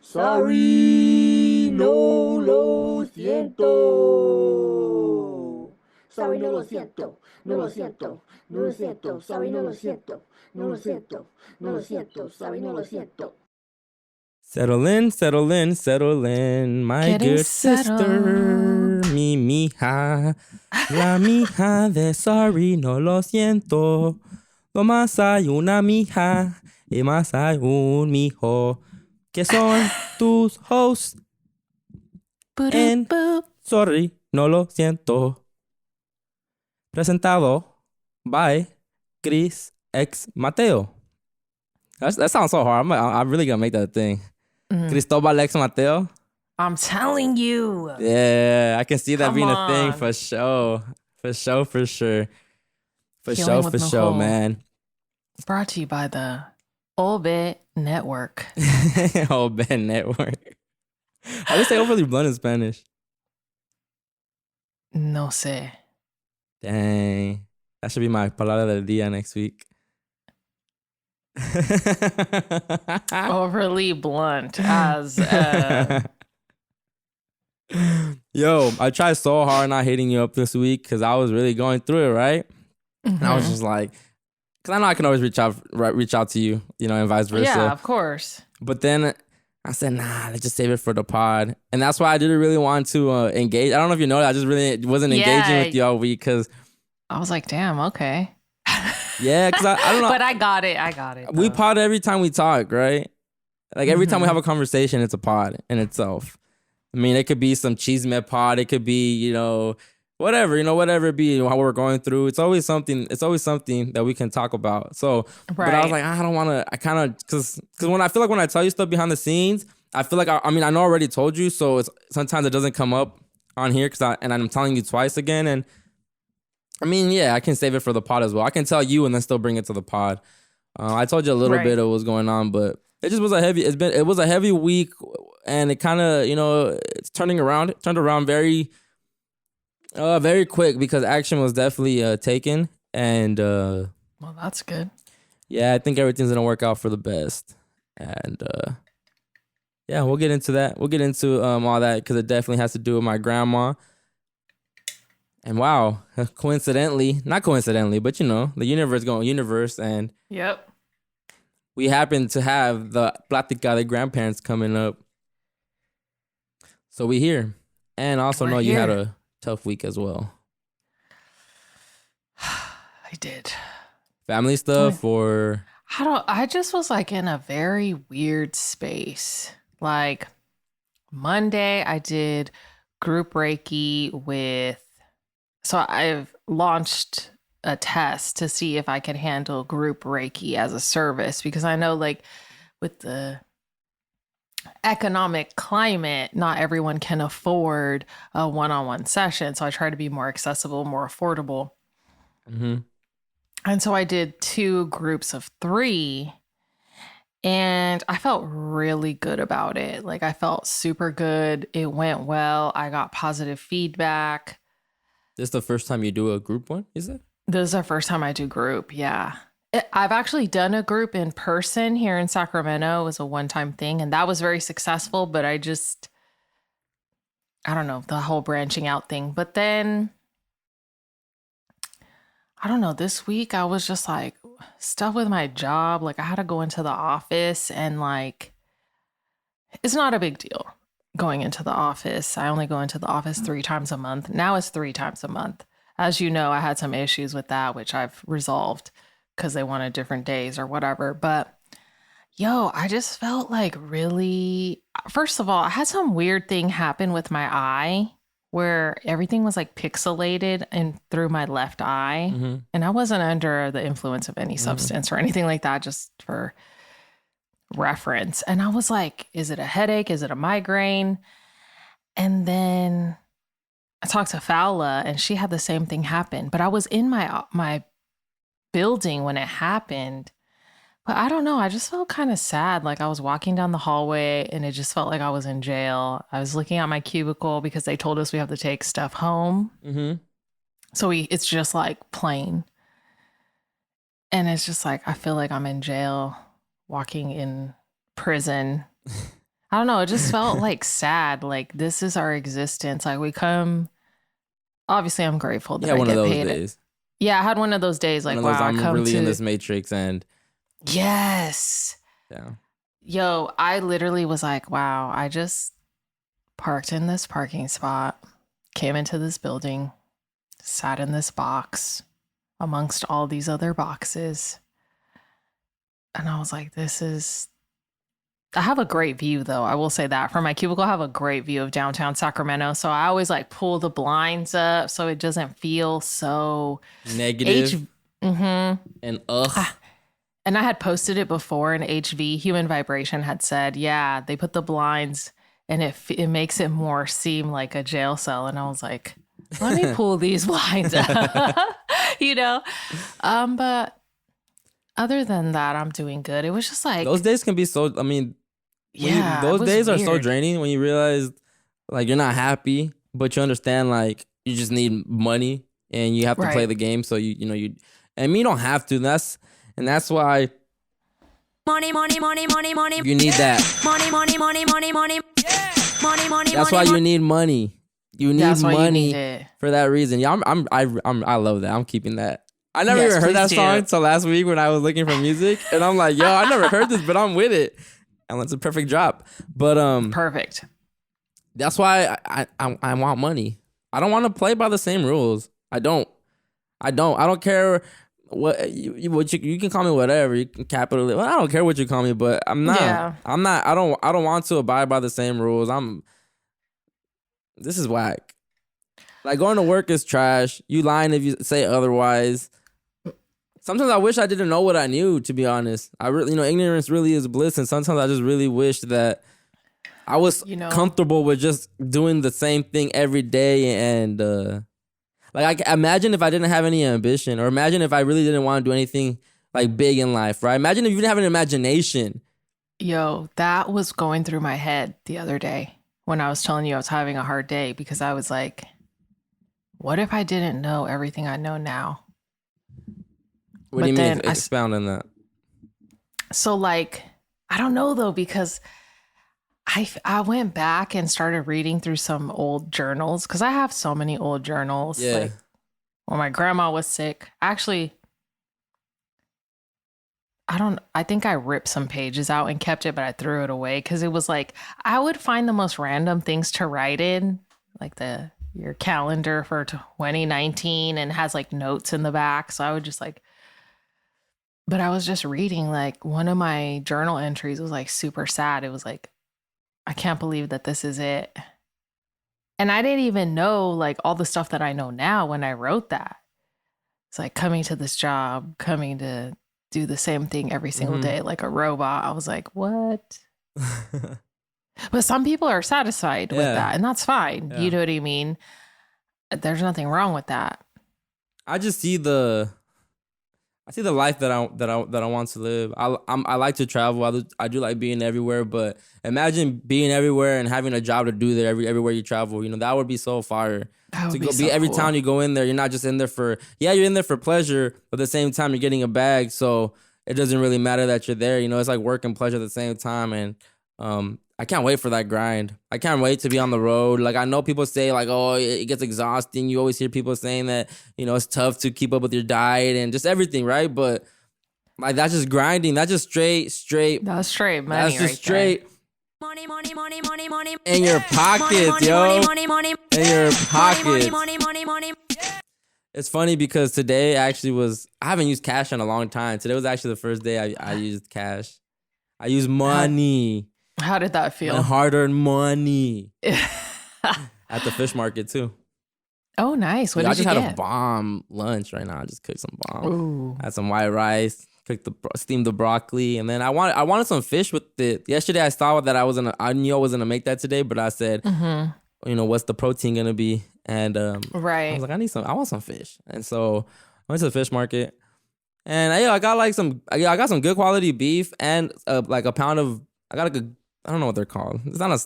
Sorry, no lo siento. Sorry, no lo siento. No lo siento. No lo siento. Sorry, no lo siento. No lo siento. No lo siento. Sorry, no lo siento. Settle in, settle in, settle in, my Getting good sister. settled. Mi mija, la mija de sorry, no lo siento. Lo más hay una mija y más hay un mijo. Que son tus hosts en Boop. sorry, no lo siento. Presentado by Chris X Mateo. That sounds so hard. I'm really gonna make that a thing. Cristobal X Mateo. I'm telling you. Yeah, I can see that Come being a thing on. for sure. For sure. For Healing sure, with for sure, Nicole. man. Brought to you by the Orbit Network. Oh, Ben Network. I just say overly blunt in Spanish. No sé. Dang. That should be my palabra del día next week. Overly blunt as Yo, I tried so hard not hitting you up this week because I was really going through it, right? And I was just like, because I know I can always reach out to you, and vice versa. Yeah, of course. But then I said, nah, let's just save it for the pod. And that's why I didn't really want to engage. I don't know if you know that. I just really wasn't engaging with you all week because I was like, damn, okay. yeah, because I don't know. But I got it. We pod every time we talk, right? Like every time we have a conversation, it's a pod in itself. I mean, it could be some cheesemet pod. It could be, whatever it be, how we're going through. It's always something that we can talk about. So, Right. But I was like, I don't want to, I kind of, because when I feel like when I tell you stuff behind the scenes, I feel like, I know I already told you. So sometimes it doesn't come up on here and I'm telling you twice again. And I mean, yeah, I can save it for the pod as well. I can tell you and then still bring it to the pod. I told you a little bit of what's going on, but it just was it was a heavy week, and it kind of, it's turned around very, very quick because action was definitely taken, and well, that's good. Yeah, I think everything's gonna work out for the best, and yeah, we'll get into that. We'll get into all that because it definitely has to do with my grandma. And wow, not coincidentally, but the universe, and Yep. we happen to have the Plática, the grandparents coming up. So we here. And also know you had a tough week as well. I did. Family stuff or? I just was like in a very weird space. Like Monday, I did group Reiki so I've launched a test to see if I could handle group Reiki as a service, because I know like with the economic climate, not everyone can afford a one-on-one session. So I try to be more accessible, more affordable. Mm-hmm. And so I did 2 groups of 3, and I felt really good about it. Like I felt super good. It went well. I got positive feedback. This is the first time you do a group one, is it? This is the first time I do group, yeah. I've actually done a group in person here in Sacramento. It was a one-time thing, and that was very successful, but I don't know, the whole branching out thing. But then, I don't know, this week I was just like stuff with my job. Like I had to go into the office, and like, it's not a big deal going into the office. I only go into the office 3 times a month. Now it's 3 times a month. As you know, I had some issues with that, which I've resolved because they wanted different days or whatever. But I just felt like really, first of all, I had some weird thing happen with my eye where everything was like pixelated and through my left eye. Mm-hmm. And I wasn't under the influence of any substance or anything like that, just for reference. And I was like, is it a headache? Is it a migraine? And then I talked to Fowla, and she had the same thing happen, but I was in my building when it happened. But I don't know, I just felt kind of sad. Like I was walking down the hallway and it just felt like I was in jail. I was looking at my cubicle because they told us we have to take stuff home. Mm-hmm. So it's just like plain. And it's just like, I feel like I'm in jail, walking in prison. I don't know. It just felt like sad. Like this is our existence. Like we come. Obviously, I'm grateful that Yeah, I one of get those paid. days. Yeah, I had one of those days. Like One of those, wow, I I'm come really to in this matrix, and yes. yeah. Yo, I literally was like, wow, I just parked in this parking spot, came into this building, sat in this box amongst all these other boxes. And I was like, I have a great view though. I will say that from my cubicle, I have a great view of downtown Sacramento. So I always like pull the blinds up so it doesn't feel so Negative Mm-hmm. and ugh. And I had posted it before, and HV Human Vibration had said, yeah, they put the blinds and it makes it more seem like a jail cell. And I was like, let me pull these blinds up, you know? But other than that, I'm doing good. It was just like Those days can be so, I mean, yeah, those it was days are so weird. draining when you realize like you're not happy, but you understand like you just need money and you have to play Right. the game. So and me don't have to. That's why Money, money, money, money, money. you need that. Money, money, money, money, money. Money, money, That's why you need money. You need That's why you money need it. for that reason. Yeah, I love that. I'm keeping that. I never Yes, even heard please that do. song until last week when I was looking for music, and I'm like, yo, I never heard this, but I'm with it, and it's a perfect drop. But Perfect. that's why I want money. I don't want to play by the same rules. I don't care what you can call me whatever. You can capital it. Well, I don't care what you call me, but I'm not. Yeah. I'm not. I don't want to abide by the same rules. This is whack. Like going to work is trash. You lying if you say otherwise. Sometimes I wish I didn't know what I knew, to be honest. I really, ignorance really is bliss, and sometimes I just really wish that I was comfortable with just doing the same thing every day. And like, I imagine if I didn't have any ambition, or imagine if I really didn't want to do anything like big in life, right? Imagine if you didn't have an imagination. Yo, that was going through my head the other day when I was telling you I was having a hard day, because I was like, what if I didn't know everything I know now? What do you mean? Expound on that. So like, I don't know though, because I went back and started reading through some old journals, because I have so many old journals. Yeah. Like when my grandma was sick, actually, I think I ripped some pages out and kept it, but I threw it away because it was like, I would find the most random things to write in, like your calendar for 2019, and has like notes in the back. So I would just like, but I was just reading, like one of my journal entries was like super sad. It was like, I can't believe that this is it. And I didn't even know like all the stuff that I know now when I wrote that. It's like coming to this job, coming to do the same thing every single day like a robot. I was like, what? But some people are satisfied with that, and that's fine. Yeah. You know what I mean? There's nothing wrong with that. I just see the life that I want to live. I like to travel. I do like being everywhere, but imagine being everywhere and having a job to do there everywhere you travel. That would be so fire. That would To go so be every cool. town you go in there, you're not just in there you're in there for pleasure, but at the same time you're getting a bag, so it doesn't really matter that you're there. It's like work and pleasure at the same time, and I can't wait for that grind. I can't wait to be on the road. Like, I know people say like, oh, it gets exhausting. You always hear people saying that, it's tough to keep up with your diet and just everything, right? But like, that's just grinding. That's just straight. That's straight money. That's just right straight. There. Money, money, money, money, money. In your pockets, money, yo. money, money, money. In your pockets. Money, money, money, money. It's funny because today actually I haven't used cash in a long time. Today was actually the first day I used cash. I used money. How did that feel? My hard-earned money. At the fish market too. Oh, nice. What did I you just get? had a bomb lunch right now. I just cooked some bomb. Ooh. Had some white rice, steamed the broccoli, and then I wanted some fish with it. Yesterday I saw that I knew I wasn't gonna make that today, but I said, what's the protein gonna be? And right. I was like, I want some fish, and so I went to the fish market, and I got some good quality beef and like a pound of I don't know what they're called. It's not a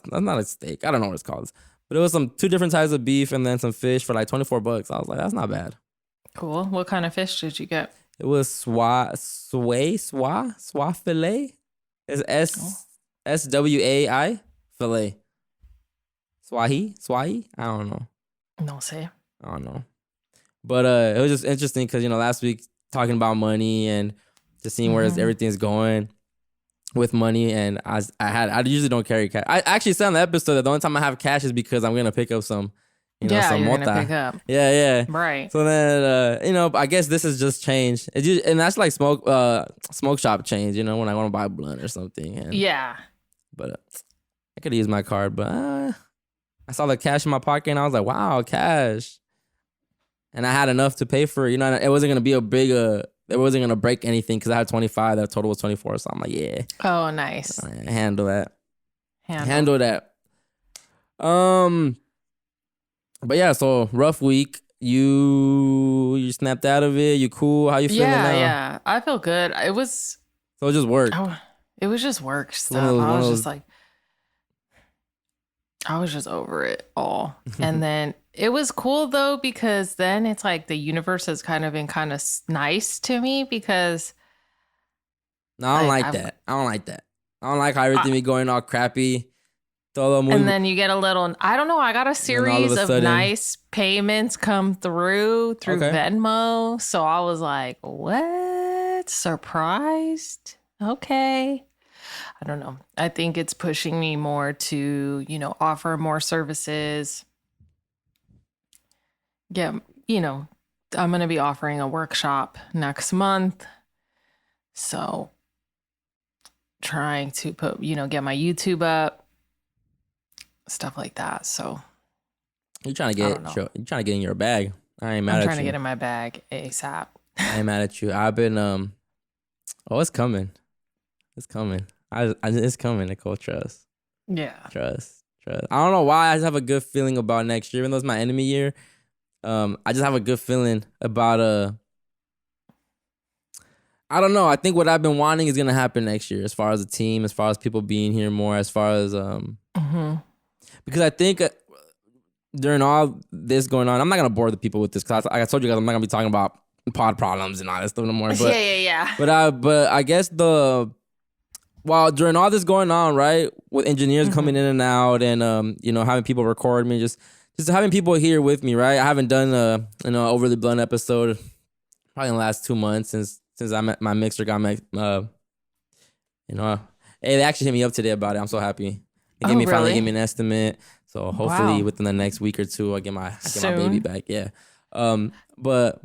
steak. I don't know what it's called. But it was two different types of beef and then some fish for like $24. I was like, that's not bad. Cool. What kind of fish did you get? It was swai filet. It's SWAI. Filet. Swahi? I don't know. No sé. I don't know. But it was just interesting because, last week talking about money and just seeing where everything's going with money. And I usually don't carry cash. I actually said on the episode that the only time I have cash is because I'm going to pick up some, some you're mota. gonna pick up. Yeah. Right. So then, I guess this has just changed. And that's like smoke shop change, when I want to buy a blunt or something. And, Yeah. But I could use my card, but I saw the cash in my pocket and I was like, wow, cash. And I had enough to pay for it. It wasn't going to be a big, it wasn't going to break anything because I had 25. That total was 24. So I'm like, yeah. Oh, nice. Handle that. Handle that. But yeah, so rough week. You snapped out of it. You cool? How you feeling now? Yeah. I feel good. It was just work. It was just work stuff. I was just over it all. And then it was cool though, because then it's like the universe has kind of been kind of nice to me because. No, I don't like that. I don't like that. I don't like how everything be going all crappy. And then you get a little, I don't know, I got a series of nice payments come through Venmo. So I was like, what? Surprised? Okay. I don't know. I think it's pushing me more to, offer more services. Yeah, I'm going to be offering a workshop next month. So trying to put, get my YouTube up, stuff like that. So you're trying to get in your bag. I ain't mad at you. I'm trying to get in my bag ASAP. I ain't mad at you. I've been it's coming. It's coming. It's coming, Nicole. Trust. Yeah. Trust. I don't know why I just have a good feeling about next year, even though it's my enemy year. I just have a good feeling about I don't know. I think what I've been wanting is gonna happen next year, as far as the team, as far as people being here more, as far as because I think during all this going on, I'm not gonna bore the people with this because I told you guys I'm not gonna be talking about pod problems and all that stuff no more. But, yeah. But I guess while during all this going on, right, with engineers coming in and out, and having people record me, just having people here with me, right. I haven't done an overly blunt episode probably in the last 2 months since my mixer got hey, they actually hit me up today about it. I'm so happy. They finally gave me an estimate. So hopefully within the next week or two, I get my baby back. Yeah. But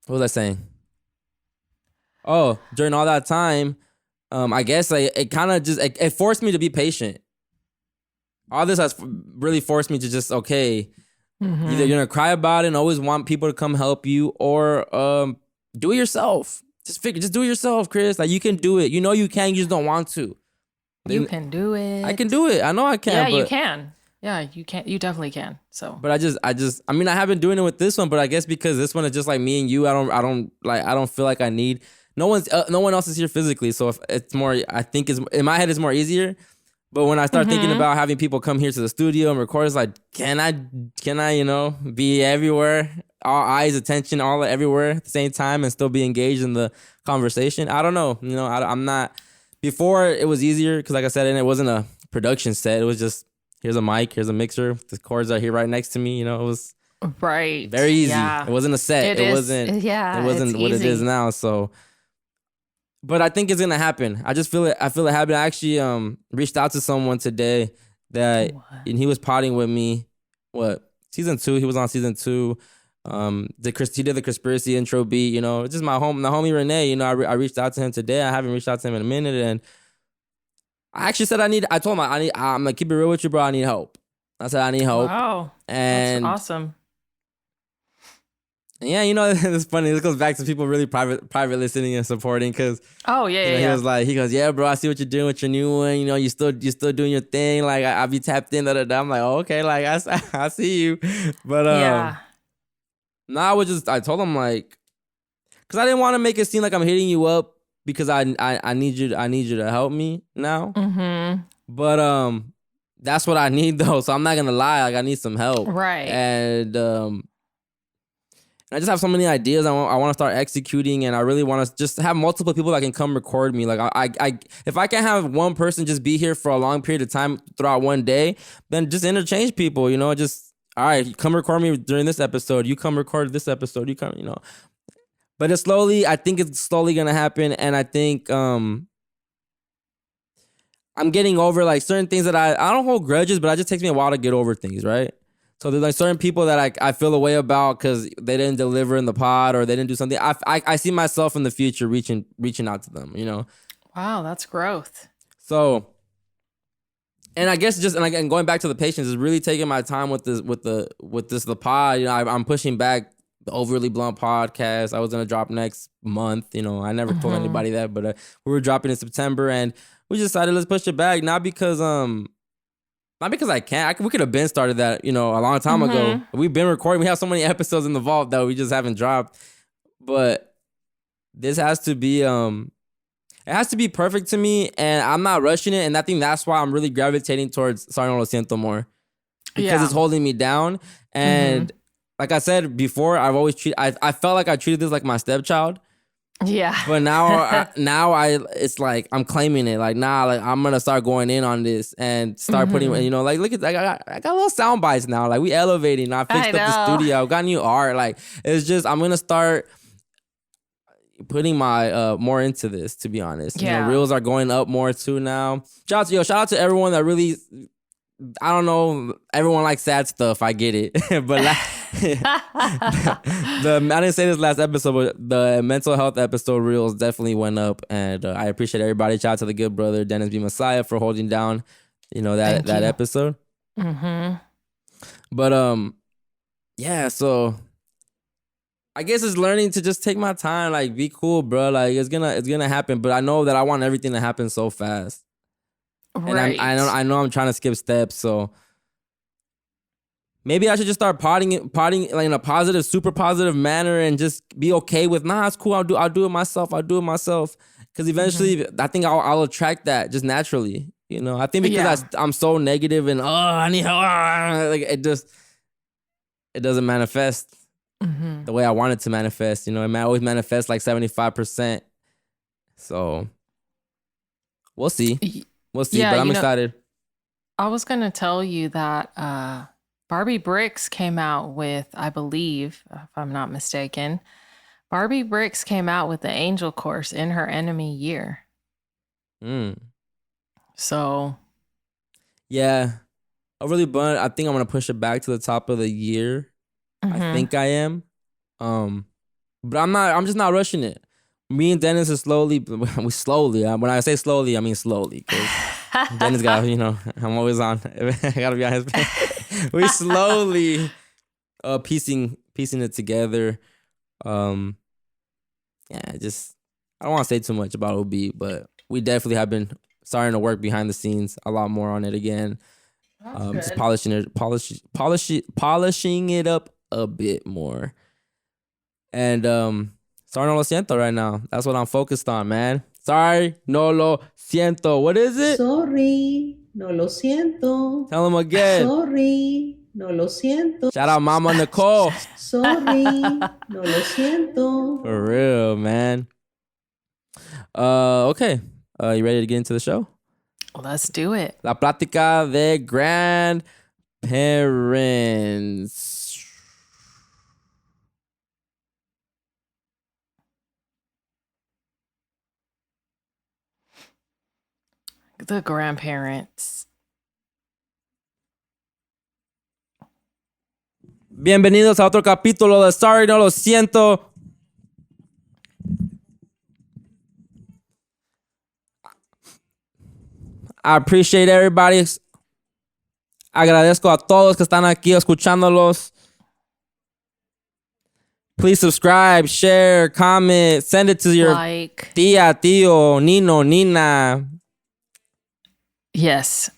what was I saying? Oh, during all that time, I guess it kind of just it forced me to be patient. All this has really forced me to just either you're gonna cry about it and always want people to come help you, or do it yourself. Just do it yourself, Chris. Like, you can do it. You can. You just don't want to. You can do it. I can do it. I know I can. Yeah, you can. Yeah, you can. You definitely can. So. But I mean, I haven't doing it with this one, but I guess because this one is just like me and you, I don't feel like I need. No one else is here physically, so if it's more, I think in my head it's more easier. But when I start thinking about having people come here to the studio and record, it's like, can I, be everywhere, all eyes, attention, all everywhere at the same time, and still be engaged in the conversation? I don't know. I'm not. Before it was easier because, like I said, and it wasn't a production set. It was just, here's a mic, here's a mixer, the cords are here right next to me. It was right, very easy. Yeah. It wasn't a set. It wasn't what it is now. So. But I think it's gonna happen. I just feel it. I feel it happen. I actually reached out to someone today and he was potting with me. Season 2? He was on season 2. He did the conspiracy intro beat. It's just the homie Renee. I reached out to him today. I haven't reached out to him in a minute, and I actually said I told him I'm gonna keep it real with you, bro. I need help. I said I need help. Wow, and that's awesome. Yeah, it's funny. This goes back to people really private listening and supporting, because he goes, yeah, bro, I see what you're doing with your new one. You still doing your thing. Like, I'll be tapped in. I'm like, oh, okay, like I see you. But I told him, like, because I didn't want to make it seem like I'm hitting you up because I need you to help me now. But that's what I need though. So I'm not gonna lie. Like, I need some help. Right. I just have so many ideas I want to start executing, and I really want to just have multiple people that can come record me. Like I if I can have one person just be here for a long period of time throughout one day, then just interchange people, you know, just, all right, you come record me during this episode, you come record this episode, you come, you know. But I think it's slowly going to happen, and I think I'm getting over like certain things that I don't hold grudges, but it just takes me a while to get over things, right? So there's like certain people that I feel a way about because they didn't deliver in the pod or they didn't do something. I see myself in the future reaching out to them, you know? Wow, that's growth. So, and I guess and going back to the patience is really taking my time with the pod. You know, I'm pushing back the Overly Blunt podcast. I was going to drop next month. You know, I never told anybody that, but we were dropping in September, and we decided let's push it back. Not because I can't. We could have been started that, you know, a long time ago. We've been recording. We have so many episodes in the vault that we just haven't dropped. But this has to be, it has to be perfect to me, and I'm not rushing it. And I think that's why I'm really gravitating towards Sorry No Lo Siento more, because it's holding me down. And like I said before, I've always I felt like I treated this like my stepchild. Yeah. But now, it's like I'm claiming it. Like, nah, like I'm gonna start going in on this and start putting, you know, like look at, I got little sound bites now. Like we elevating. I fixed up the studio. I got new art. Like it's just I'm gonna start putting my more into this. To be honest, you know, reels are going up more too now. Shout out to everyone that really. I don't know. Everyone likes sad stuff. I get it, but I didn't say this last episode, but the mental health episode reels definitely went up, and I appreciate everybody. Shout out to the good brother Dennis B. Messiah for holding down, you know, that episode. But yeah. So I guess it's learning to just take my time, like be cool, bro. Like it's gonna happen, but I know that I want everything to happen so fast. Right. And I know I'm trying to skip steps, so maybe I should just start potting like in a positive, super positive manner, and just be okay with, nah, it's cool. I'll do it myself. Because eventually, I think I'll attract that just naturally. You know, I think because I'm so negative and I need help, like it doesn't manifest the way I want it to manifest. You know, it always manifests like 75%. So we'll see. We'll see, but I'm excited. I was going to tell you that Barbie Bricks came out with, I believe, if I'm not mistaken, Barbie Bricks came out with the Angel Course in her enemy year. So. Yeah. I think I'm going to push it back to the top of the year. I think I am. But I'm just not rushing it. Me and Dennis are slowly. When I say slowly, I mean slowly. Because Dennis got, you know, I'm always on. I gotta be on his page. We slowly piecing it together. Yeah, I don't want to say too much about OB, but we definitely have been starting to work behind the scenes a lot more on it again. Just polishing it up a bit more. And Sorry No Lo Siento right now. That's what I'm focused on, man. Sorry No Lo Siento. What is it? Sorry, no lo siento. Tell him again. Sorry, no lo siento. Shout out Mama Nicole. Sorry, no lo siento. For real, man. Okay. You ready to get into the show? Let's do it. La Plática de Grandparents. The grandparents. Bienvenidos a otro capítulo de Sorry No Lo Siento. I appreciate everybody. Agradezco a todos que están aquí escuchándolos. Please subscribe, share, comment, send it to your tía, tío, nino, nina. Yes.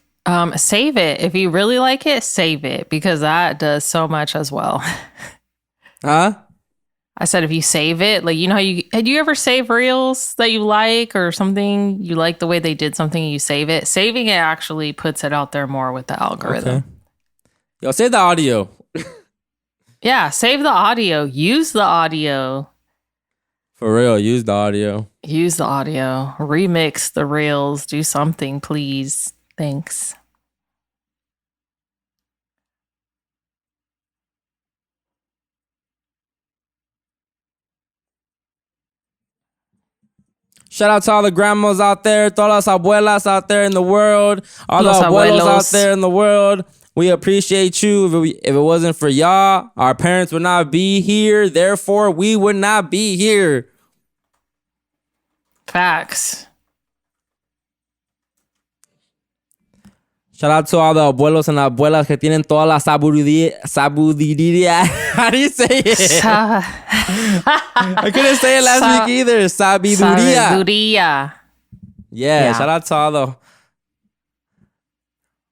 Save it. If you really like it, save it, because that does so much as well. Huh? I said, if you save it, like, you know, had you ever save reels that you like or something? You like the way they did something, you save it. Saving it actually puts it out there more with the algorithm. Okay. Yo, save the audio. Yeah, save the audio. Use the audio. For real, use the audio. Use the audio. Remix the reels. Do something, please. Thanks. Shout out to all the grandmas out there, todas las abuelas out there in the world, all Los the abuelos out abuelos. there in the world. We appreciate you. If it wasn't for y'all, our parents would not be here. Therefore, we would not be here. Facts. Shout out to all the abuelos and abuelas que tienen toda la sabiduría. How do you say it? I couldn't say it last week either. Sabiduría. Sabiduría. Yeah, shout out to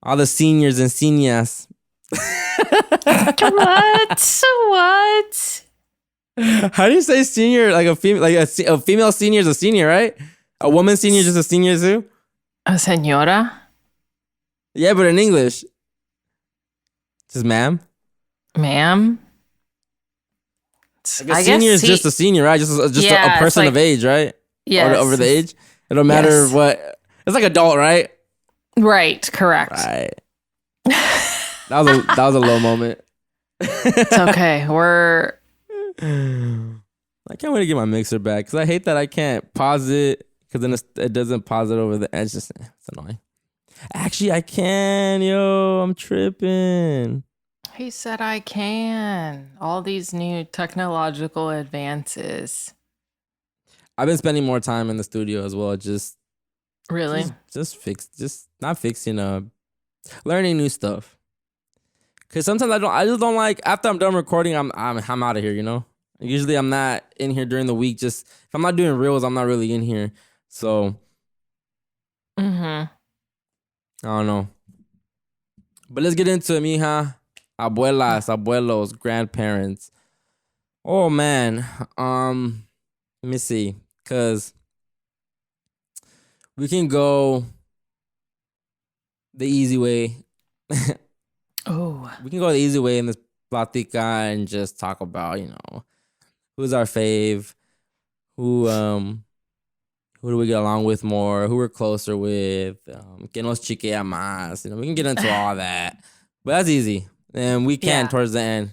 all the seniors and seniors. What? What? How do you say senior? Like a female senior is a senior, right? A woman senior is just a senior too? A señora? Yeah, but in English. Just ma'am. Ma'am? Like a senior is just a senior, right? Just a person like, of age, right? Yes. Or over the age. It don't matter what. It's like adult, right? Right, correct. Right. That was a low moment. It's okay. I can't wait to get my mixer back because I hate that I can't pause it because then it doesn't pause it over the edge. It's annoying. Actually, I can. Yo, I'm tripping. He said I can. All these new technological advances. I've been spending more time in the studio as well. Really? Not fixing, learning new stuff. Cause sometimes I just don't like, after I'm done recording, I'm out of here, you know? Usually I'm not in here during the week. Just if I'm not doing reels, I'm not really in here. So I don't know. But let's get into it, mija. Abuelas, abuelos, grandparents. Oh man. Let me see. Cause we can go the easy way. Oh. We can go the easy way in this Plática and just talk about, who's our fave, who do we get along with more, who we're closer with, que nos chiquea más. We can get into all that. But that's easy. And we can towards the end.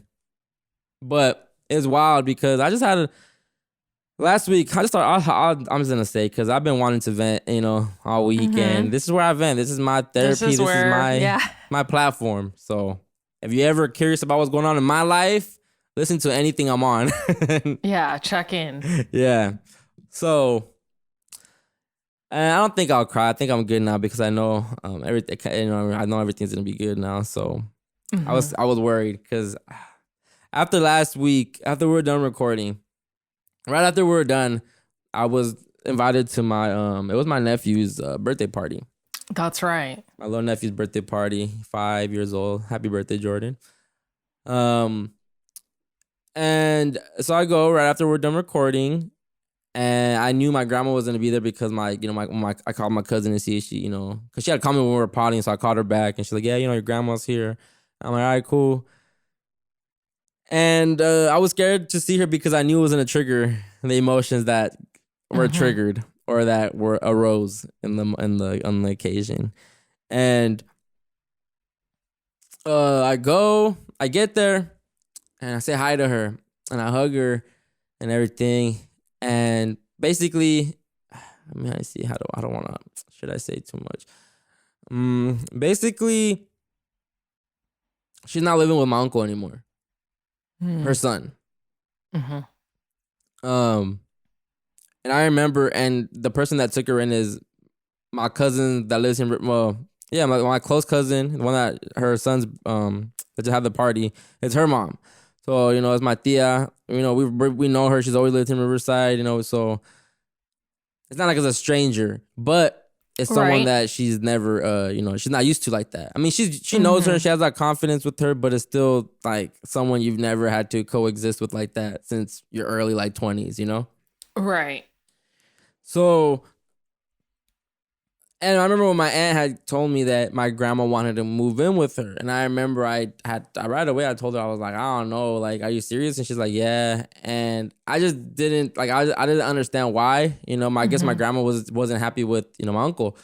But it's wild because I just had last week, I'm just gonna say, because I've been wanting to vent, all weekend. This is where I vent. This is my therapy. This is my platform. So if you're ever curious about what's going on in my life, listen to anything I'm on. Yeah, check in. Yeah. So I don't think I'll cry. I think I'm good now because I know everything. I know everything's gonna be good now. So I was worried because after last week, after we were done recording. Right after we were done, I was invited to my it was my nephew's birthday party. That's right. My little nephew's birthday party, 5 years old. Happy birthday, Jordan. And so I go right after we're done recording, and I knew my grandma was gonna be there because I called my cousin to see if she, because she had called me when we were potting, so I called her back, and she's like, yeah, your grandma's here. I'm like, all right, cool. And I was scared to see her because I knew it was going to trigger the emotions that were triggered or that arose on the occasion. And I get there, and I say hi to her, and I hug her, and everything. And basically, I don't want to. Should I say too much? Basically, she's not living with my uncle anymore. Her son. And I remember, and the person that took her in is my cousin that lives here. Well, yeah, my close cousin, the one that her son's that just had the party. It's her mom. So it's my tia. We know her. She's always lived in Riverside. So it's not like it's a stranger, but it's someone that she's never, she's not used to like that. I mean, she knows her and she has that confidence with her, but it's still like someone you've never had to coexist with like that since your early 20s, Right. So, And I remember when my aunt had told me that my grandma wanted to move in with her. And I remember I right away, I told her, I was like, I don't know, like, are you serious? And she's like, yeah. And I just didn't, like, I didn't understand why. I guess my grandma wasn't happy with, my uncle.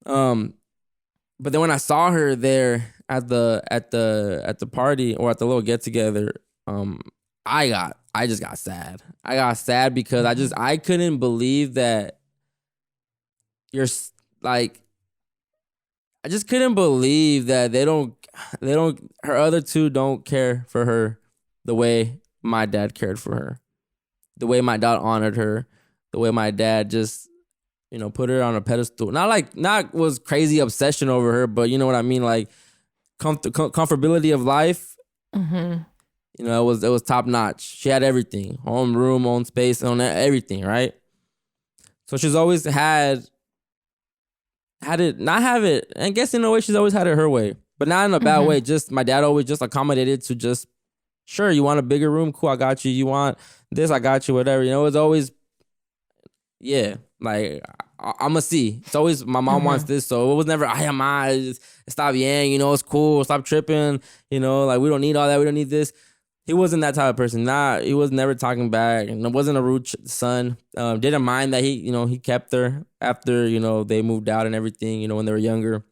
But then when I saw her there at the party or at the little get together, I just got sad. I got sad because I couldn't believe that you're like, I just couldn't believe that her other two don't care for her the way my dad cared for her, the way my dad honored her, the way my dad just, put her on a pedestal. Not was crazy obsession over her, but you know what I mean? Like comfortability of life. Mm-hmm. It was top notch. She had everything, own room, own space, own everything, right? So she's always had it, not have it. And I guess in a way she's always had it her way, but not in a bad way. Just my dad always just accommodated to just, sure, you want a bigger room? Cool, I got you. You want this? I got you, whatever. It's always, yeah, like I'm going to see. It's always my mom wants this. So it was never, just stop yang, it's cool. Stop tripping. Like we don't need all that. We don't need this. He wasn't that type of person. He was never talking back, and it wasn't a rude son. Didn't mind that he kept her after, they moved out and everything, when they were younger.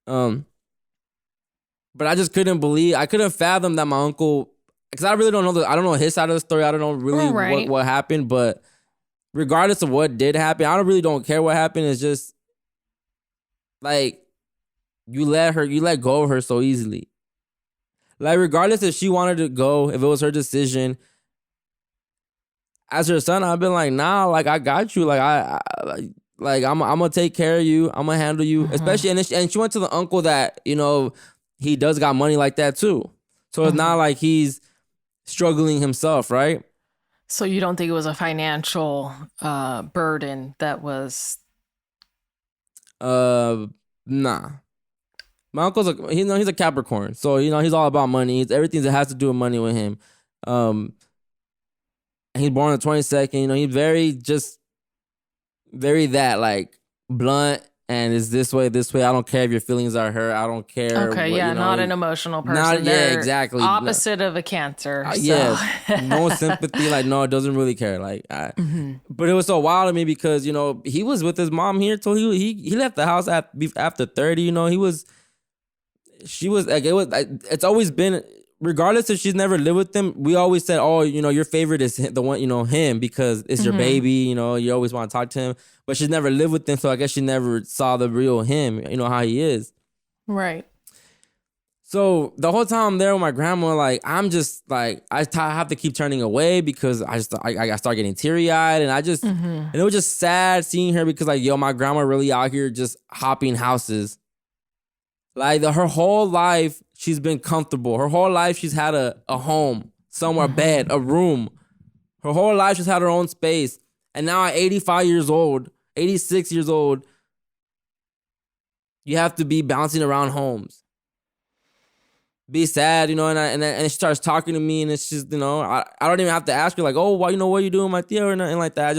But I just couldn't fathom that my uncle, because I really don't know I don't know his side of the story. I don't know really what happened, but regardless of what did happen, I don't care what happened. It's just like, you let go of her so easily. Like, regardless if she wanted to go, if it was her decision, as her son, I've been like, nah, like, I got you. Like, I'm gonna take care of you. I'm gonna handle you. Especially, and she went to the uncle that, he does got money like that too. So it's not like he's struggling himself, right? So you don't think it was a financial burden that was? Nah. My uncle's he's a Capricorn, so he's all about money. It's everything that has to do with money with him. He's born on the 22nd. He's very that, like, blunt, and is this way. I don't care if your feelings are hurt. I don't care. Okay, not an emotional person. Exactly. Opposite of a Cancer. So. Yeah, no sympathy. Like, no, it doesn't really care. Like, but it was so wild to me because he was with his mom here till he left the house after 30. She was like, it's always been, regardless if she's never lived with them, we always said, oh, your favorite is the one, him, because it's your baby, you always want to talk to him, but she's never lived with them. So I guess she never saw the real him, how he is. Right. So the whole time I'm there with my grandma, like, I'm just like, I have to keep turning away because I start getting teary eyed, and and it was just sad seeing her because, like, my grandma really out here just hopping houses. Like, her whole life, she's been comfortable. Her whole life, she's had a home, somewhere, bed, a room. Her whole life, she's had her own space. And now at 85 years old, 86 years old, you have to be bouncing around homes. Be sad, and she starts talking to me, and it's just, I don't even have to ask her, like, oh, why, what are you doing, my Thea, or nothing like that.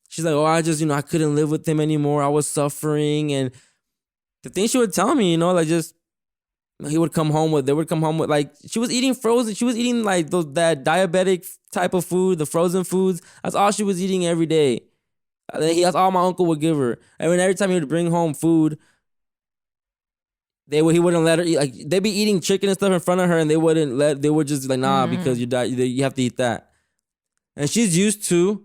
She's like, oh, I couldn't live with him anymore. I was suffering, and the thing she would tell me, like, just, they would come home with, like, she was eating frozen. She was eating, like, that diabetic type of food, the frozen foods. That's all she was eating every day. That's all my uncle would give her. And then every time he would bring home food, he wouldn't let her eat. Like, they'd be eating chicken and stuff in front of her, and they would just like, nah, because you have to eat that. And she's used to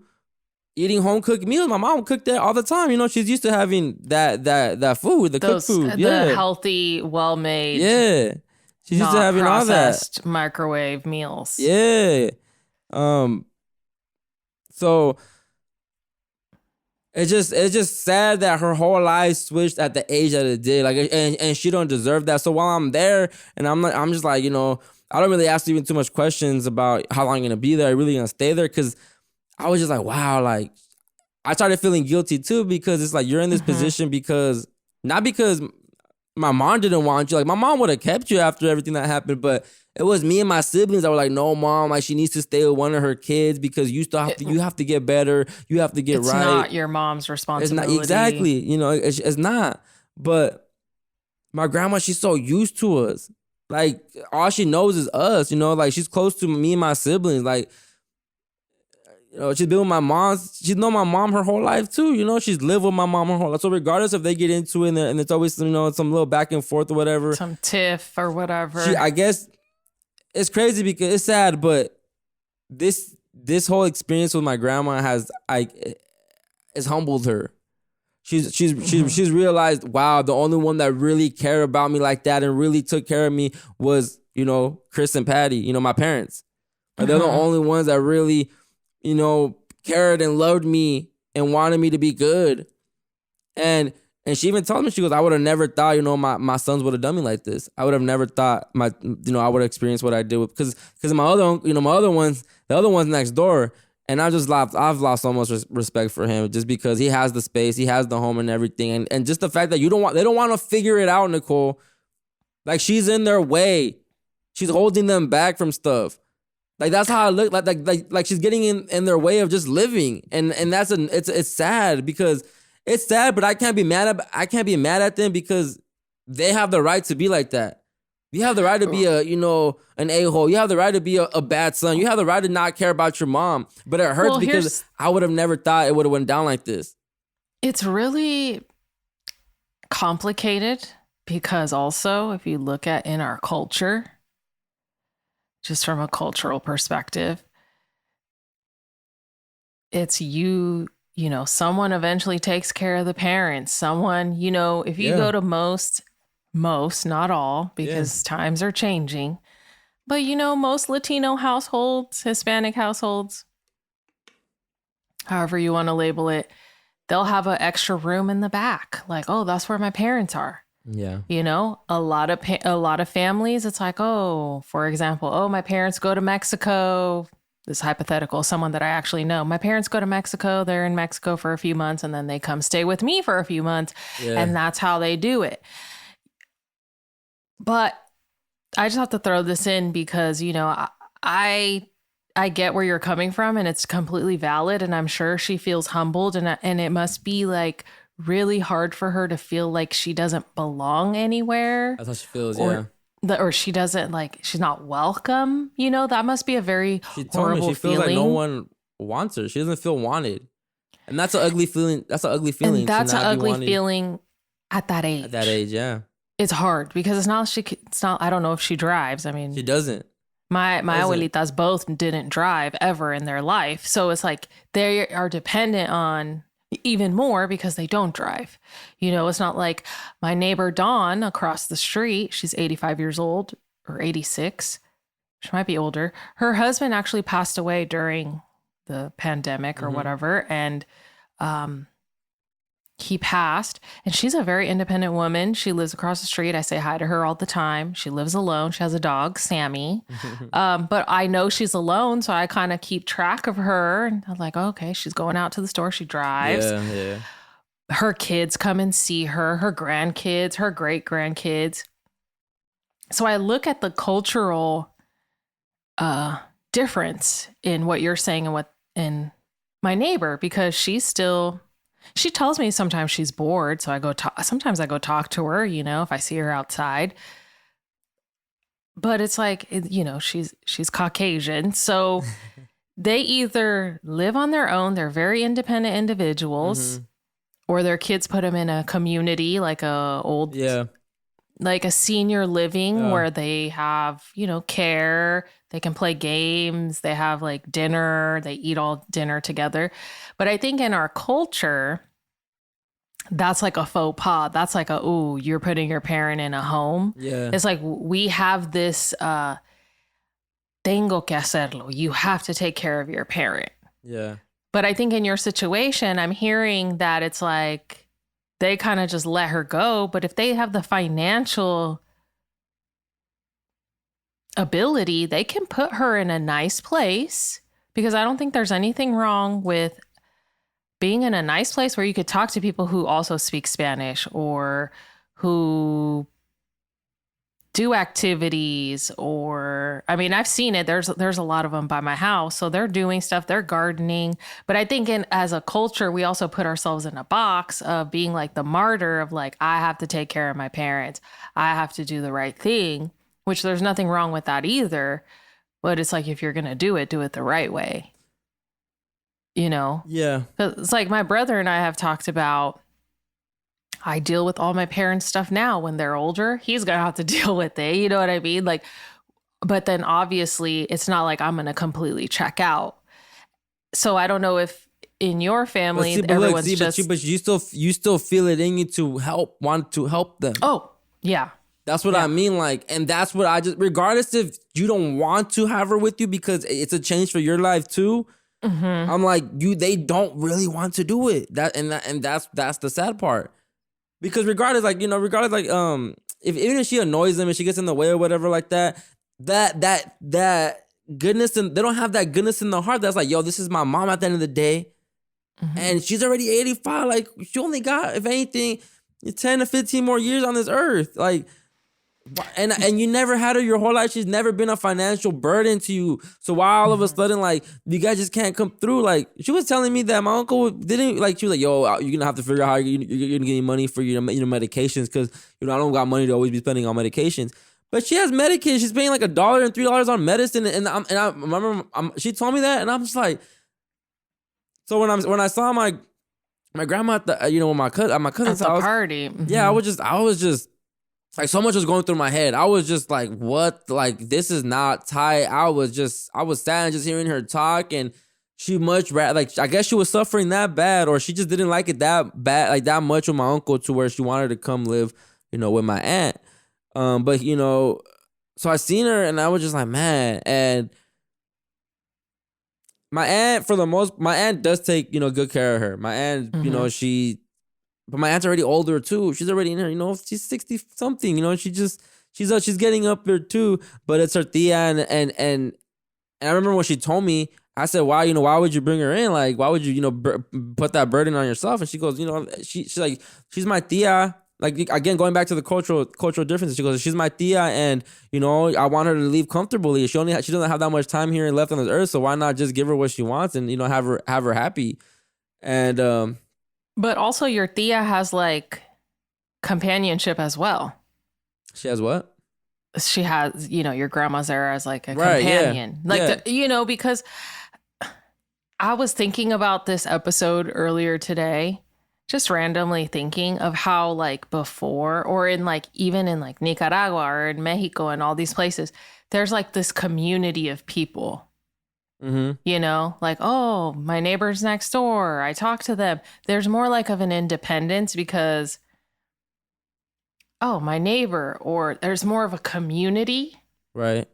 eating home cooked meals. My mom cooked that all the time. She's used to having that food, cooked food. Yeah. The healthy, well-made. Yeah. She's used to having all that. Processed microwave meals. Yeah. So it's just sad that her whole life switched at the age that it did. Like, and she don't deserve that. So while I'm there, and I'm just like, I don't really ask even too much questions about how long I'm gonna be there. I'm really gonna stay there, because I was just like, wow, like, I started feeling guilty too, because it's like, you're in this position not because my mom didn't want you. Like, my mom would have kept you after everything that happened, but it was me and my siblings that were like, no, mom, like, she needs to stay with one of her kids because you still have to, you have to get better. You have to get It's right. not your mom's responsibility. It's not, exactly. You know, it's not. But my grandma, she's so used to us. Like, all she knows is us, you know, like, she's close to me and my siblings. Like, you know, she's been with my mom. She's known my mom her whole life too. You know, she's lived with my mom her whole life. So regardless if they get into it and it's always, you know, some little back and forth or whatever. Some tiff or whatever. I guess it's crazy because it's sad, but this whole experience with my grandma has humbled her. She's realized, wow, the only one that really cared about me like that and really took care of me was, you know, Chris and Patty, you know, my parents. They're the only ones that really, you know, cared and loved me and wanted me to be good. And she even told me, she goes, I would have never thought, you know, my sons would have done me like this. I would have never thought I would have experienced what I did with, because my other ones, the other ones next door. And I've lost so much respect for him just because he has the space, he has the home and everything. And just the fact that they don't want to figure it out, Nicole. Like, she's in their way. She's holding them back from stuff. Like, that's how I look. Like she's getting in their way of just living, and it's sad because it's sad. But I can't be mad at them because they have the right to be like that. You have the right to be an a-hole. You have the right to be a bad son. You have the right to not care about your mom. But it hurts because I would have never thought it would have went down like this. It's really complicated because also if you look at in our culture, just from a cultural perspective, it's you know, someone eventually takes care of the parents. Someone, you know, if you go to most, not all, because times are changing, but you know, most Latino households, Hispanic households, however you want to label it, they'll have an extra room in the back. Like, oh, that's where my parents are. Yeah. You know, a lot of families, it's like, oh, for example, oh, my parents go to Mexico. This is hypothetical, someone that I actually know. My parents go to Mexico. They're in Mexico for a few months and then they come stay with me for a few months. Yeah. And that's how they do it. But I just have to throw this in because, you know, I get where you're coming from and it's completely valid. And I'm sure she feels humbled and it must be like really hard for her to feel like she doesn't belong anywhere. That's how she feels, or she doesn't, like, she's not welcome. You know, that must be a very horrible she feels feeling. like no one wants her. She doesn't feel wanted. And that's an ugly feeling. That's an ugly feeling. And that's an ugly feeling at that age. At that age, yeah. It's hard because it's not, I don't know if she drives. I mean, she doesn't. My abuelitas both didn't drive ever in their life. So it's like they are dependent on even more because they don't drive. You know, it's not like my neighbor Dawn across the street. She's 85 years old or 86. She might be older. Her husband actually passed away during the pandemic or whatever. And he passed, and she's a very independent woman. She lives across the street. I say hi to her all the time. She lives alone. She has a dog, Sammy. But I know she's alone, so I kind of keep track of her. And I'm like, okay, she's going out to the store. She drives. Yeah. Her kids come and see her, her grandkids, her great grandkids. So I look at the cultural difference in what you're saying and what in my neighbor, because she tells me sometimes she's bored. So sometimes I go talk to her, you know, if I see her outside. But it's like, you know, she's Caucasian. So they either live on their own, they're very independent individuals, or their kids put them in a community like like a senior living where they have, you know, care, they can play games, they have like dinner, they eat all dinner together. But I think in our culture, that's like a faux pas. That's like ooh, you're putting your parent in a home. Yeah. It's like we have this, tengo que hacerlo. You have to take care of your parent. Yeah. But I think in your situation, I'm hearing that it's like they kind of just let her go. But if they have the financial ability, they can put her in a nice place, because I don't think there's anything wrong with being in a nice place where you could talk to people who also speak Spanish or who do activities, or I mean, I've seen it. There's a lot of them by my house. So they're doing stuff, they're gardening. But I think as a culture, we also put ourselves in a box of being like the martyr of like, I have to take care of my parents. I have to do the right thing, which there's nothing wrong with that either. But it's like, if you're going to do it the right way, you know? Yeah. 'Cause it's like my brother and I have talked about, I deal with all my parents' stuff now. When they're older, he's going to have to deal with it. You know what I mean? Like, but then obviously it's not like I'm going to completely check out. So I don't know if in your family, everyone's just... But you still feel it in you to want to help them. Oh, yeah. That's what I mean. Like, and that's what I just, regardless if you don't want to have her with you because it's a change for your life too. I'm like, they don't really want to do it. That's the sad part. Because regardless, like, if even if she annoys them and she gets in the way or whatever like that goodness, and they don't have that goodness in the heart. That's like, yo, this is my mom at the end of the day. And she's already 85. Like, she only got, if anything, 10 to 15 more years on this earth. Like, and you never had her your whole life. She's never been a financial burden to you. So why all of a sudden, like, you guys just can't come through? Like, she was telling me that my uncle didn't, like, she was like, yo, you're gonna have to figure out how you're gonna get any money for your medications, because I don't got money to always be spending on medications. But she has Medicaid. She's paying like $1 and $3 on medicine, and I remember she told me that, and I'm just like, so when I saw my grandma at the my cousin's house party, yeah, I was just like, so much was going through my head. I was just like, what? Like, this is not tight. I was sad and just hearing her talk, and she much rather, like, I guess she was suffering that bad, or she just didn't like it that bad, like that much with my uncle, to where she wanted to come live, with my aunt. But so I seen her, and I was just like, man. And my aunt does take, good care of her. My aunt, but my aunt's already older too. She's already in her, she's 60 something, she's getting up there too, but it's her tia. And I remember when she told me, I said, why would you bring her in? Like, why would you, put that burden on yourself? And she goes, she's like, she's my tia. Like, again, going back to the cultural differences, she goes, she's my tia, and I want her to leave comfortably. She doesn't have that much time here left on this earth, so why not just give her what she wants and have her happy. And but also your tia has like companionship as well. She has what? She has, your grandma's there as like a companion, because I was thinking about this episode earlier today. Just randomly thinking of how, like, before, or in like even in like Nicaragua or in Mexico and all these places, there's like this community of people, like, oh, my neighbor's next door, I talk to them. There's more like of an independence because, oh, my neighbor, or there's more of a community, right?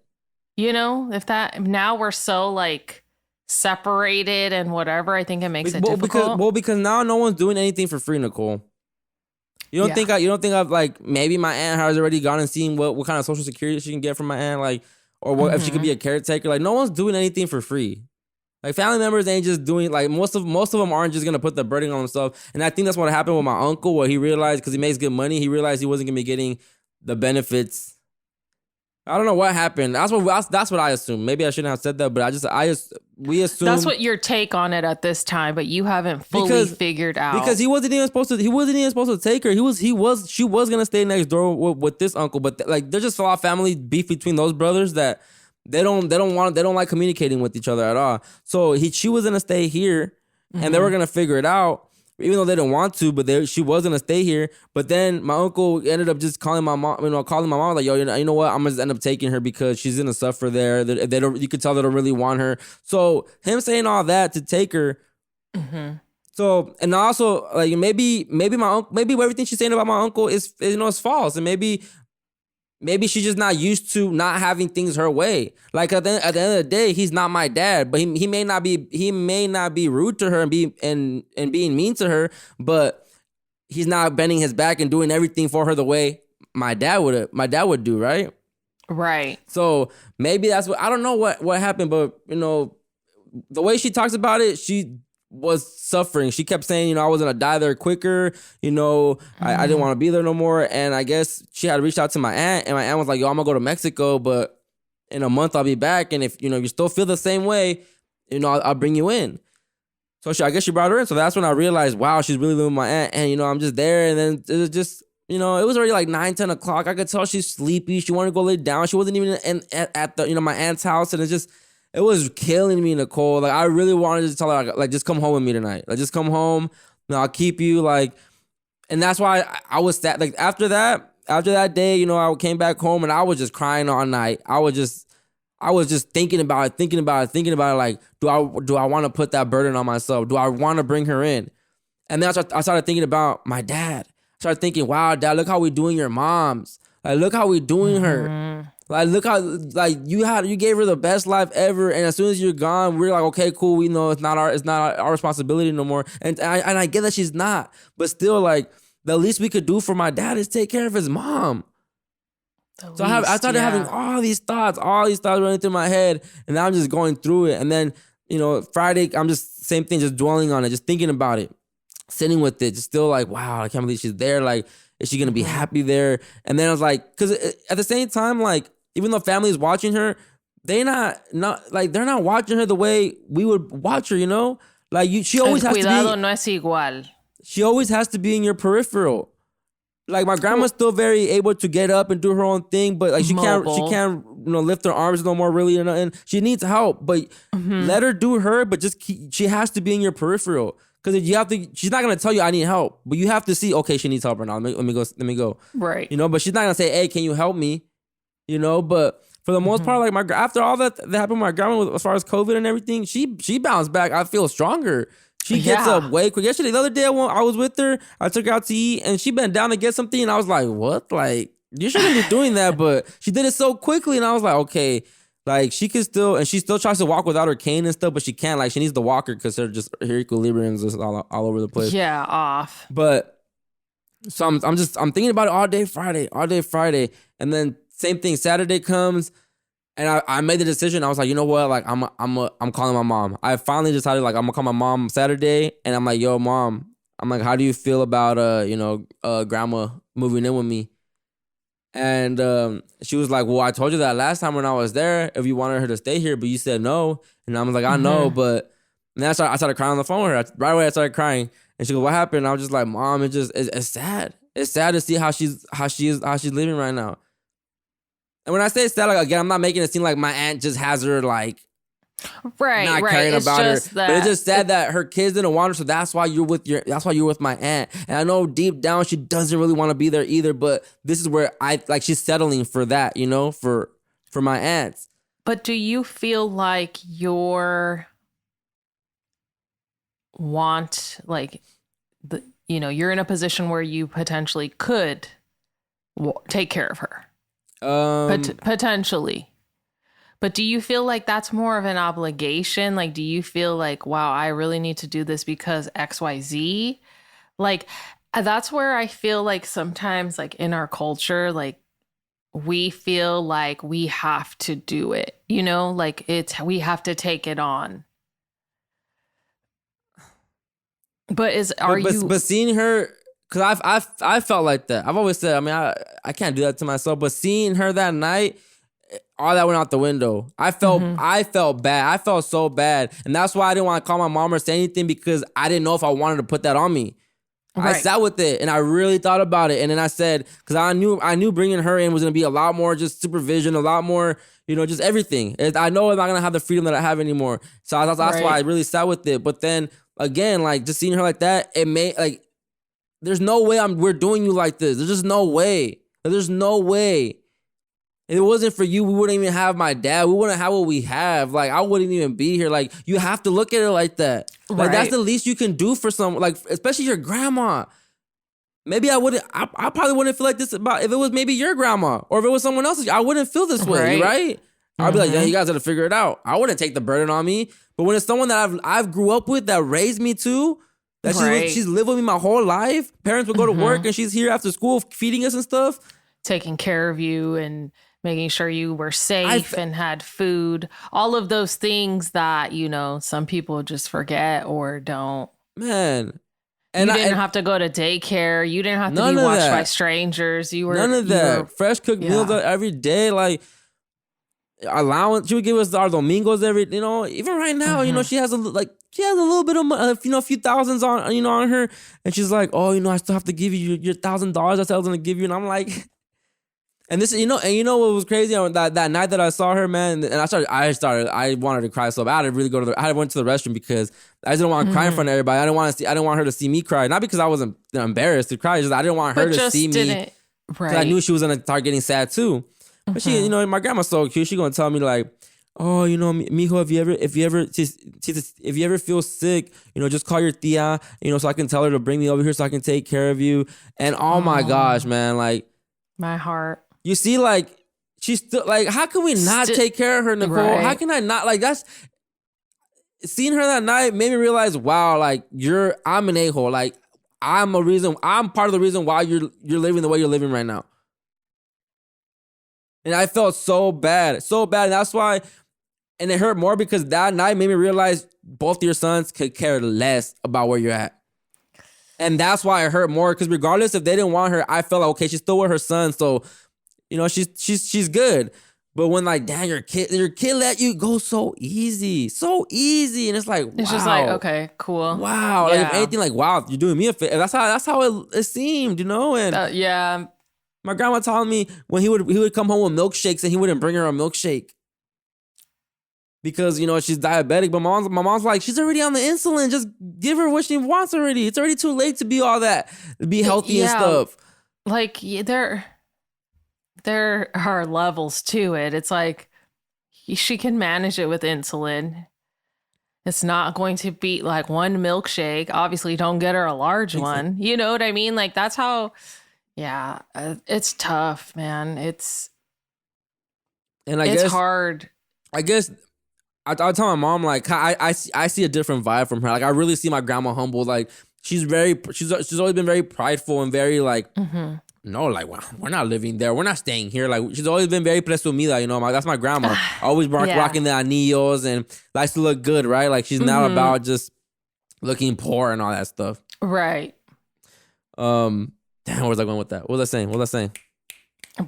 If now we're so like separated and whatever, I think it makes it difficult. Because now no one's doing anything for free, Nicole. You don't think I've like, maybe my aunt has already gone and seen what kind of social security she can get from my aunt, like, or what if she could be a caretaker. Like, no one's doing anything for free. Like, family members ain't just doing, like, most of them aren't just gonna put the burden on themselves. And I think that's what happened with my uncle, where he realized, because he makes good money, he realized he wasn't gonna be getting the benefits. I don't know what happened. That's what I assumed. Maybe I shouldn't have said that, but we assumed. That's what your take on it at this time, but you haven't fully figured out. Because he wasn't even supposed to take her. She was gonna stay next door with this uncle, but like, there's just a lot of family beef between those brothers that they don't like communicating with each other at all. So she was gonna stay here, and they were gonna figure it out. Even though they didn't want to, but she was gonna stay here. But then my uncle ended up just calling my mom, like, yo, you know what? I'm gonna just end up taking her because she's gonna suffer there. They don't. You could tell they don't really want her. So him saying all that to take her. So, and also, like, maybe my uncle, maybe everything she's saying about my uncle is is false, and maybe she's just not used to not having things her way. Like, at the end of the day, he's not my dad, but he may not be rude to her and being mean to her, but he's not bending his back and doing everything for her the way my dad would do, right? Right. So maybe that's what, I don't know what happened, but the way she talks about it, was suffering. She kept saying, you know, I was gonna die there quicker. You know, I didn't want to be there no more. And I guess she had reached out to my aunt, and my aunt was like, yo, I'm gonna go to Mexico, but in a month I'll be back. And if, you know, you still feel the same way, you know, I'll bring you in. So I guess she brought her in. So that's when I realized, wow, she's really living with my aunt. And, you know, I'm just there. And then it was just, you know, it was already like 9, 10 o'clock. I could tell she's sleepy. She wanted to go lay down. She wasn't even at the, you know, my aunt's house. And it was killing me, Nicole. Like, I really wanted to tell her, like, just come home with me tonight. Like, just come home. You know, I'll keep you. Like, and that's why I was sad. Like, after that day, you know, I came back home and I was just crying all night. I was just thinking about it. Like, do I want to put that burden on myself? Do I want to bring her in? And then I started thinking about my dad. I started thinking, wow, Dad, look how we doing your moms. Like, look how we doing her. Like, look how, like, you gave her the best life ever, and as soon as you're gone, we're like, okay, cool, we know it's not our responsibility no more. And I get that she's not, but still, like, the least we could do for my dad is take care of his mom. I started having all these thoughts running through my head, and now I'm just going through it. And then, you know, Friday, I'm just same thing, just dwelling on it, just thinking about it, sitting with it, just still like, wow, I can't believe she's there. Like, is she gonna be happy there? And then I was like, because at the same time, like, even though family is watching her, they're not watching her the way we would watch her, you know? Like, she always has to be. Cuidado no es igual. She always has to be in your peripheral. Like, my grandma's still very able to get up and do her own thing, but like she can't, you know, lift her arms no more really, and she needs help. But let her do her, but she has to be in your peripheral. Because you have to, she's not gonna tell you I need help, but you have to see, okay, she needs help right now. Let me go. Right. You know, but she's not gonna say, hey, can you help me? You know, but for the most part, like after all that happened with my grandma, as far as COVID and everything, she bounced back. I feel stronger. She gets up way quick. Yesterday, the other day, I was with her. I took her out to eat, and she bent down to get something, and I was like, what? Like, you shouldn't be doing that, but she did it so quickly, and I was like, okay. Like, she can still, and she still tries to walk without her cane and stuff, but she can't. Like, she needs the walker because her equilibrium's just all over the place. Yeah, off. But so I'm thinking about it all day Friday, and then same thing. Saturday comes, and I made the decision. I was like, you know what? Like, I'm calling my mom. I finally decided, like, I'm gonna call my mom Saturday, and I'm like, yo, Mom. I'm like, how do you feel about grandma moving in with me? And she was like, well, I told you that last time when I was there, if you wanted her to stay here, but you said no. And I was like, I know, but and then I started crying on the phone with her. Right away, I started crying, and she goes, what happened? And I was just like, Mom, it's sad. It's sad to see how she's living right now. And when I say sad, like, again, I'm not making it seem like my aunt just has her like not caring about her. But it's just sad that her kids didn't want her, so that's why you're with my aunt. And I know deep down she doesn't really want to be there either, but this is where she's settling for that, you know, for my aunts. But do you feel like you're in a position where you potentially could take care of her? Potentially. But do you feel like that's more of an obligation? Like, do you feel like, wow, I really need to do this because XYZ? Like, that's where I feel like sometimes, like, in our culture, like, we feel like we have to do it, you know, like we have to take it on. But seeing her, because I felt like that. I've always said, I mean, I can't do that to myself, but seeing her that night, all that went out the window. I felt bad. I felt so bad. And that's why I didn't want to call my mom or say anything, because I didn't know if I wanted to put that on me. Right. I sat with it and I really thought about it. And then I said, because I knew bringing her in was going to be a lot more just supervision, a lot more, you know, just everything. I know I'm not going to have the freedom that I have anymore. So that's why I really sat with it. But then again, like, just seeing her like that, it made, like, there's no way we're doing you like this. There's just no way. There's no way. If it wasn't for you, we wouldn't even have my dad. We wouldn't have what we have. Like, I wouldn't even be here. Like, you have to look at it like that. Like, that's the least you can do for someone, like, especially your grandma. Maybe I probably wouldn't feel like this about if it was maybe your grandma or if it was someone else's. I wouldn't feel this way, right? I'd be like, yeah, you guys got to figure it out. I wouldn't take the burden on me. But when it's someone that I've grew up with, that raised me too, that she's lived with me my whole life. Parents would go to work and she's here after school feeding us and stuff. Taking care of you and making sure you were safe and had food, all of those things that, you know, some people just forget or don't. Man. And you didn't have to go to daycare. You didn't have to be watched by strangers. You were none of that. Fresh cooked meals every day. Like allowance, she would give us our domingos every. You know, even right now, you know, she has a little bit of you know, a few thousands on, you know, on her, and she's like, oh, you know, I still have to give you your $1,000. I said I was gonna give you, and I'm like. And this, you know what was crazy? That night that I saw her, man, and I wanted to cry so bad. I had to really I went to the restroom because I just didn't want to cry in front of everybody. I didn't want her to see me cry. Not because I wasn't embarrassed to cry. Just I didn't want her to see me. Right. Because I knew she was gonna start getting sad too. But she, you know, my grandma's so cute. She gonna tell me like, oh, you know, mijo, if you ever feel sick, you know, just call your tia, you know, so I can tell her to bring me over here so I can take care of you. And oh my gosh, man, like my heart. You see, like, she's still, like, how can we not take care of her, Nicole? Right. How can I not, like, seeing her that night made me realize, wow, like, I'm an a-hole. Like, I'm part of the reason why you're living the way you're living right now. And I felt so bad. And that's why, and it hurt more because that night made me realize both your sons could care less about where you're at. And that's why it hurt more, because regardless if they didn't want her, I felt like, okay, she's still with her son, so... You know, she's good. But when like, damn, your kid let you go so easy. And it's like, wow. It's just like, okay, cool. Wow. Yeah. Like if anything, like, wow, you're doing me a favor. That's how it seemed, you know? And yeah. My grandma told me when he would come home with milkshakes and he wouldn't bring her a milkshake. Because, you know, she's diabetic. But my mom's like, she's already on the insulin. Just give her what she wants already. It's already too late to be all that. To be healthy and stuff. Like, there are levels to it. It's like she can manage it with insulin. It's not going to be like one milkshake. Obviously, don't get her a large one. You know what I mean? Like that's how. Yeah, it's tough, man. It's hard. I guess I tell my mom like I see a different vibe from her. Like I really see my grandma humble. Like she's always been very prideful and very like. No, like we're not living there. We're not staying here. Like she's always been very presumida, you know. That's my grandma. Always rocking the anillos and likes to look good, right? Like she's not about just looking poor and all that stuff. Right. Damn, where was I going with that? What was I saying?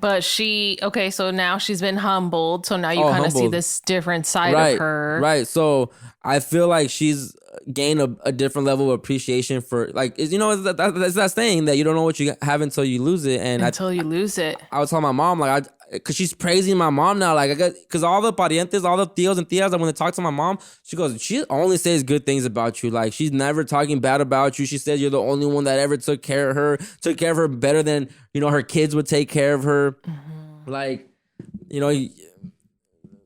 But so now she's been humbled. So now you kind of see this different side of her. Right. So I feel like she's gained a different level of appreciation for, like, you know, that's that saying that you don't know what you have until you lose it. And you lose it. I was telling my mom, like, because she's praising my mom now. Like, because all the parientes, all the tios and tias, when they talk to my mom, she only says good things about you. Like, she's never talking bad about you. She says you're the only one that ever took care of her better than, you know, her kids would take care of her. Like, you know,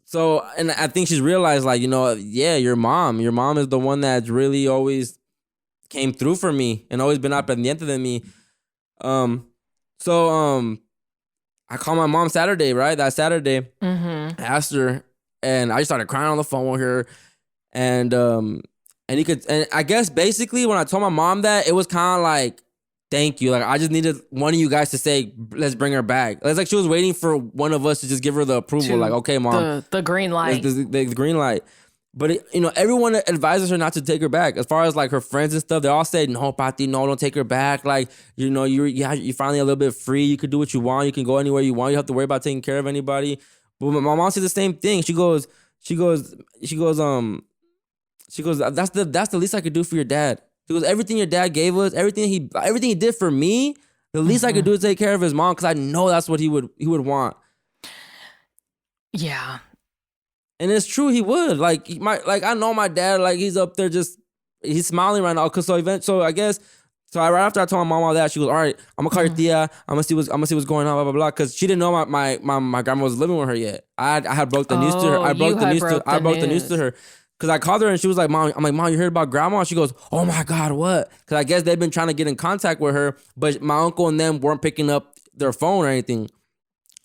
so, and I think she's realized, like, you know, yeah, your mom is the one that's really always came through for me and always been up pendiente de me. I called my mom Saturday, right? That Saturday, I asked her, and I just started crying on the phone with her, and I guess basically when I told my mom that, it was kind of like, thank you. Like, I just needed one of you guys to say, let's bring her back. It's like she was waiting for one of us to just give her the approval. Like, okay, mom. The green light. The green light. But, you know, everyone advises her not to take her back. As far as, like, her friends and stuff, they all say, no, Pati, no, don't take her back. Like, you know, you're finally a little bit free. You can do what you want. You can go anywhere you want. You don't have to worry about taking care of anybody. But my mom says the same thing. She goes, that's the least I could do for your dad. Because everything your dad gave us, everything he did for me, the least I could do is take care of his mom, because I know that's what he would want. Yeah. And it's true, he would. Like I know my dad, like he's up there he's smiling right now. Right after I told my mom all that, she goes, all right, I'm gonna call your tia, I'm gonna see what's going on, blah blah blah. Because she didn't know my grandma was living with her yet. I had broke the news to her. I broke the news to her. Because I called her and she was like, Mom, I'm like, Mom, you heard about grandma? And she goes, oh my God, what? Because I guess they've been trying to get in contact with her, but my uncle and them weren't picking up their phone or anything.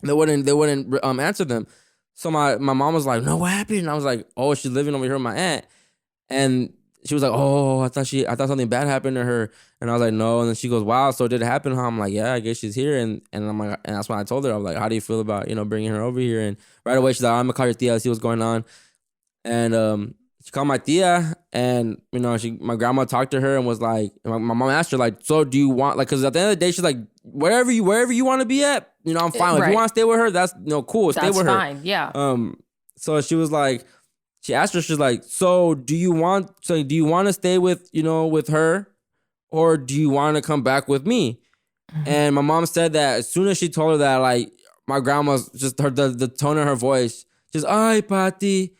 They wouldn't answer them. So my mom was like, no, what happened? And I was like, oh, she's living over here with my aunt. And she was like, oh, I thought something bad happened to her. And I was like, no. And then she goes, wow, so did it happen? Huh? I'm like, yeah, I guess she's here. And I'm like, and that's when I told her, I was like, how do you feel about, bringing her over here? And right away, she's like, I'm gonna call your tia, see what's going on. And she called my tia, and my grandma talked to her and was like, my mom asked her like, so do you want, like, because at the end of the day, she's like, wherever you want to be at, I'm fine. If you want to stay with her, that's cool. Stay with her. That's fine. Yeah. So she was like, she asked her, she's like, so do you want to stay with with her, or do you want to come back with me? And my mom said that as soon as she told her that, like, my grandma's just heard the tone of her voice. She's, ay, Pati,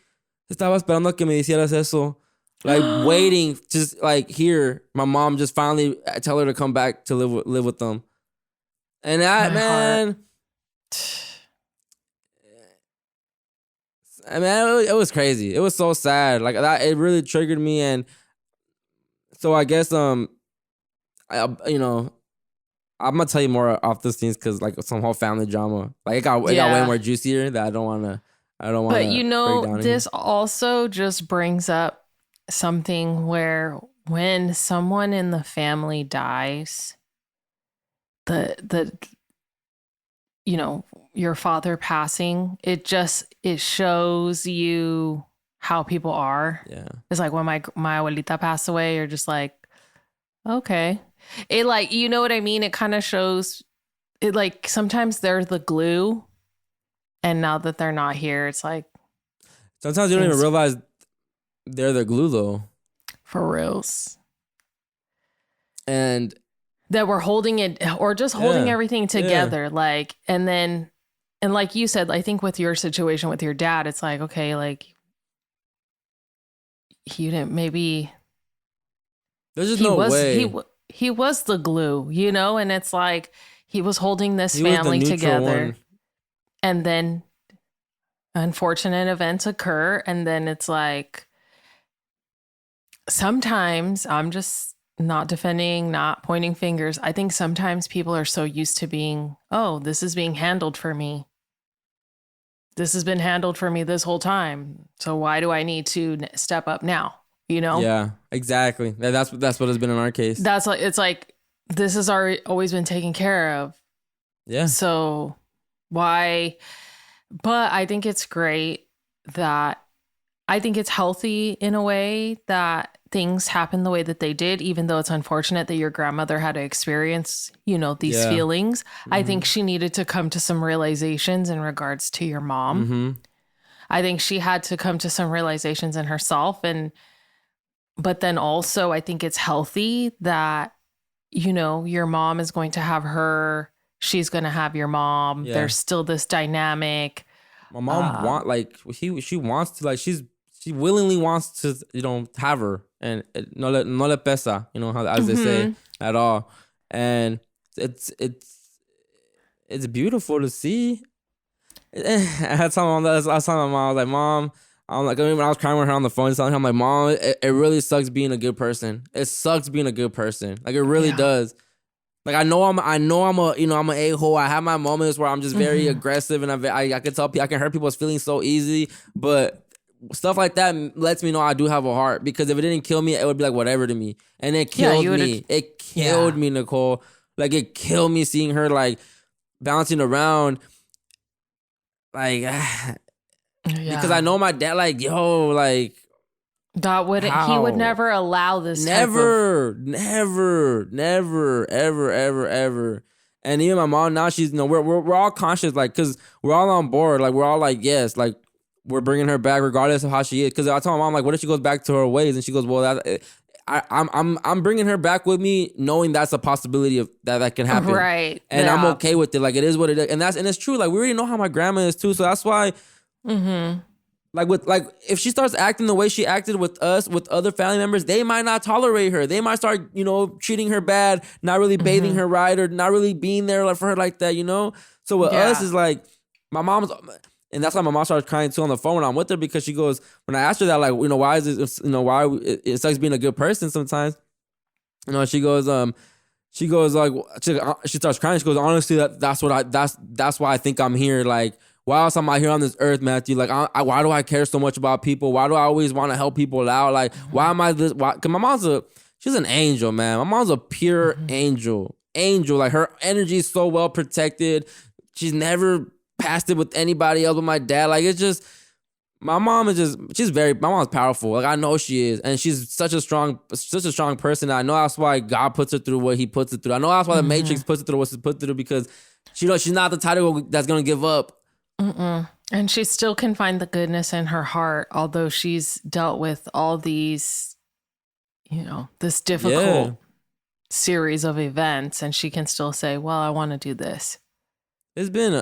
estaba esperando que me hicieras eso. Like, waiting, just like hear my mom just finally tell her to come back to live with them. And that, man, I mean, it was crazy. It was so sad. Like, that, it really triggered me. And so I guess I'm gonna tell you more off this things because, like, some whole family drama. Like, it got way more juicier that I don't want to. But this also just brings up something where when someone in the family dies, your father passing, it shows you how people are. Yeah. It's like when my abuelita passed away, you're just like, okay. It, like, you know what I mean? It kind of shows it, like, sometimes they're the glue, and now that they're not here, it's like sometimes you don't even realize they're the glue, though. For reals. And that we're holding it, or just holding everything together. Like, and like you said, I think with your situation with your dad, it's like, okay, like, he didn't, maybe there's just no way. He was the glue, and it's like he was holding this family together. One. And then unfortunate events occur. And then it's like, sometimes, I'm just not defending, not pointing fingers. I think sometimes people are so used to being, oh, this is being handled for me. This has been handled for me this whole time. So why do I need to step up now? Yeah, exactly. That's what has been in our case. That's like, it's like, this has always been taken care of. Yeah. So why? But I think it's great that, I think it's healthy in a way that things happen the way that they did, even though it's unfortunate that your grandmother had to experience, these feelings. Mm-hmm. I think she needed to come to some realizations in regards to your mom. Mm-hmm. I think she had to come to some realizations in herself. But then also I think it's healthy that, your mom is going to have her, she's going to have your mom. Yeah. There's still this dynamic. My mom she wants to, like, she willingly wants to, have her, and no le pesa, as they say at all. And it's beautiful to see. I had someone I was telling my mom, I was like, Mom, when I was crying with her on the phone, telling her, I'm like, Mom, it really sucks being a good person. It sucks being a good person. Like, it really does. Like, I know I'm I'm an a-hole. I have my moments where I'm just very aggressive, and I can tell people, I can hurt people's feelings so easy, but stuff like that lets me know I do have a heart, because if it didn't kill me, it would be like whatever to me. And it killed me. It killed me, Nicole. Like, it killed me seeing her, like, bouncing around. Like, because I know my dad, like, yo, like, that wouldn't, he would never allow this. Never, ever. And even my mom now, she's, we're all conscious, like, because we're all on board. Like, we're all like, yes, like, we're bringing her back regardless of how she is. Because I told my mom, like, what if she goes back to her ways? And she goes, well, I'm bringing her back with me, knowing that's a possibility of that can happen. Right. And I'm okay with it. Like, it is what it is. And it's true. Like, we already know how my grandma is too. So that's why, like, if she starts acting the way she acted with us, with other family members, they might not tolerate her. They might start, treating her bad, not really bathing her right, or not really being there for her like that, So with us is like, my mom's, and that's why my mom started crying too on the phone when I'm with her, because she goes, when I asked her that, like, why is this, why it sucks being a good person sometimes, she goes like, she starts crying. She goes, honestly, that's why I think I'm here. Like, why else am I here on this earth, Matthew? Like, why do I care so much about people? Why do I always want to help people out? Like, why am I this? Why? Because my mom's she's an angel, man. My mom's a pure angel. Like, her energy is so well protected. She's never passed it with anybody else but my dad. Like, it's just, my mom's powerful. Like, I know she is. And she's such a strong person. I know that's why God puts her through what he puts her through. I know that's why the Matrix puts her through what she's put through, because she's not the type that's going to give up. And she still can find the goodness in her heart, although she's dealt with all these, this difficult series of events, and she can still say, well, I want to do this. It's been,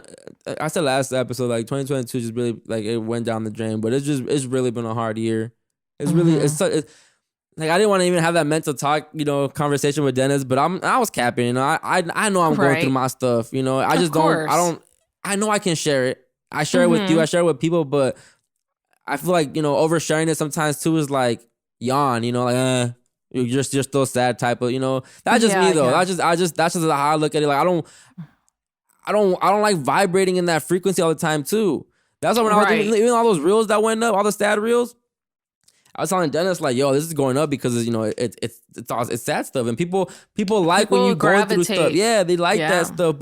I said last episode, like 2022 just really, like, it went down the drain, but it's really been a hard year. It's really, like, I didn't want to even have that mental talk, conversation with Dennis, but I was capping, I know I'm going through my stuff, I just I know I can share it. I share it with you, I share it with people, but I feel like, oversharing it sometimes too is like yawn, like, you're still sad type of, that's just me though. That's just how I look at it. Like, I don't like vibrating in that frequency all the time too. That's why when I was doing, even all those reels that went up, all the sad reels, I was telling Dennis, like, yo, this is going up because it's sad stuff, and people like when you go through stuff. Yeah, they like that stuff,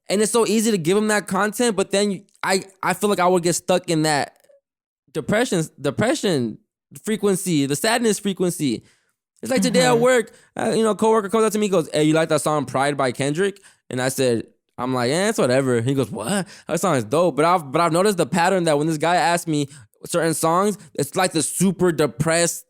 and it's so easy to give them that content, but then I feel like I would get stuck in that depression frequency, the sadness frequency. It's like today at work, coworker comes up to me, goes, "Hey, you like that song Pride by Kendrick?" And I said, I'm like, it's whatever. He goes, what? That song is dope. But I've noticed the pattern that when this guy asks me certain songs, it's like the super depressed,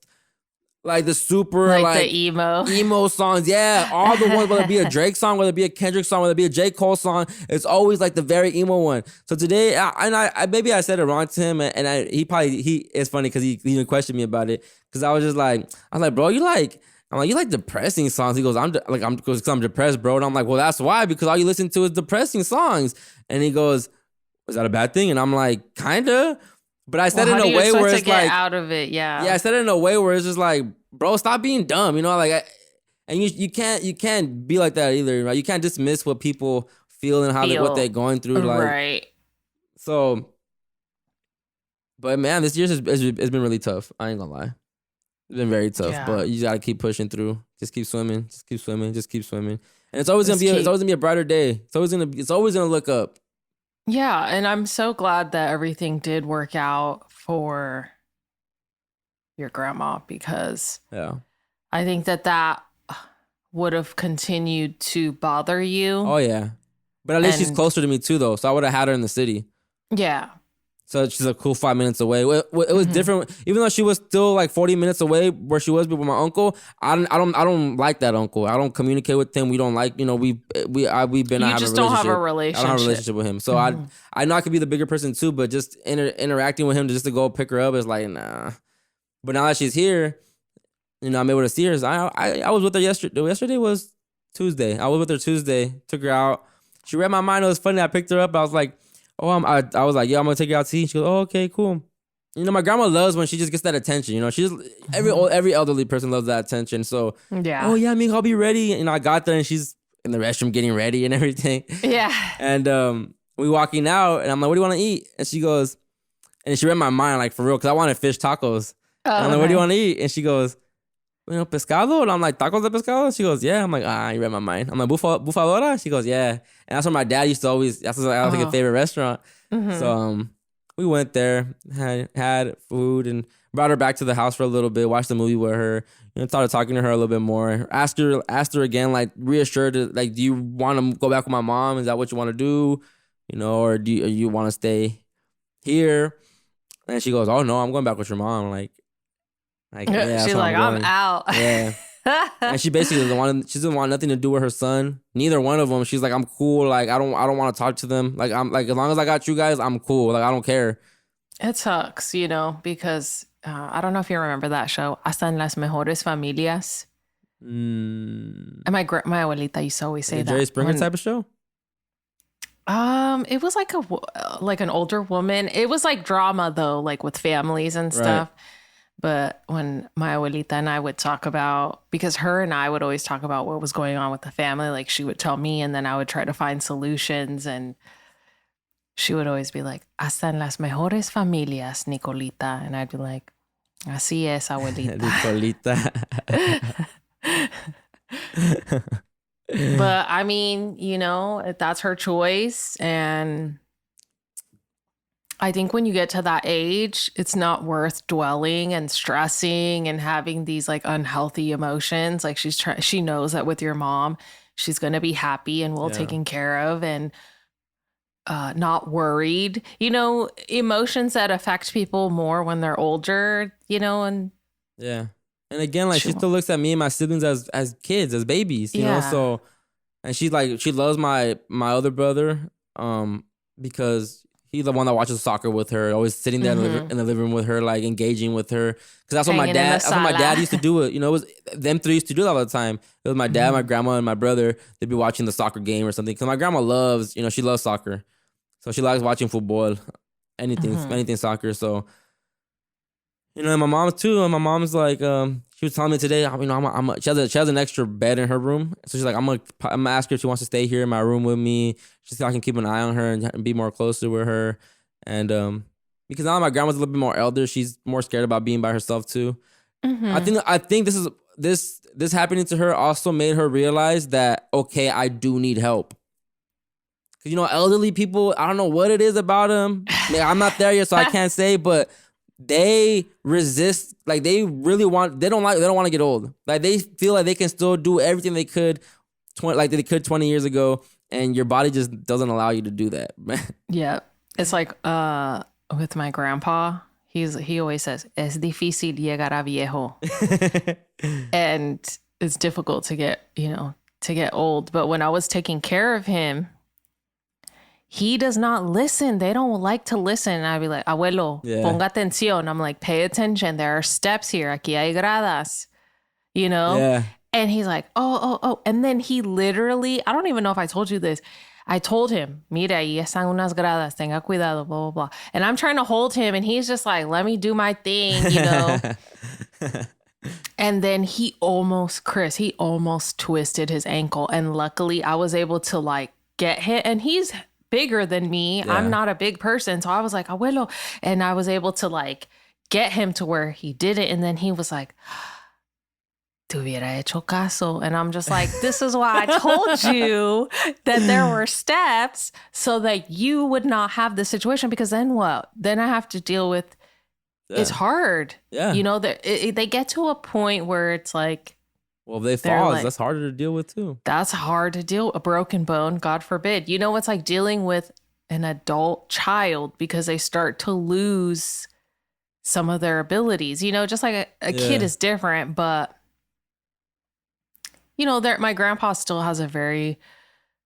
like the super like the emo songs. Yeah, all the ones, whether it be a Drake song, whether it be a Kendrick song, whether it be a J. Cole song, it's always like the very emo one. So today, I maybe I said it wrong to him, and it's funny because he even questioned me about it, because I was like, bro, you like depressing songs. He goes, because I'm depressed, bro. And I'm like, well, that's why, because all you listen to is depressing songs. And he goes, is that a bad thing? And I'm like, kinda. But I said it in a way where it's like, out of it, yeah. Yeah, I said it in a way where it's just like, bro, stop being dumb, and you can't be like that either, right? You can't dismiss what people feel and what they're going through, like, right. So, but man, this year it's been really tough. I ain't gonna lie. It's been very tough, but you gotta keep pushing through. Just keep swimming. Just keep swimming. Just keep swimming. And it's always gonna be a brighter day. It's always gonna look up. Yeah, and I'm so glad that everything did work out for your grandma, because I think that would have continued to bother you. Oh yeah, but at least she's closer to me too, though. So I would have had her in the city. Yeah. So she's a cool 5 minutes away. It was different, even though she was still like 40 minutes away where she was with my uncle. I don't like that uncle. I don't communicate with him. We don't like, we've been. You just don't have a relationship. I don't have a relationship with him. So I know I could be the bigger person too, but just interacting with him just to go pick her up is like, nah. But now that she's here, I'm able to see her. I was with her yesterday. Yesterday was Tuesday. I was with her Tuesday. Took her out. She read my mind. It was funny. I picked her up. I was like, I was like, yeah, I'm gonna take you out to eat. She goes, oh, okay, cool. My grandma loves when she just gets that attention. She's every elderly person loves that attention. So oh yeah, I'll be ready. I got there and she's in the restroom getting ready and everything. Yeah. And we walking out and I'm like, what do you want to eat? And she goes, and she read my mind, like, for real, because I wanted fish tacos. And I'm like, what do you want to eat? And she goes, pescado? And I'm like, tacos de pescado? She goes, yeah. I'm like, you read my mind. I'm like, bufadora? She goes, yeah. And that's where my dad used to always, that's like a favorite restaurant. So we went there, had food, and brought her back to the house for a little bit, watched the movie with her, started talking to her a little bit more. Asked her again, like, reassured her, like, do you want to go back with my mom? Is that what you want to do? Or do you want to stay here? And she goes, oh no, I'm going back with your mom. Like yeah, she's like, I'm out. Yeah. And she basically doesn't want nothing to do with her son. Neither one of them. She's like, I'm cool. Like, I don't want to talk to them. Like, I'm like, as long as I got you guys, I'm cool. Like, I don't care. It sucks, because I don't know if you remember that show, Hasta en las mejores familias. And my abuelita used to always say that. Jerry Springer type of show? It was like an older woman. It was like drama though, like with families and stuff. Right. But when my abuelita and I would talk about, because her and I would always talk about what was going on with the family, like she would tell me and then I would try to find solutions. And she would always be like, hasta en las mejores familias, Nicolita. And I'd be like, así es, abuelita. Nicolita. But I mean, you know, that's her choice. And I think when you get to that age, it's not worth dwelling and stressing and having these like unhealthy emotions. Like she knows that with your mom, she's going to be happy and well taken care of and not worried. You know, emotions that affect people more when they're older, you know, and yeah. And again, like she still looks at me and my siblings as kids, as babies, you know. So, and she loves my other brother, because he's the one that watches soccer with her, always sitting there in the living room with her, like engaging with her. Because that's what my dad used to do. It, you know, it was them three used to do that all the time. It was my dad, my grandma, and my brother. They'd be watching the soccer game or something. Because my grandma loves, you know, she loves soccer, so she likes watching football, anything soccer. So, you know, and my mom too. And my mom's like, she was telling me today, you know, she has an extra bed in her room. So she's like, I'm gonna ask her if she wants to stay here in my room with me. She's so I can keep an eye on her and be more closer with her. And because now my grandma's a little bit more elder, she's more scared about being by herself too. I think this happening to her also made her realize that, okay, I do need help. Cause you know, elderly people, I don't know what it is about them. I'm not there yet, so I can't say, but they resist, like they don't want to get old. Like they feel like they can still do everything they could 20 years ago, and your body just doesn't allow you to do that. Yeah. It's like with my grandpa, he always says, es difícil llegar a viejo. And it's difficult to get old. But when I was taking care of him, he does not listen. They don't like to listen. And I'd be like, abuelo, ponga atención. I'm like, pay attention. There are steps here. Aquí hay gradas, you know? Yeah. And he's like, oh. And then he literally, I don't even know if I told you this. I told him, mira, ahí están unas gradas, tenga cuidado, blah, blah, blah. And I'm trying to hold him and he's just like, let me do my thing, you know? And then he almost twisted his ankle. And luckily I was able to like get hit, and he's bigger than me. Yeah. I'm not a big person. So I was like, abuelo. And I was able to like get him to where he did it. And then he was like, te hubiera hecho caso. And I'm just like, this is why I told you that there were steps so that you would not have this situation. Because then what? Then I have to deal with, it's hard. Yeah. You know, they get to a point where it's like, well, if they fall, like, that's harder to deal with too. That's hard to deal with. A broken bone, God forbid. You know, it's like dealing with an adult child because they start to lose some of their abilities. You know, just like a kid is different, but you know, my grandpa still has a very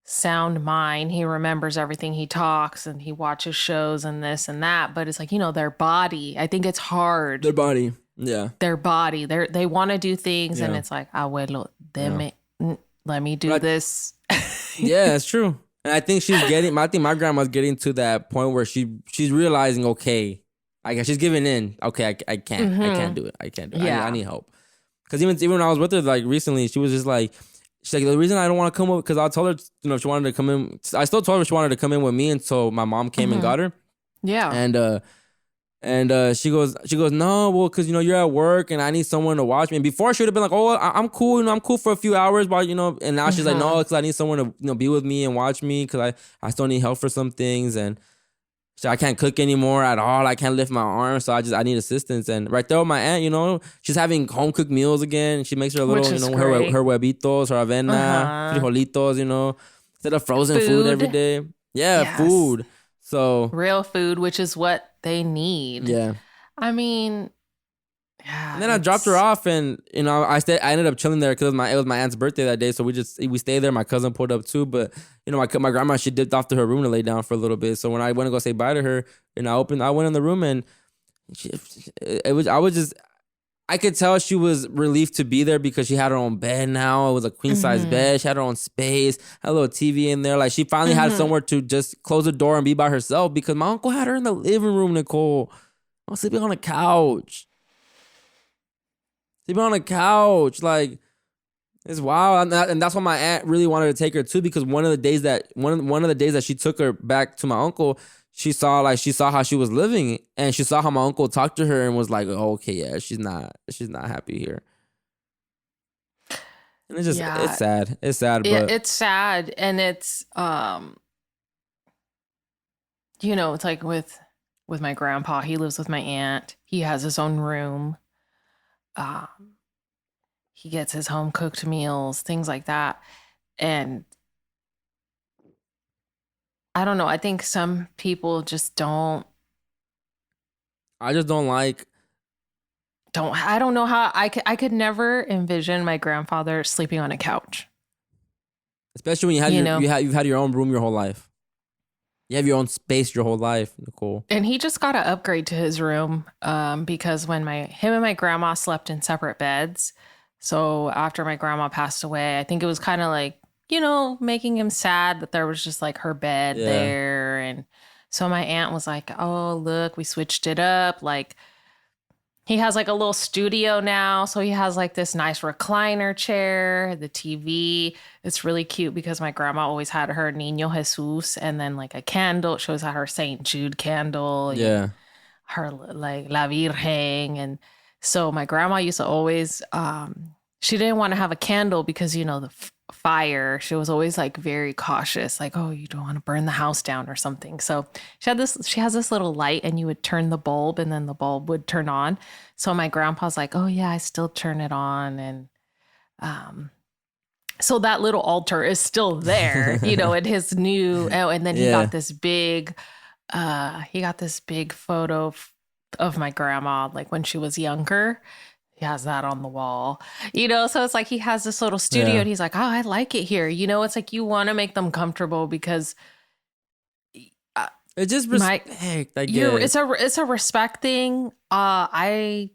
sound mind. He remembers everything. He talks and he watches shows and this and that. But it's like, you know, their body. I think it's hard. Their body. Yeah. Their body. They want to do things and it's like, abuelo, let me do this. Yeah, it's true. And I think I think my grandma's getting to that point where she's realizing, okay, I guess she's giving in. Okay, I can't do it. I can't do it. Yeah. I need help. Because even when I was with her, like recently, she was just like, she's like, the reason I don't want to come over, because I told her, you know, she wanted to come in. I still told her she wanted to come in with me, and so my mom came and got her. Yeah. And she goes, no, well, because, you know, you're at work and I need someone to watch me. And before she would have been like, oh, I'm cool, you know, I'm cool for a few hours, but, you know, and now she's like, no, because I need someone to, you know, be with me and watch me because I still need help for some things. And so I can't cook anymore at all. I can't lift my arms. So I need assistance. And right there with my aunt, you know, she's having home cooked meals again. She makes her little, you know, her huevitos, her avena, frijolitos, you know, instead of frozen food every day. Yeah, yes. Food. So real food, which is what they need. Yeah. I mean, yeah. And then I dropped her off, and you know, I ended up chilling there because it was my aunt's birthday that day. So we stayed there. My cousin pulled up too, but you know, my grandma, she dipped off to her room to lay down for a little bit. So when I went to go say bye to her, and I went in the room, and I could tell she was relieved to be there because she had her own bed now. It was a queen size bed. She had her own space, had a little TV in there. Like she finally had somewhere to just close the door and be by herself because my uncle had her in the living room, Nicole. I was sleeping on a couch. Like, it's wild. And that's why my aunt really wanted to take her too, because one of the days that she took her back to my uncle, she saw how she was living, and she saw how my uncle talked to her and was like, oh, okay, yeah, she's not happy here. And it's sad. It's sad, but it's sad, and it's it's like with my grandpa. He lives with my aunt. He has his own room. He gets his home cooked meals, things like that. And I don't know. I think some people just don't. I just don't like. I don't know how I could never envision my grandfather sleeping on a couch. Especially when you've had your own room your whole life. You have your own space your whole life, Nicole. And he just got an upgrade to his room because when him and my grandma slept in separate beds. So after my grandma passed away, I think it was kind of like, making him sad that there was just like her bed there. And so my aunt was like, oh, look, we switched it up. Like, he has like a little studio now. So he has like this nice recliner chair, the TV. It's really cute because my grandma always had her Niño Jesus and then like a candle. It shows how her St. Jude candle. Yeah. Her like La Virgen. And so my grandma used to always, she didn't want to have a candle because, the fire. She was always like very cautious, like, oh, you don't want to burn the house down or something. So she has this little light and you would turn the bulb and then the bulb would turn on. So my grandpa's like, oh yeah, I still turn it on. And so that little altar is still there, in his new, and then he got this big photo of my grandma, like when she was younger. He has that on the wall, so it's like he has this little studio and he's like, oh, I like it here. It's like you want to make them comfortable because it's just respect. I guess. It's a respect thing. My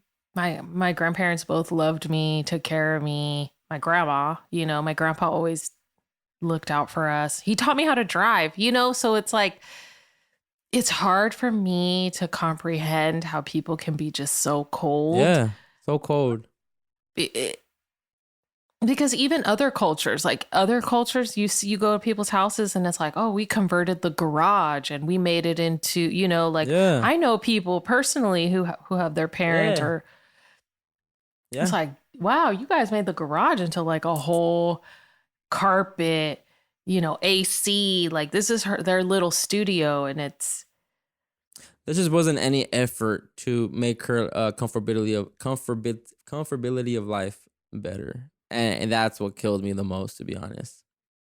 grandparents both loved me, took care of me. My grandma, my grandpa always looked out for us. He taught me how to drive, so it's like, it's hard for me to comprehend how people can be just so cold. Yeah. So cold. Because even other cultures, you go to people's houses and it's like, oh, we converted the garage and we made it into, I know people personally who have their parent or it's like, wow, you guys made the garage into like a whole carpet, AC, like this is their little studio. And there just wasn't any effort to make her comfortability of life better, and that's what killed me the most, to be honest.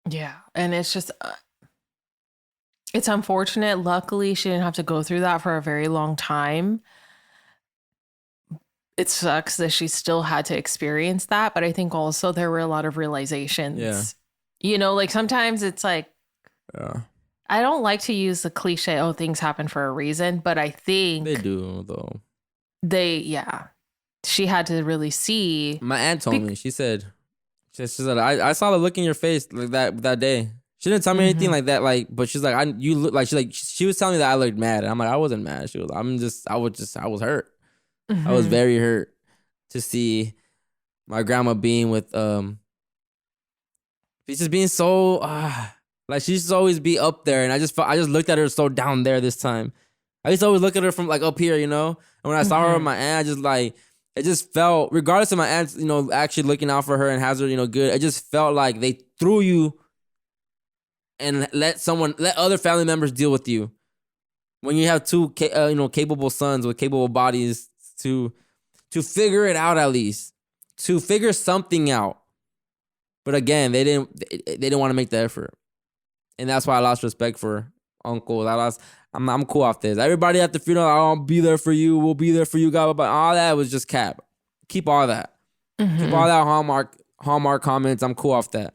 Yeah, and it's just it's unfortunate. Luckily, she didn't have to go through that for a very long time. It sucks that she still had to experience that, but I think also there were a lot of realizations. Yeah, like sometimes it's like. Yeah. I don't like to use the cliche, oh, things happen for a reason, but I think they do, though. She had to really see. My aunt told me, she said, I saw the look in your face like that day. She didn't tell me anything like that, but she's like, you look like, she was telling me that I looked mad. And I'm like, I wasn't mad. She was, I was hurt. I was very hurt to see my grandma being with, she's just being so, like she used to always be up there, and I just looked at her so down there this time. I used to always look at her from like up here, And when I saw her with my aunt, it just felt, regardless of my aunt, actually looking out for her and has her, good. It just felt like they threw you and let other family members deal with you. When you have two, capable sons with capable bodies to figure it out, at least to figure something out. But again, they didn't want to make the effort. And that's why I lost respect for uncles. I'm cool off this. Everybody at the funeral, I'll be there for you. We'll be there for you, God. But all that was just cap. Keep all that. Keep all that Hallmark comments. I'm cool off that.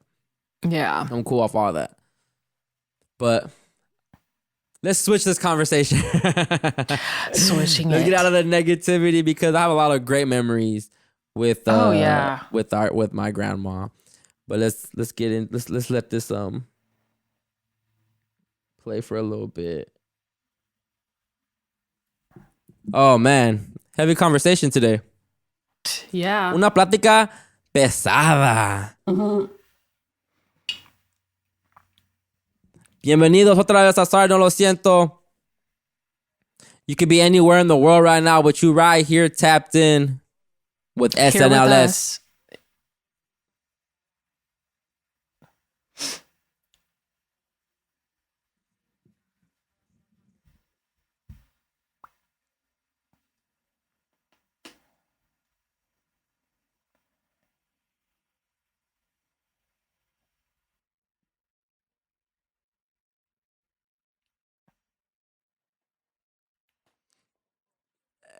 Yeah. I'm cool off all that. But let's switch this conversation. Switching Let's get out of the negativity because I have a lot of great memories with with my grandma. But let's get in. Let's let this play for a little bit. Oh man, heavy conversation today. Yeah. Una plática pesada. Bienvenidos otra vez a Sorry, no lo siento. You could be anywhere in the world right now, but you right here tapped in with Here with SNLS. us.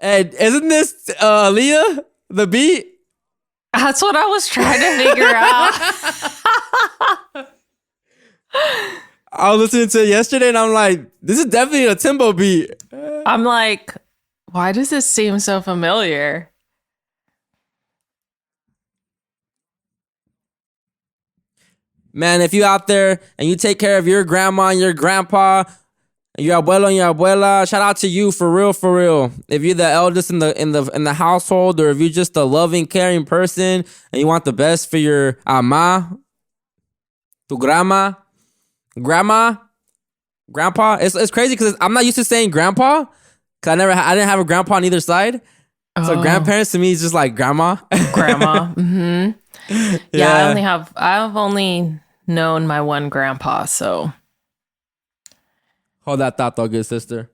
And isn't this Aaliyah, the beat? That's what I was trying to figure out. I was listening to it yesterday and I'm like, this is definitely a Timbo beat. I'm like, why does this seem so familiar? Man, if you out there and you take care of your grandma and your grandpa, and your abuelo and your abuela, shout out to you for real, for real. If you're the eldest in the household, or if you're just a loving, caring person and you want the best for your ama, tu grandma, grandpa. It's crazy because I'm not used to saying grandpa because I didn't have a grandpa on either side. So grandparents to me is just like grandma. Grandma. Mm-hmm. Yeah, I've only known my one grandpa, so. Hold that thought though, good sister.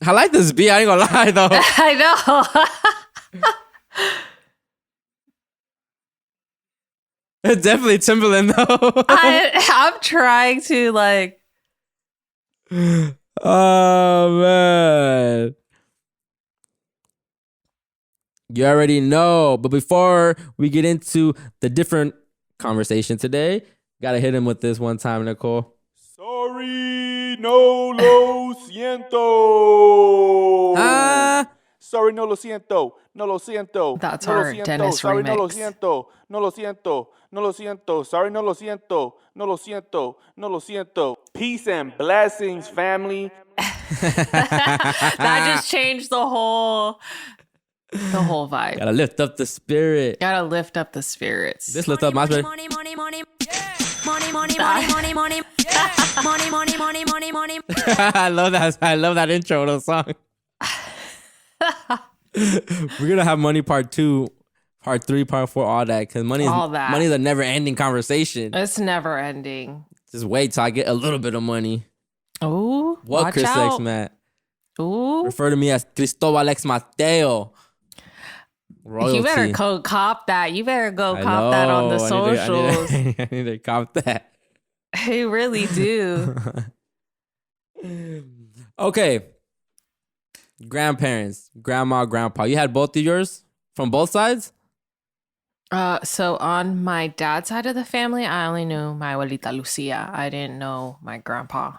I like this beat. I ain't gonna lie though. I know. It's definitely Timberland though. I'm trying to like. Oh man. You already know. But before we get into the different conversation today, gotta hit him with this one time, Nicole. Sorry, no lo siento. Sorry, no lo siento. No lo siento. That's no lo our siento. Dennis Sorry, no lo remix. siento. No lo siento. No lo siento. Sorry, no lo siento. No lo siento. No lo siento. Peace and blessings, family. That just changed the whole vibe. Gotta lift up the spirit. Gotta lift up the spirits. This lift up my spirit. Money, money, money. Money, money, money, money, money. Money, money, money, money, money. I love that intro to the song. We're gonna have money part 2, part 3, part 4, all that, because money's a never ending conversation. It's never ending. Just wait till I get a little bit of money. Ooh, What watch Chris out. X Matt? Ooh, Refer to me as Cristobal X Mateo. Royalty. you better go cop that. You better go cop that on the socials. I need to cop that. You really do. Okay. Grandparents, grandma, grandpa. You had both of yours from both sides? So on my dad's side of the family, I only knew my abuelita Lucia. I didn't know my grandpa.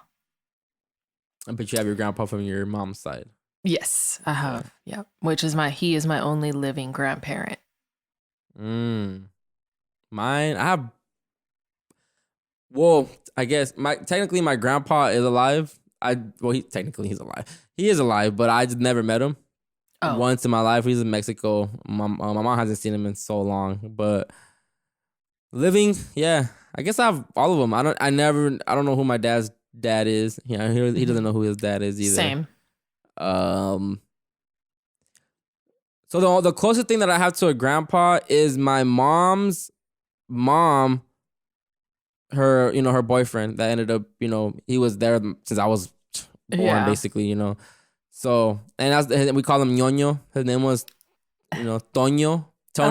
But you have your grandpa from your mom's side. Yes, I have. Yeah, he is my only living grandparent. Mine, I have. Well, I guess technically my grandpa is alive. He's alive. He is alive, but I just never met him. Oh. Once in my life. He's in Mexico. My mom hasn't seen him in so long, but living, yeah. I guess I have all of them. I don't know who my dad's dad is. Yeah, he doesn't know who his dad is either. Same. So the closest thing that I have to a grandpa is my mom's mom. Her boyfriend that ended up, he was there since I was born, basically, So, and we call him Ñoño. His name was, Tony, Antonio. So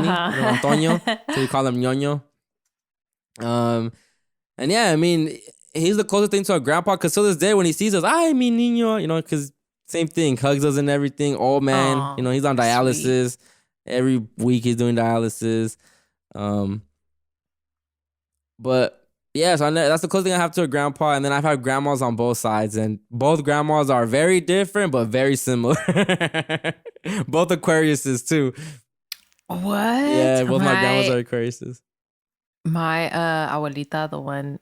we call him Ñoño. And yeah, I mean, he's the closest thing to a grandpa, because till this day when he sees us, ay, mi niño, because same thing, hugs us and everything. Old man, Aww, he's on dialysis. sweet. Every week he's doing dialysis. But yeah, so that's the closest thing I have to a grandpa. And then I've had grandmas on both sides, and both grandmas are very different but very similar. Both Aquariuses too. What? Yeah, both my grandmas are Aquariuses. My abuelita, the one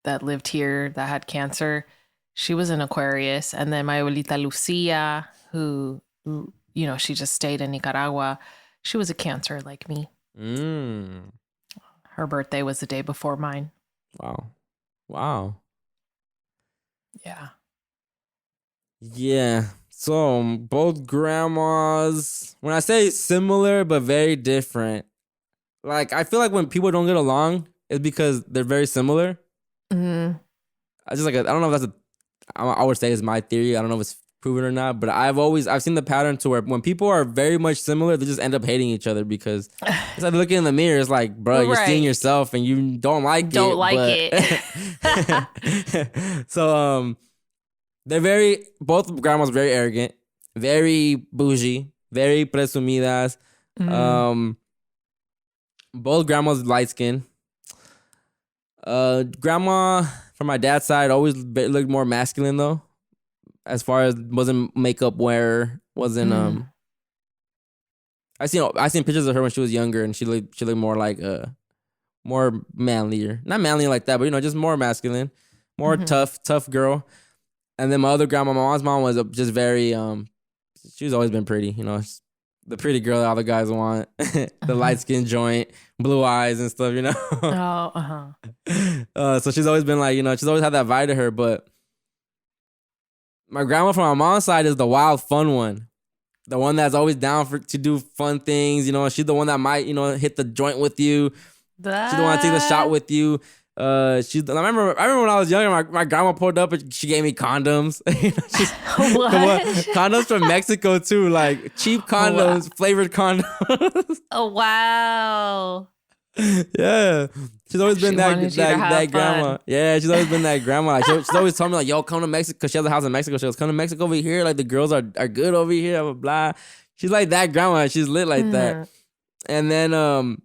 that lived here that had cancer, she was an Aquarius. And then my abuelita Lucia, who, she just stayed in Nicaragua, she was a Cancer like me. Her birthday was the day before mine. Wow. Wow. Yeah. Yeah. So both grandmas, when I say similar but very different, like I feel like when people don't get along, it's because they're very similar. Mm-hmm. I just like I don't know if that's I would say is my theory. I don't know if it's proven or not, but I've seen the pattern to where when people are very much similar, they just end up hating each other because it's like looking in the mirror. It's like, bro, you're seeing Right. yourself and you don't like Don't it. like it. So both grandmas very arrogant, very bougie, very presumidas. Mm. Both grandmas light skin. Grandma from my dad's side always looked more masculine though. As far as wasn't makeup wearer, wasn't I seen pictures of her when she was younger and she looked more like more manlier. Not manly like that, but just more masculine, more tough girl. And then my other grandma, my mom's mom was just very she's always been pretty, the pretty girl that all the guys want. The light skin joint, blue eyes and stuff, Oh, So she's always been like, she's always had that vibe to her, but my grandma from my mom's side is the wild, fun one. The one that's always down to do fun things. She's the one that might, hit the joint with you. She's the one that take the shot with you. I remember when I was younger, my grandma pulled up and she gave me condoms. What? Condoms from Mexico too, like cheap condoms, flavored condoms. Oh, wow. Yeah, she's always been She that wanted you to have grandma. fun. Yeah, she's always been that grandma. Like, she's always telling me like, "Yo, come to Mexico," because she has a house in Mexico. She goes, "Come to Mexico over here. Like the girls are good over here." Blah blah. She's like that grandma. She's lit like that. And then and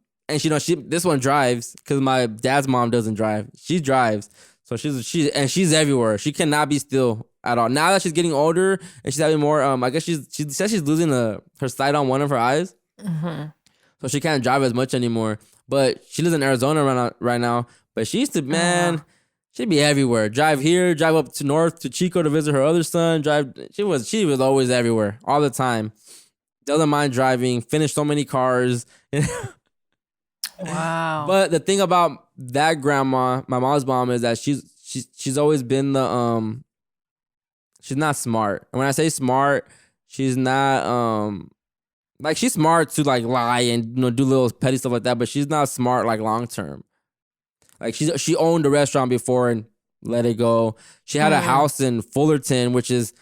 this one drives because my dad's mom doesn't drive. She drives, so she's everywhere. She cannot be still at all. Now that she's getting older and she's having more, I guess she says she's losing her sight on one of her eyes, so she can't drive as much anymore. But she lives in Arizona right now. But she used to, man, she'd be everywhere. Drive here, drive up to north to Chico to visit her other son. She was always everywhere, all the time. Doesn't mind driving. Finished so many cars. Wow. But the thing about that grandma, my mom's mom, is that she's always been the she's not smart. And when I say smart, she's not like she's smart to like lie and do little petty stuff like that, but she's not smart like long term. Like she owned a restaurant before and let it go. She had a house in Fullerton, which is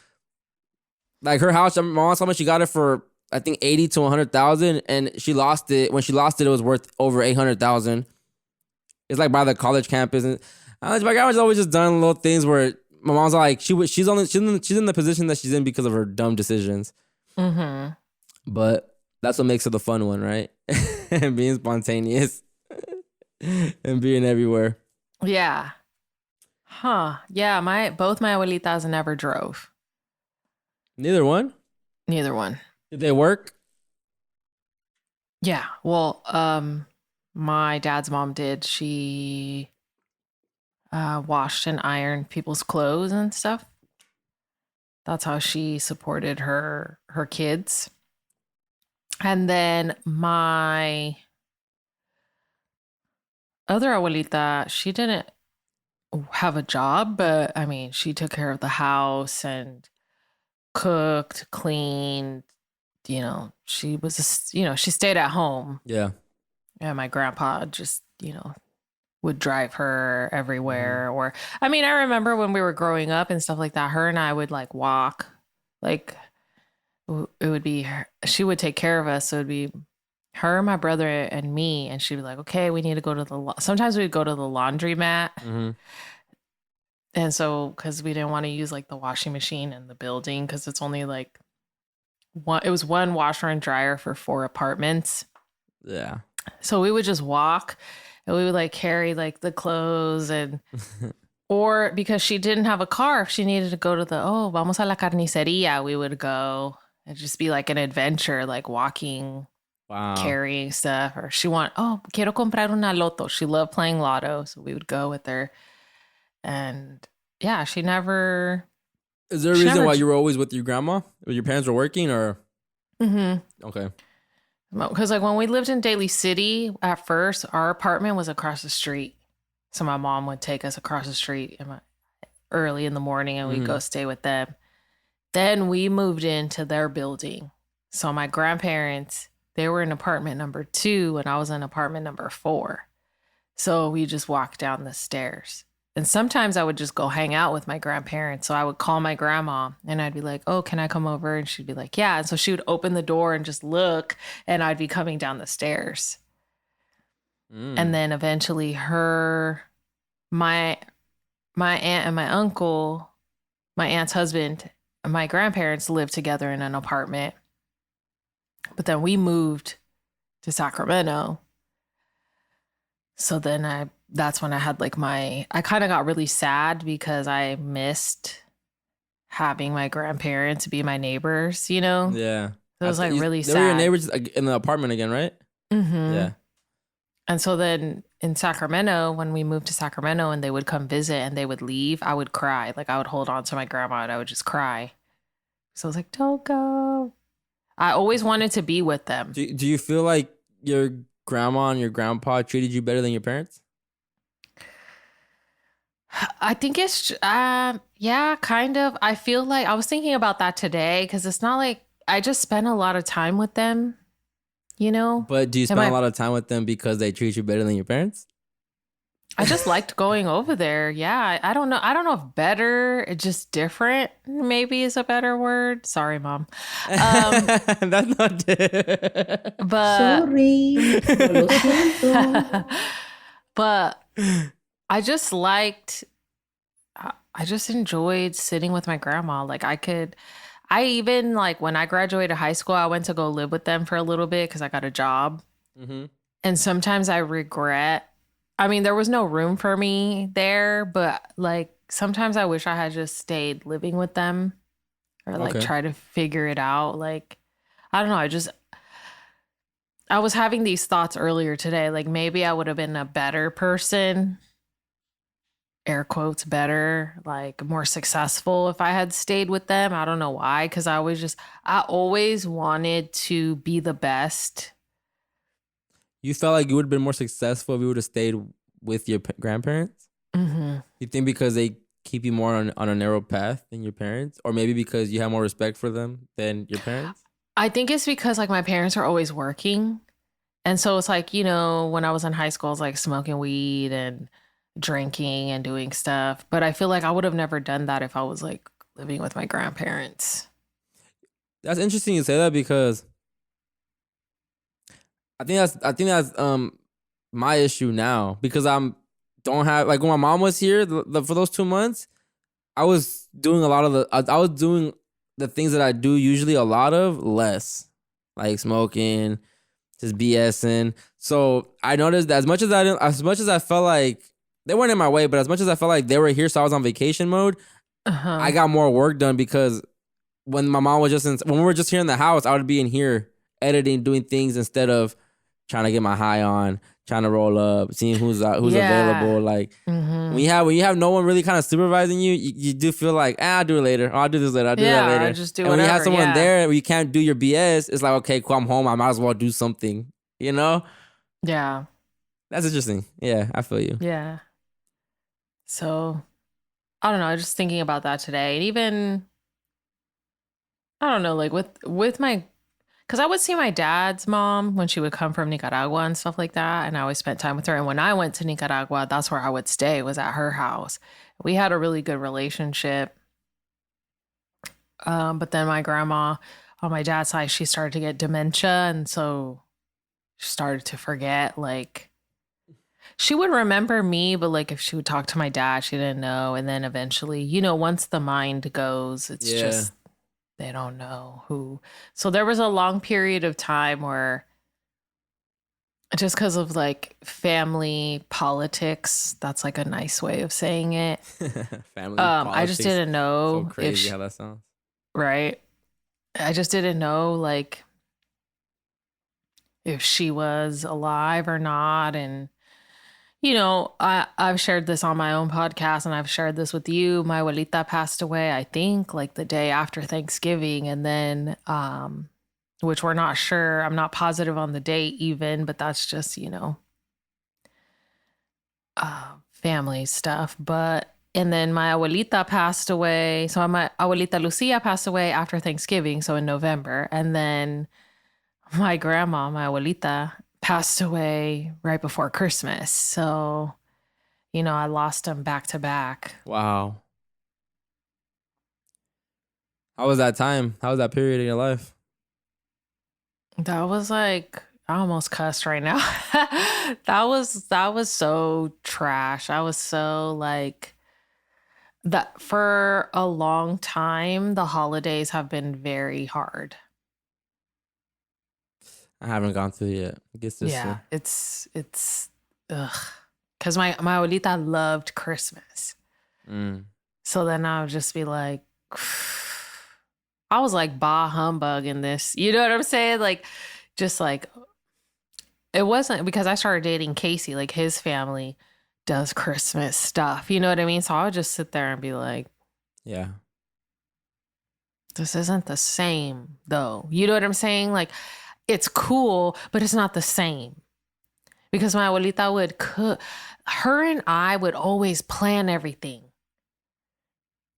like her house. My mom told me she got it for I think 80 to 100,000, and she lost it. When she lost it, it was worth over 800,000. It's like by the college campus, and my grandma's always just done little things where my mom's like she's in the position that she's in because of her dumb decisions. But that's what makes her the fun one, right? And being spontaneous and being everywhere. Yeah. Huh. Yeah, both my abuelitas never drove. Neither one? Neither one. Did they work? Yeah. Well, my dad's mom did. She washed and ironed people's clothes and stuff. That's how she supported her kids. And then my other abuelita, she didn't have a job, but I mean, she took care of the house and cooked, cleaned. She was, she stayed at home. Yeah. And my grandpa just, would drive her everywhere. Or, I mean, I remember when we were growing up and stuff like that, her and I would like walk, like it would be her, she would take care of us. So it'd be her, my brother, and me. And she'd be like, okay, we need to go to sometimes we'd go to the laundromat. And so, because we didn't want to use like the washing machine in the building, because it's only like it was one washer and dryer for 4 apartments. Yeah. So we would just walk and we would like carry like the clothes or because she didn't have a car, if she needed to go to vamos a la carniceria, we would go. It'd just be like an adventure, like walking, carrying stuff. Or quiero comprar una loto. She loved playing lotto. So we would go with her. And yeah, she never... Is there a reason why you were always with your grandma? Your parents were working or? Okay. Because like when we lived in Daly City, at first, our apartment was across the street. So my mom would take us across the street early in the morning and we'd go stay with them. Then we moved into their building. So my grandparents, they were in apartment number 2 and I was in apartment number 4. So we just walked down the stairs. And sometimes I would just go hang out with my grandparents. So I would call my grandma and I'd be like, oh, can I come over? And she'd be like, yeah. And so she would open the door and just look and I'd be coming down the stairs. And then eventually my aunt and my uncle, my aunt's husband, and my grandparents lived together in an apartment. But then we moved to Sacramento. So then that's when I had like I kind of got really sad because I missed having my grandparents be my neighbors, you know? Yeah. It was like really sad. They were your neighbors in the apartment again, right? Mm-hmm. Yeah. And so then in Sacramento, when we moved to Sacramento and they would come visit and they would leave, I would cry. Like I would hold on to my grandma and I would just cry. So I was like, don't go. I always wanted to be with them. Do you feel like your grandma and your grandpa treated you better than your parents? I think it's, yeah, kind of. I feel like I was thinking about that today because it's not like I just spent a lot of time with them, you know? But do you spend a lot of time with them because they treat you better than your parents? I just liked going over there. Yeah. I don't know. I don't know if better, it's just different maybe is a better word. Sorry, Mom. That's not it. But Sorry. Lo siento. but I just enjoyed sitting with my grandma. Like I even like when I graduated high school, I went to go live with them for a little bit because I got a job. Mm-hmm. And sometimes I regret, I mean, there was no room for me there, but like sometimes I wish I had just stayed living with them or like try to figure it out. Like, I don't know. I was having these thoughts earlier today. Like maybe I would have been a better person, air quotes, better, like more successful if I had stayed with them. I don't know why. Cause I always wanted to be the best. You felt like you would have been more successful if you would have stayed with your grandparents? Mm-hmm. You think because they keep you more on a narrow path than your parents? Or maybe because you have more respect for them than your parents? I think it's because like my parents are always working. And so it's like, you know, when I was in high school, I was like smoking weed and drinking and doing stuff. But I feel like I would have never done that if I was like living with my grandparents. That's interesting you say that because I think that's my issue now because don't have like when my mom was here for those 2 months, I was doing a lot of I was doing the things that I do usually a lot of less, like smoking, just BSing. So I noticed that as much as I felt like they weren't in my way, but as much as I felt like they were here, so I was on vacation mode, I got more work done because when my mom was when we were just here in the house, I would be in here editing, doing things instead of trying to get my high on, trying to roll up, seeing who's available. Like when you have no one really kind of supervising you, you do feel like, I'll do it later. Oh, I'll do this later. I'll do that later. I'll just do and whatever, when you have someone there where you can't do your BS, it's like, okay, cool, I'm home. I might as well do something, you know? Yeah. That's interesting. Yeah, I feel you. Yeah. So, I don't know. I was just thinking about that today. And even, I don't know, like with my, because I would see my dad's mom when she would come from Nicaragua and stuff like that. And I always spent time with her. And when I went to Nicaragua, that's where I would stay, was at her house. We had a really good relationship. But then my grandma on my dad's side, she started to get dementia. And so she started to forget, like, she would remember me, but like if she would talk to my dad, she didn't know. And then eventually, you know, once the mind goes, it's just, they don't know who. So there was a long period of time where just because of like family politics, that's like a nice way of saying it. Family politics. I just didn't know. So crazy how that sounds. Right. I just didn't know like if she was alive or not. And you know, I've shared this on my own podcast and I've shared this with you. My abuelita passed away, I think, like the day after Thanksgiving. And then, which we're not sure. I'm not positive on the date even, but that's just, you know, family stuff. And then my abuelita passed away. So my abuelita Lucia passed away after Thanksgiving, so in November. And then my grandma, my abuelita, passed away right before Christmas. So, I lost them back to back. Wow. How was that time? How was that period in your life? That was like, I almost cussed right now. That was so trash. I was so like that for a long time. The holidays have been very hard. I haven't gone through it yet. I guess this Yeah, it's ugh. Because my abuelita loved Christmas. So then I would just be like, I was like, bah humbug in this. You know what I'm saying? Like, just like, it wasn't because I started dating Casey, like his family does Christmas stuff. You know what I mean? So I would just sit there and be like, yeah. This isn't the same though. You know what I'm saying? Like, it's cool, but it's not the same. Because my abuelita would cook. Her and I would always plan everything.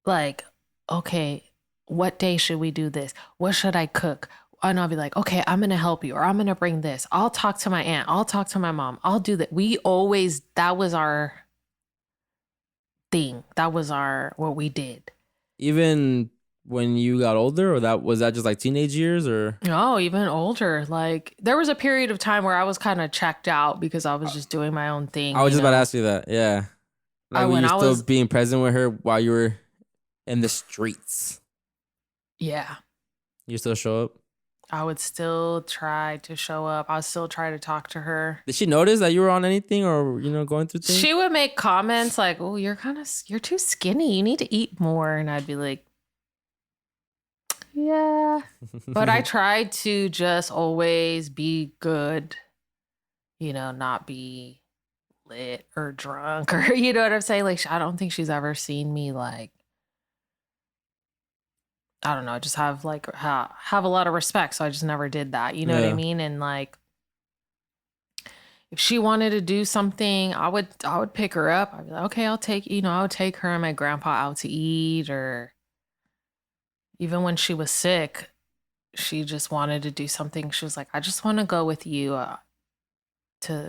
Like, okay, what day should we do this? What should I cook? And I'll be like, okay, I'm going to help you, or I'm going to bring this. I'll talk to my aunt. I'll talk to my mom. I'll do that. That was our thing. That was what we did. Even when you got older, or was that just like teenage years, or? No, even older. Like, there was a period of time where I was kind of checked out because I was just doing my own thing. I was just about to ask you that. Yeah. Like, when you still being present with her while you were in the streets. Yeah. You still show up? I would still try to show up. I would still try to talk to her. Did she notice that you were on anything, or, going through things? She would make comments like, oh, you're too skinny. You need to eat more. And I'd be like, yeah. But I tried to just always be good, not be lit or drunk, or, you know what I'm saying? Like, I don't think she's ever seen me like, I don't know, just have a lot of respect. So I just never did that. You know what I mean? And like, if she wanted to do something, I would pick her up. I'd be like, okay, I would take her and my grandpa out to eat. Or even when she was sick, she just wanted to do something. She was like, I just want to go with you.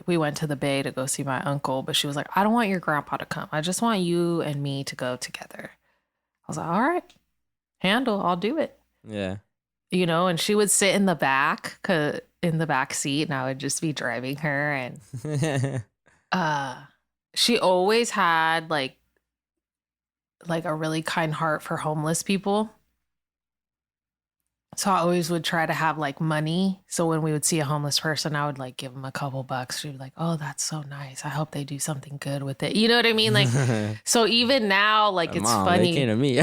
We went to the Bay to go see my uncle, but she was like, I don't want your grandpa to come. I just want you and me to go together. I was like, all right. I'll do it. Yeah. And she would sit in the back seat, and I would just be driving her. And she always had like a really kind heart for homeless people. So I always would try to have like money. So when we would see a homeless person, I would like give them a couple bucks. She'd be like, oh, that's so nice. I hope they do something good with it. You know what I mean? Like, so even now, like, it's funny. They came to me.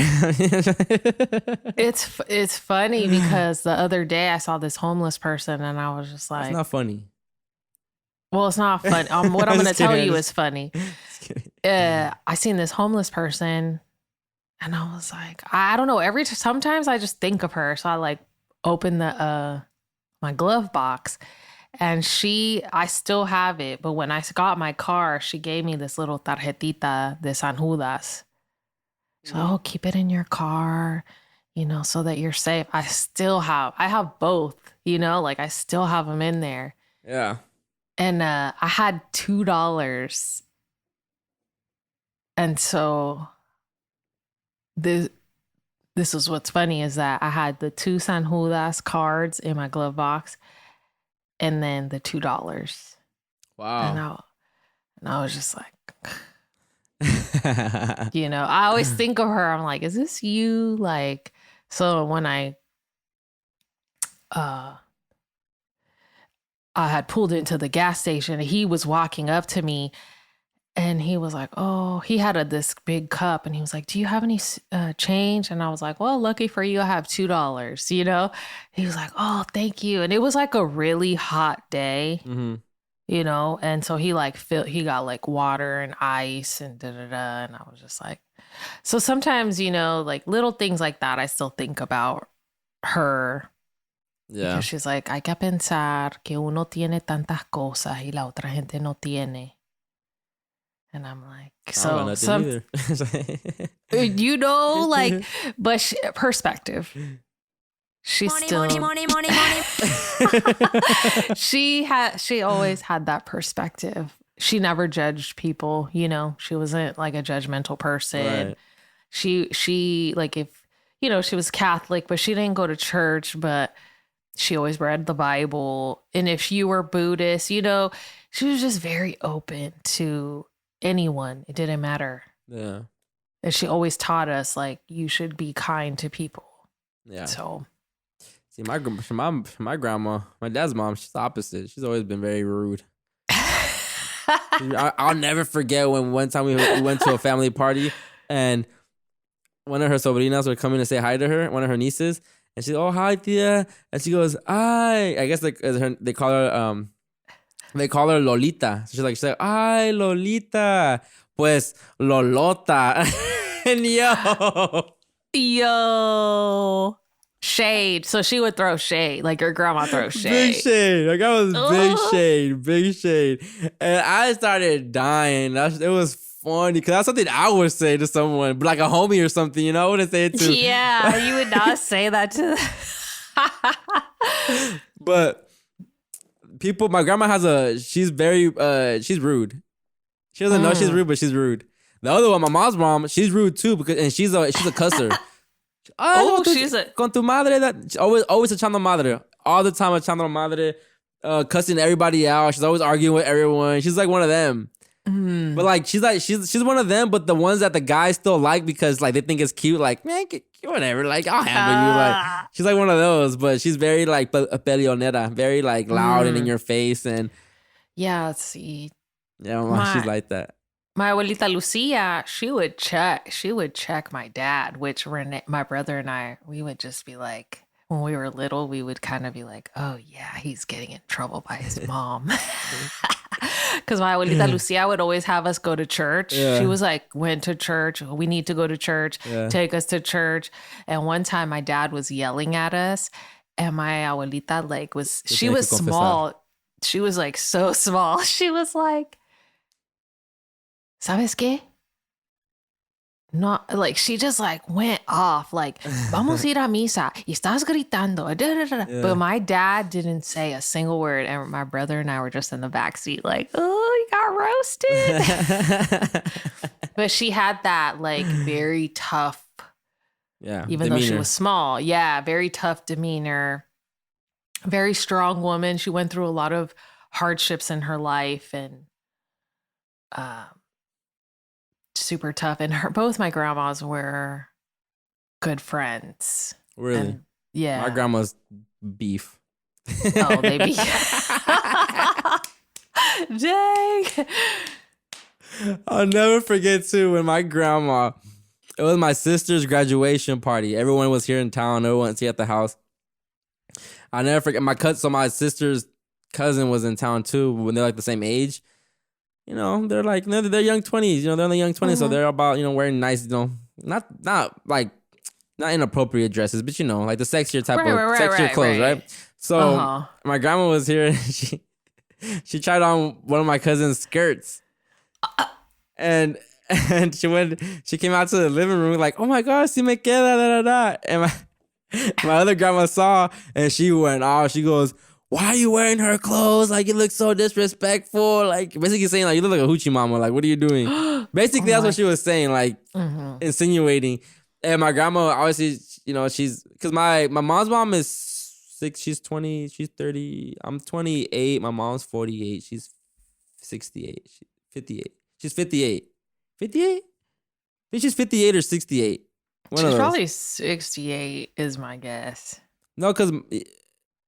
It's funny because the other day I saw this homeless person and I was just like, it's not funny. Well, it's not fun. What I'm going to tell you is funny. I seen this homeless person. And I was like, I don't know. Sometimes I just think of her. So I like open my glove box, and I still have it. But when I got my car, she gave me this little tarjetita de San Judas. So, keep it in your car, so that you're safe. I have both, like I still have them in there. Yeah. And I had $2. And so this is what's funny is that I had the 2 San Judas cards in my glove box, and then the $2. Wow. And I was just like, I always think of her. I'm like, is this you? Like, so when I had pulled into the gas station, he was walking up to me. And he was like, oh, he had this big cup, and he was like, do you have any change? And I was like, well, lucky for you, I have $2, He was like, oh, thank you. And it was like a really hot day, and so he got like water and ice and da-da-da. And I was just like, so sometimes, like little things like that, I still think about her. Yeah. Because she's like, hay que pensar que uno tiene tantas cosas y la otra gente no tiene. And I'm like, I don't so got some, nothing either. you know, like, but perspective. She's still, money. she always had that perspective. She never judged people, you know, she wasn't like a judgmental person. Right. She like, if, you know, she was Catholic, but she didn't go to church, but she always read the Bible. And if you were Buddhist, you know, she was just very open to anyone. It didn't matter. Yeah. And she always taught us, like, you should be kind to people. Yeah. So, See, my grandma, my dad's mom, she's the opposite. She's always been very rude. I'll never forget when one time we went to a family party and one of her sobrinas were coming to say hi to her, one of her nieces, and she's, oh, hi, tia. And she goes, ay. I guess like they call her Lolita. So she's like, ay, Lolita. Pues, Lolota. And yo, shade. So she would throw shade, like your grandma throws shade. Big shade. Like I was big shade. And I started dying. It was funny because that's something I would say to someone, but like a homie or something, you know, I wouldn't say it to. Yeah, you would not say that to. But people, my grandma she's rude. She doesn't know she's rude, but she's rude. The other one, my mom's mom, she's rude too and she's a cusser. She's a con tu madre. That always echando madre. All the time echando madre, cussing everybody out. She's always arguing with everyone. She's like one of them. But like she's one of them, but the ones that the guys still like because like they think it's cute. Like, man, whatever. Like, I'll handle you. Like, she's like one of those, but she's very like peleonera, very like loud and in your face. And yeah, see, yeah, she's like that. My abuelita Lucia, she would check my dad, which my brother and I, we would just be like, when we were little, we would kind of be like, oh yeah, he's getting in trouble by his mom. Because my abuelita Lucia would always have us go to church. Yeah. She was like, went to church. We need to go to church. Yeah. Take us to church. And one time my dad was yelling at us and my abuelita like she was small. She was like so small. She was like, ¿sabes qué? No, like she just like went off like, vamos a ir a misa y estás gritando. Yeah. But my dad didn't say a single word. And my brother and I were just in the backseat like, oh, you got roasted. But she had that like very tough, even demeanor. Though she was small. Yeah, very tough demeanor. Very strong woman. She went through a lot of hardships in her life and super tough. And both my grandmas were good friends. Really? And, yeah. My grandma's beef. Oh, they beef. Dang. I'll never forget too when my grandma, it was my sister's graduation party. Everyone was here in town. Everyone was here at the house. I'll never forget my sister's cousin was in town too when they're like the same age. You know, they're like, they're young 20s, you know, they're in the young 20s. So they're about, you know, wearing nice, you know, not inappropriate dresses, but, you know, like the sexier type of sexier clothes, right? So my grandma was here and she tried on one of my cousin's skirts. And she came out to the living room like, oh my gosh, si me queda, da da da. And my other grandma saw and she went off. She goes, why are you wearing her clothes? Like, you look so disrespectful. Like, basically saying, like, you look like a hoochie mama. Like, what are you doing? Basically, that's what she was saying, like, insinuating. And my grandma, obviously, you know, because my mom's mom is 6, she's 20, she's 30. I'm 28. My mom's 48. She's 68. 58. She's 58. 58? I think she's 58 or 68. She's probably 68 is my guess. No, because...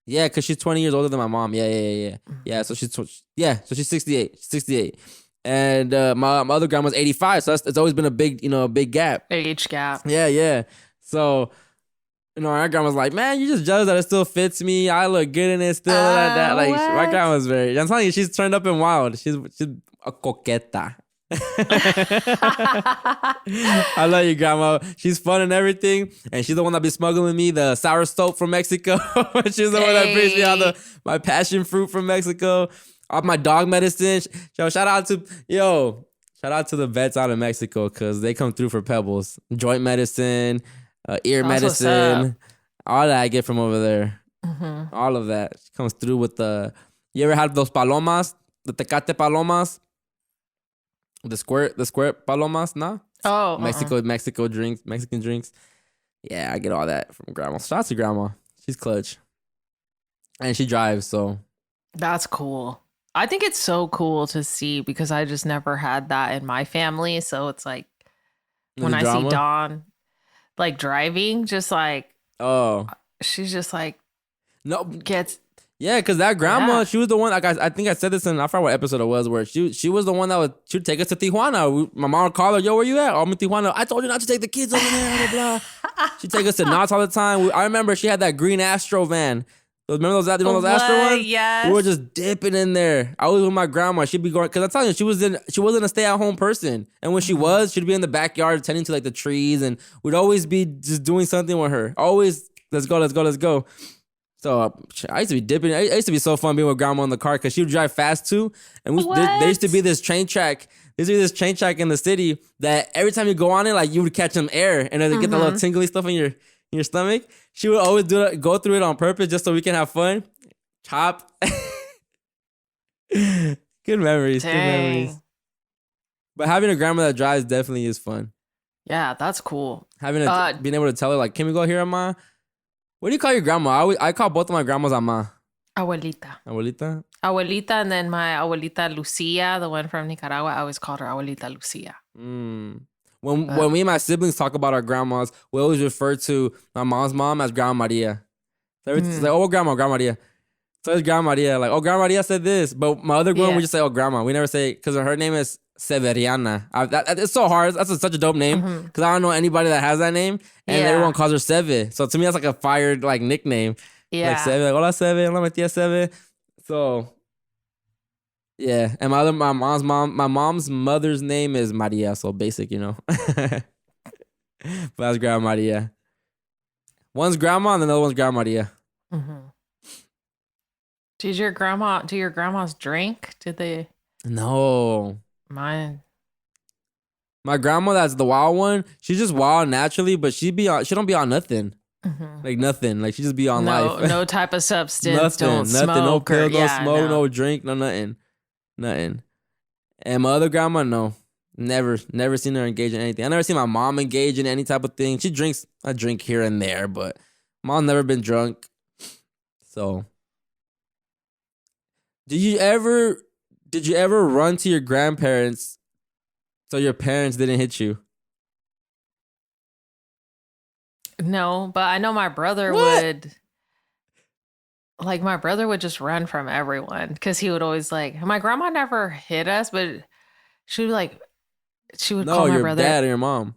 Yeah, because she's 20 years older than my mom. Yeah. Yeah, so she's 68. She's 68. And my other grandma's 85. So it's always been a big gap. Age gap. Yeah. So, you know, our grandma's like, man, you just jealous that it still fits me. I look good in it still. Like that. Like, my grandma's I'm telling you, she's turned up and wild. She's a coqueta. I love you, grandma. She's fun and everything, and she's the one that be smuggling me the sour soap from Mexico. She's the one that brings me all my passion fruit from Mexico, all my dog medicine. Shout out to Shout out to the vets out of Mexico because they come through for pebbles, joint medicine, ear That's what's medicine, all that I get from over there. Mm-hmm. All of that comes through with the. You ever had those palomas, the Tecate palomas, the squirt palomas? Nah. Oh, Mexican drinks. Yeah, I get all that from grandma. Shout out to grandma. She's clutch, and she drives. So that's cool. I think it's so cool to see because I just never had that in my family. So it's like when I see Dawn like driving, just like she's just like gets. Yeah, because that grandma, she was the one. Like I think I said this in I forgot what episode it was where she was the one that she'd take us to Tijuana. My mom would call her, "Yo, where you at?" "I'm in Tijuana." "I told you not to take the kids over there." Blah blah. She'd take us to Knott's all the time. I remember she had that green Astro van. Remember those Astro ones? Yes. We were just dipping in there. I was with my grandma. She'd be going because I'm telling you, she wasn't a stay-at-home person. And when she was, she'd be in the backyard tending to like the trees, and we'd always be just doing something with her. Always, let's go. So I used to be dipping. It used to be so fun being with grandma in the car because she would drive fast too. And there used to be this train track. There used to be this train track in the city that every time you go on it, like you would catch some air and then get the little tingly stuff in your stomach. She would always go through it on purpose just so we can have fun. Chop. Good memories. Dang. Good memories. But having a grandma that drives definitely is fun. Yeah, that's cool. Being able to tell her like, "Can we go here, Ama?" What do you call your grandma? I call both of my grandmas Ama. Abuelita. Abuelita, and then my abuelita Lucia, the one from Nicaragua, I always called her Abuelita Lucia. When me and my siblings talk about our grandmas, we always refer to my mom's mom as Grandma Maria. So it's like, "Oh, Grandma Maria." So it's Grandma Maria. Like, "Oh, Grandma Maria said this." But my other grandma, we just say, "Oh, Grandma." We never say, because her name is Severiana. It's so hard. That's such a dope name because I don't know anybody that has that name, and everyone calls her Seve. So to me, that's like a fired like nickname. Yeah, like Seve, like hola Seve, hola mi tía Seve. So yeah, and my mom's mother's name is Maria. So basic, you know. But that's Grandma Maria. One's grandma and another one's Grandma Maria. Do your grandmas drink? Did they? No. Mine. My grandma, that's the wild one. She's just wild naturally, but she don't be on nothing. Like nothing. Like she just be on life. No type of substance. Nothing. Don't smoke. No pill, no smoke, no. no drink, no nothing. And my other grandma, no. Never seen her engage in anything. I never seen my mom engage in any type of thing. She drinks a drink here and there, but mom's never been drunk. So did you ever run to your grandparents so your parents didn't hit you? No, but I know my brother would. Like my brother would just run from everyone because he would always like. My grandma never hit us, but she would call my brother. No, your dad or your mom.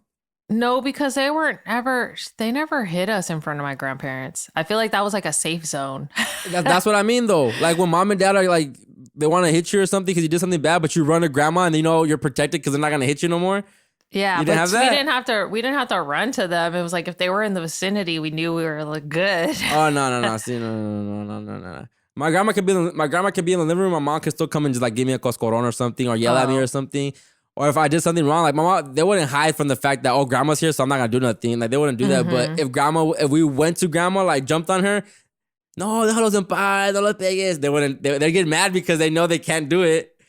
No, because they never hit us in front of my grandparents. I feel like that was like a safe zone. That's what I mean though. Like when mom and dad are like, they want to hit you or something because you did something bad, but you run to grandma and you're protected because they're not gonna hit you no more. Yeah, you didn't have that? We didn't have to run to them. It was like if they were in the vicinity, we knew we were like good. Oh no. See, no. My grandma could be in the living room. My mom could still come and just like give me a coscoron or something or yell at me or something. Or if I did something wrong, like my mom, they wouldn't hide from the fact that grandma's here, so I'm not gonna do nothing. Like they wouldn't do that. But if we went to grandma, like jumped on her, no, déjalos en paz, no los pegues. They get mad because they know they can't do it.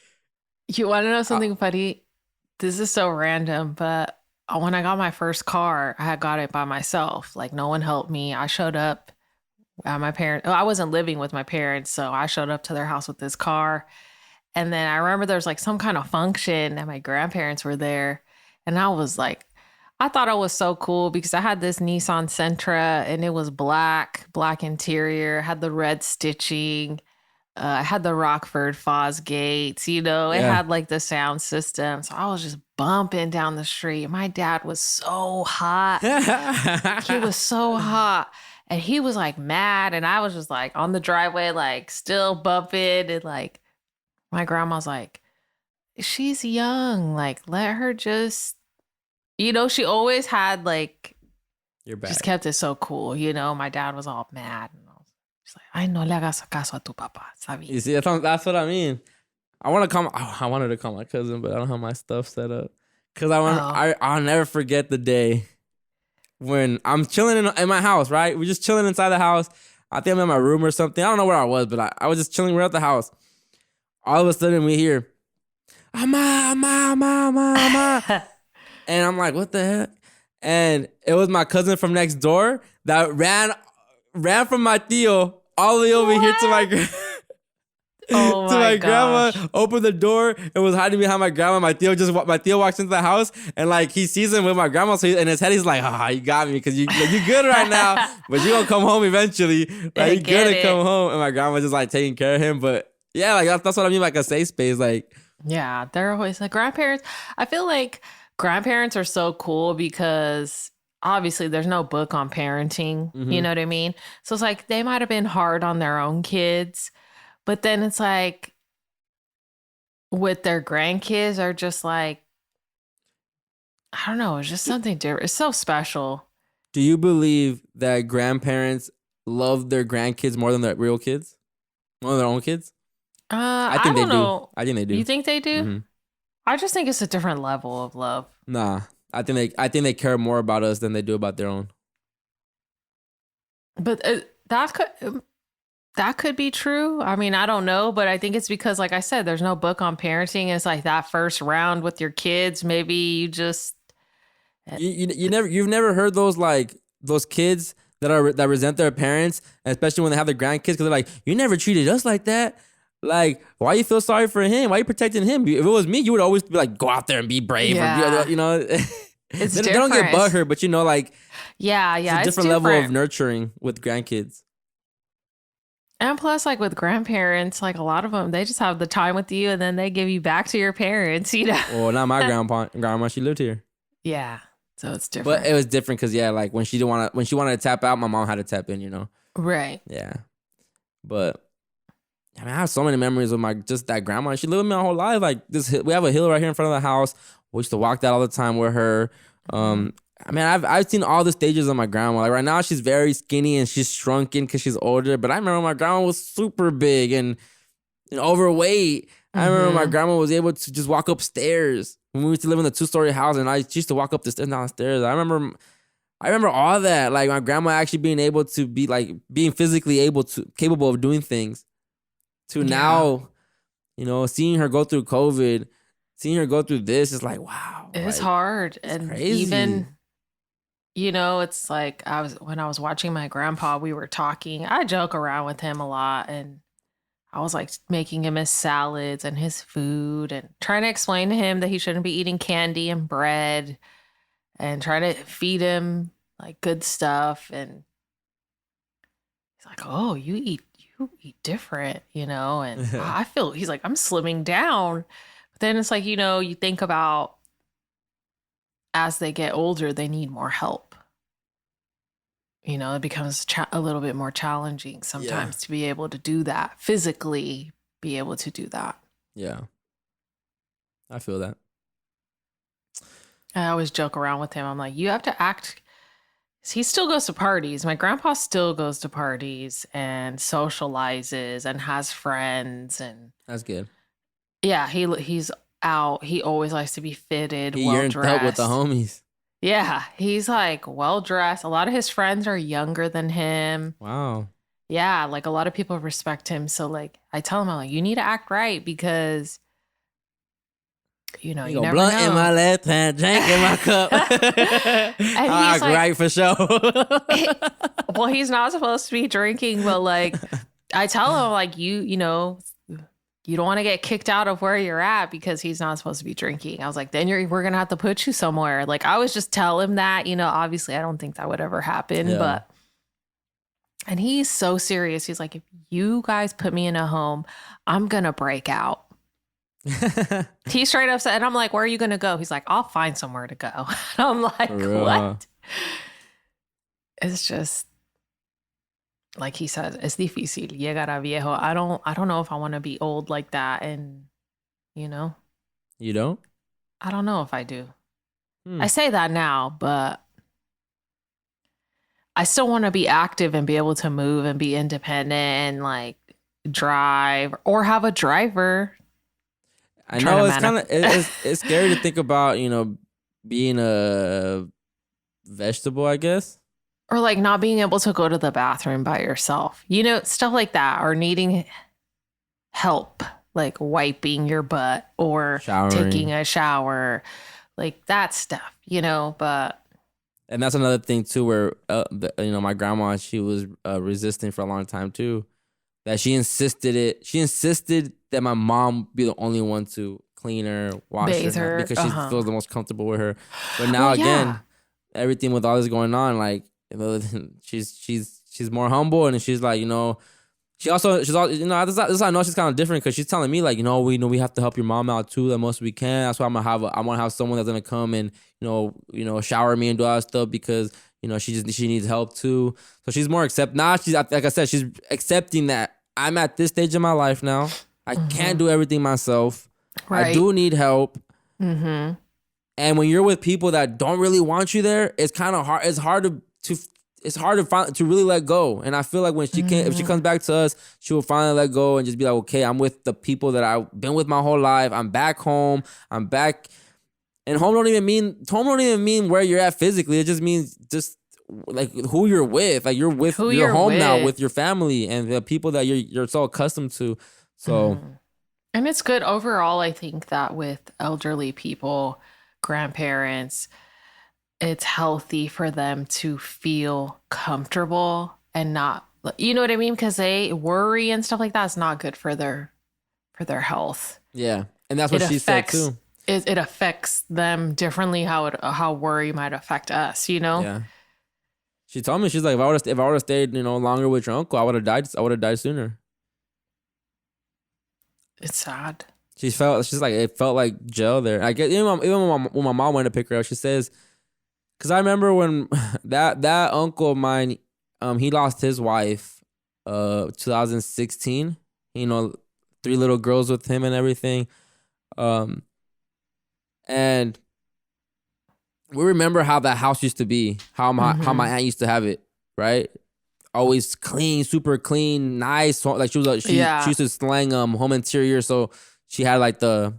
You want to know something funny? This is so random, but when I got my first car, I had got it by myself. Like no one helped me. I showed up at my parents. I wasn't living with my parents, so I showed up to their house with this car. And then I remember there was like some kind of function and my grandparents were there. And I was like, I thought it was so cool because I had this Nissan Sentra and it was black interior, had the red stitching. I had the Rockford Fosgates, it had like the sound system. So I was just bumping down the street. My dad was so hot. He was so hot. And he was like mad. And I was just like on the driveway, like still bumping. And like my grandma's like, she's young. Like let her just, she always had like, you're back. Just kept it so cool. My dad was all mad. She's like, ay, no le hagas caso a tu papá, ¿sabes? You see, that's what I mean. I want to call. I wanted to call my cousin, but I don't have my stuff set up. Cause I'll never forget the day when I'm chilling in my house. Right, we're just chilling inside the house. I think I'm in my room or something. I don't know where I was, but I was just chilling. We're at the house. All of a sudden, we hear, "Ama, ama, ama, ama, ama," and I'm like, "What the heck?" And it was my cousin from next door that ran from my tío all the way over here to my Oh to my gosh. grandma, opened the door and was hiding behind my grandma. My tío walks into the house and like he sees him with my grandma. So in his head, he's like, you got me because you good right now, but you gonna come home eventually. Like you gonna come home. And my grandma just like taking care of him. But yeah, like that's what I mean, like a safe space. Like, yeah, they're always like grandparents. I feel like grandparents are so cool because obviously there's no book on parenting. You know what I mean? So it's like they might have been hard on their own kids. But then it's like with their grandkids are just like, I don't know, it's just something different. It's so special. do you believe that grandparents love their grandkids more than their real kids? More than their own kids? I think they don't do. know. I think they do. You think they do? Mhm. I just think it's a different level of love. Nah. I think they care more about us than they do about their own. But that could be true. I mean, I don't know, but I think it's because, like I said, there's no book on parenting. It's like that first round with your kids. Maybe you just You've never heard those kids that resent their parents, especially when they have their grandkids, because they're like, you never treated us like that. Like, why you feel sorry for him? Why you protecting him? If it was me, you would always be like, go out there and be brave. Yeah. Or, you know, It's they don't get butthurt, but you know, like, yeah, it's a different level of nurturing with grandkids. And plus, like with grandparents, like a lot of them, they just have the time with you and then they give you back to your parents, you know? Well, not my grandma, she lived here. Yeah. So it's different. But it was different because, yeah, like when she wanted to tap out, my mom had to tap in, you know? Right. Yeah. But I mean, I have so many memories of that grandma. She lived with me my whole life. Like we have a hill right here in front of the house. We used to walk that all the time with her. I mean, I've seen all the stages of my grandma. Like right now, she's very skinny and she's shrunken because she's older. But I remember my grandma was super big and overweight. I remember my grandma was able to just walk upstairs when we used to live in a 2-story house, and she used to walk up the stairs and downstairs. I remember all that. Like my grandma actually being able to be like being physically capable of doing things. To now, you know, seeing her go through COVID, seeing her go through this, is like, wow. It's hard. And crazy. Even, you know, it's like when I was watching my grandpa, we were talking. I joke around with him a lot. And I was like making him his salads and his food and trying to explain to him that he shouldn't be eating candy and bread and trying to feed him like good stuff. And he's like, oh, you eat different, you know? And I feel, he's like, I'm slimming down. But then it's like, you know, you think about as they get older, they need more help. You know, it becomes a little bit more challenging sometimes to be able to do that, physically be able to do that. Yeah. I feel that. I always joke around with him. I'm like, you have to act. He still goes to parties. My grandpa still goes to parties and socializes and has friends. And that's good. Yeah, he's out. He always likes to be fitted, he well dressed. Out with the homies. Yeah, he's like well dressed. A lot of his friends are younger than him. Wow. Yeah, like a lot of people respect him. So like I tell him, I'm like, you need to act right because you know, you never blunt know. in my left hand, drink in my cup. And he's like, right for sure. Well, he's not supposed to be drinking, but like I tell him, like you know, you don't want to get kicked out of where you're at because he's not supposed to be drinking. I was like, then we're gonna have to put you somewhere. Like I was just tell him that, you know, obviously I don't think that would ever happen, but. And he's so serious. He's like, if you guys put me in a home, I'm gonna break out. He's straight up said, and I'm like, where are you gonna go? He's like, I'll find somewhere to go. I'm like, what? It's just like he said, es difícil llegar a viejo. I don't know if I want to be old like that. And you know, you don't? I don't know if I do. I say that now, but I still want to be active and be able to move and be independent and like drive or have a driver. I know it's scary to think about, being a vegetable, I guess. Or like not being able to go to the bathroom by yourself. Stuff like that. Or needing help, like wiping your butt or Showering. taking a shower. Like that stuff, but... And that's another thing too, where my grandma, she was resisting for a long time too. That she insisted that my mom be the only one to clean her, wash bathe her, her, because she feels the most comfortable with her. But now again, everything with all this going on, like, she's more humble, and she's like, she's also this is I know she's kind of different, because she's telling me like, we have to help your mom out too the most we can. That's why I want to have someone that's gonna come and shower me and do all that stuff, because she needs help too. So she's more she's, like I said, she's accepting that I'm at this stage in my life now. I can't do everything myself. Right. I do need help. Mm-hmm. And when you're with people that don't really want you there, it's kind of hard. It's hard to really let go. And I feel like when she if she comes back to us, she will finally let go and just be like, okay, I'm with the people that I've been with my whole life. I'm back home. I'm back. And home don't even mean where you're at physically. It just means just like who you're with. Like you're home now with your family and the people that you're so accustomed to. So, and it's good overall. I think that with elderly people, grandparents, it's healthy for them to feel comfortable and not, you know what I mean? Because they worry and stuff like that is not good for their health. Yeah, and that's what she said too. It affects them differently how worry might affect us, Yeah. She told me, she's like, if I would have stayed, longer with your uncle, I would have died sooner. It's sad. She's like, it felt like jail there. I guess even when my mom went to pick her up, she says, because I remember when that uncle of mine, he lost his wife, 2016. 3 little girls with him and everything. And we remember how that house used to be, how my aunt used to have it, right? Always clean, super clean, nice. Like she used to slang home interior, so she had like the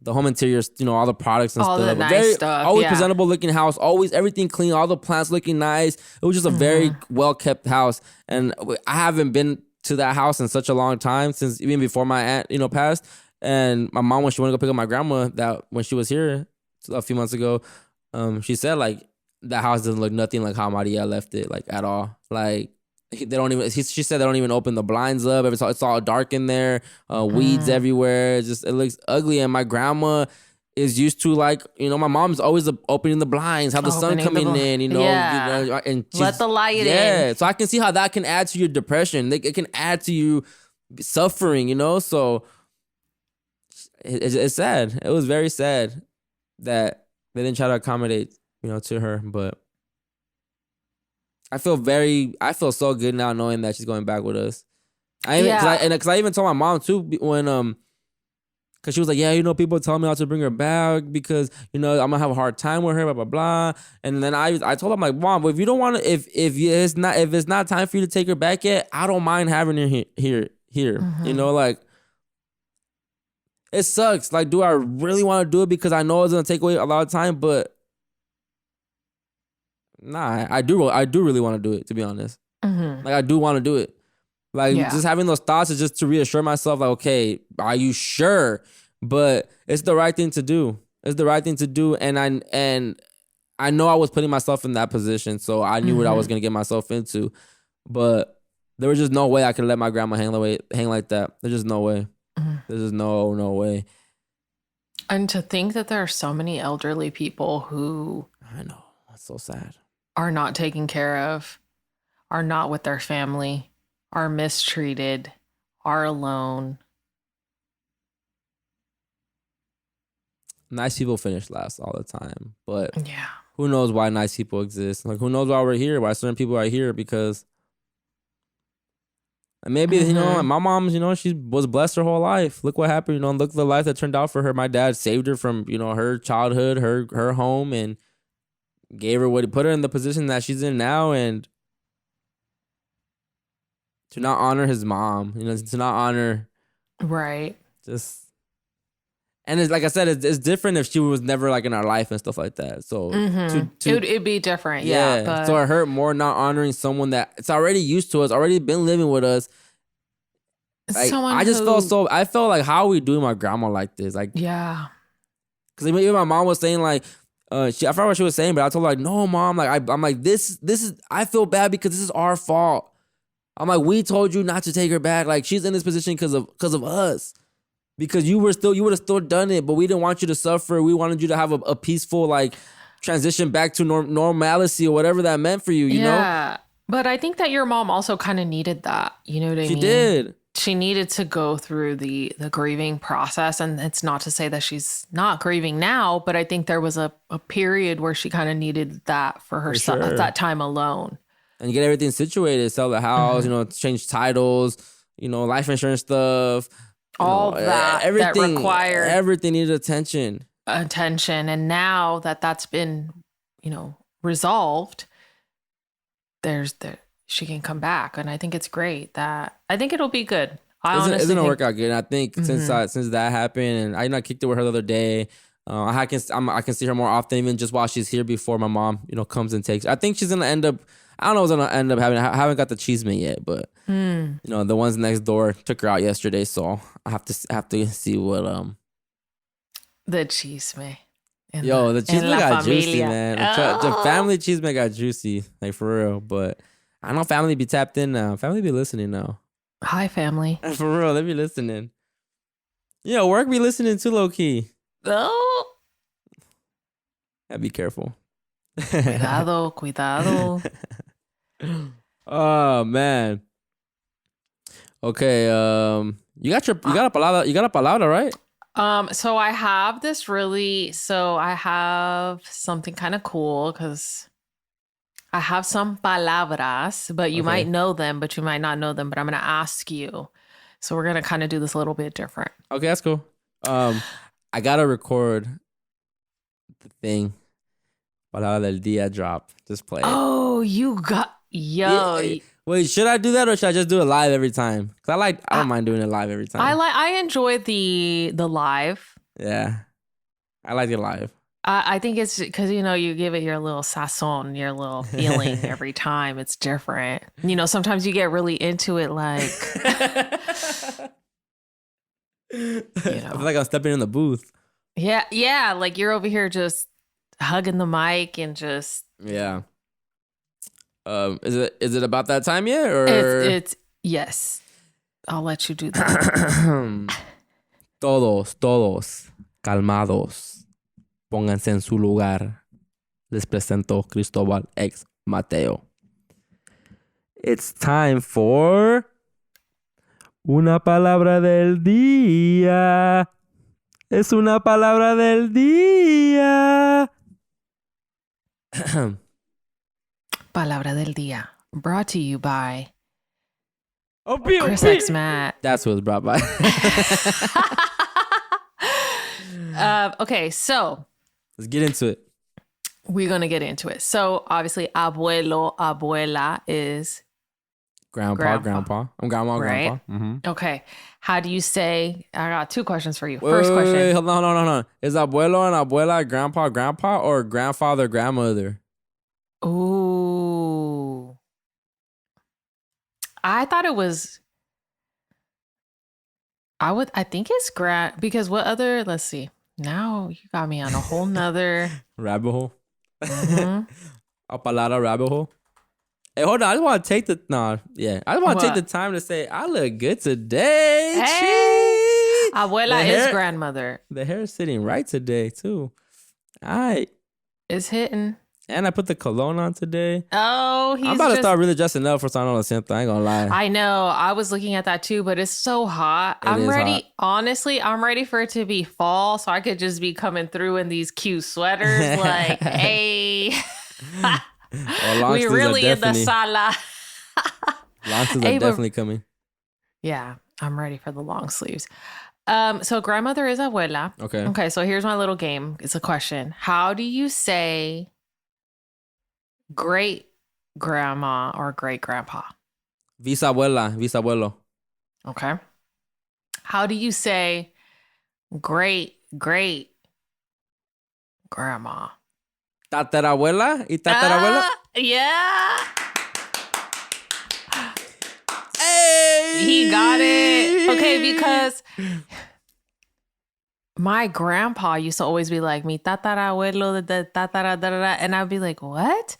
home interiors, all the products and all stuff. The nice stuff. Always presentable looking house, always everything clean, all the plants looking nice. It was just a very well kept house, and I haven't been to that house in such a long time, since even before my aunt passed. And my mom, when she went to go pick up my grandma, that when she was here a few months ago, she said like that house doesn't look nothing like how Maria left it, like at all. Like they don't even. She said they don't even open the blinds up. It's all dark in there. Weeds everywhere. It looks ugly. And my grandma is used to, like, my mom's always opening the blinds, have the sun coming in. And let the light in. Yeah, so I can see how that can add to your depression. It can add to you suffering. So. It's sad. It was very sad that they didn't try to accommodate, to her. But I feel so good now knowing that she's going back with us. Because I even told my mom too when because she was like, yeah, people tell me how to bring her back because I'm gonna have a hard time with her, blah blah blah. And then I told her, I'm like, Mom, if you don't want to, if it's not time for you to take her back yet, I don't mind having her here. Like. It sucks. Like, do I really want to do it? Because I know it's gonna take away a lot of time, but nah, I do really want to do it, to be honest. Like, I do want to do it. Like, just having those thoughts is just to reassure myself, like, okay, are you sure? But it's the right thing to do. It's the right thing to do, and I know I was putting myself in that position, so I knew what I was gonna get myself into. But there was just no way I could let my grandma hang like that. There's just no way. There's just no way. And to think that there are so many elderly people who... I know. That's so sad. ...are not taken care of, are not with their family, are mistreated, are alone. Nice people finish last all the time. But who knows why nice people exist? Like, who knows why we're here? Why certain people are here? Because... And maybe, my mom's, she was blessed her whole life. Look what happened, look at the life that turned out for her. My dad saved her from, her childhood, her home, and gave her put her in the position that she's in now. And to not honor his mom, to not honor. Right. Just, And it's like I said, it's different if she was never like in our life and stuff like that. So It'd be different. Yeah. But so it hurt more not honoring someone that it's already used to us, already been living with us. Like someone I just I felt like, how are we doing my grandma like this? Like, yeah. because even my mom was saying like, I forgot what she was saying, but I told her like, no, mom, like I'm like this is I feel bad because this is our fault. I'm like, we told you not to take her back. Like she's in this position because of us. Because you would have still done it, but we didn't want you to suffer. We wanted you to have a peaceful like transition back to normalcy or whatever that meant for you. You know? Yeah, but I think that your mom also kind of needed that. You know what I mean? She did. She needed to go through the grieving process, and it's not to say that she's not grieving now, but I think there was a period where she kind of needed that for herself at that time alone. And get everything situated, sell the house, change titles, life insurance stuff. All that everything that required everything needed attention. And now that that's been, resolved, she can come back, and I think it's great. I think it'll be good. It's gonna work out good. And I think since that happened, and I kicked it with her the other day. I can see her more often, even just while she's here before my mom, comes and takes. I think she's gonna end up. I don't know what's gonna end up having. I haven't got the chisme yet, but the ones next door took her out yesterday, so I have to see what the chisme. The chisme got juicy, man. The family chisme got juicy, like for real. But I know family be tapped in now. Family be listening now. Hi, family. For real, they be listening. Work be listening too, low key. Oh, be careful. Cuidado. Oh man. Okay. You got a palabra, right? So I have something kind of cool because I have some palabras, but you might know them, but you might not know them. But I'm gonna ask you. So we're gonna kind of do this a little bit different. Okay, that's cool. I gotta record the thing. Palabra del día drop. Just play it. Oh, you got Wait, should I do that or should I just do it live every time? Cause I don't mind doing it live every time. I enjoy the live. Yeah, I like it live. I think it's because you give it your little sazon, your little feeling every time. It's different. Sometimes you get really into it, like. I feel like I'm stepping in the booth. Yeah, like you're over here just hugging the mic and just. Yeah. Is it about that time yet, or it's yes? I'll let you do that. Todos, calmados, pónganse en su lugar. Les presento Cristóbal ex Mateo. It's time for una palabra del día. Es una palabra del día. Palabra del día, brought to you by Chris X Matt. That's what it's brought by. Okay, so let's get into it. We're gonna get into it. So obviously, abuelo, abuela is grandpa. I'm grandma, right? grandpa. Mm-hmm. Okay, how do you say? I got two questions for you. First question. Wait, hold on. Is abuelo and abuela grandpa, or grandfather, grandmother? Ooh. I thought it was. I think it's because what other? Let's see. Now you got me on a whole nother rabbit hole. Mm-hmm. A palabra rabbit hole. Hey, hold on. I just want to take the take the time to say I look good today. Hey, abuela is grandmother. The hair is sitting right today too. It's hitting. And I put the cologne on today. Oh, I'm about to start really dressing up for Siento. I ain't gonna lie. I know. I was looking at that too, but it's so hot. I'm ready. Hot. Honestly, I'm ready for it to be fall so I could just be coming through in these cute sweaters. Like, hey. We really in the sala. Long sleeves are definitely coming. Yeah, I'm ready for the long sleeves. So grandmother is abuela. Okay, so here's my little game. It's a question. How do you say great grandma or great grandpa? Bisabuela, bisabuelo. Okay. How do you say great great grandma. Tatarabuela y tatarabuela. Yeah. Hey! He got it. Okay, because my grandpa used to always be like, mi tatarabuelo, tatara, da, da, da, and I'd be like, what?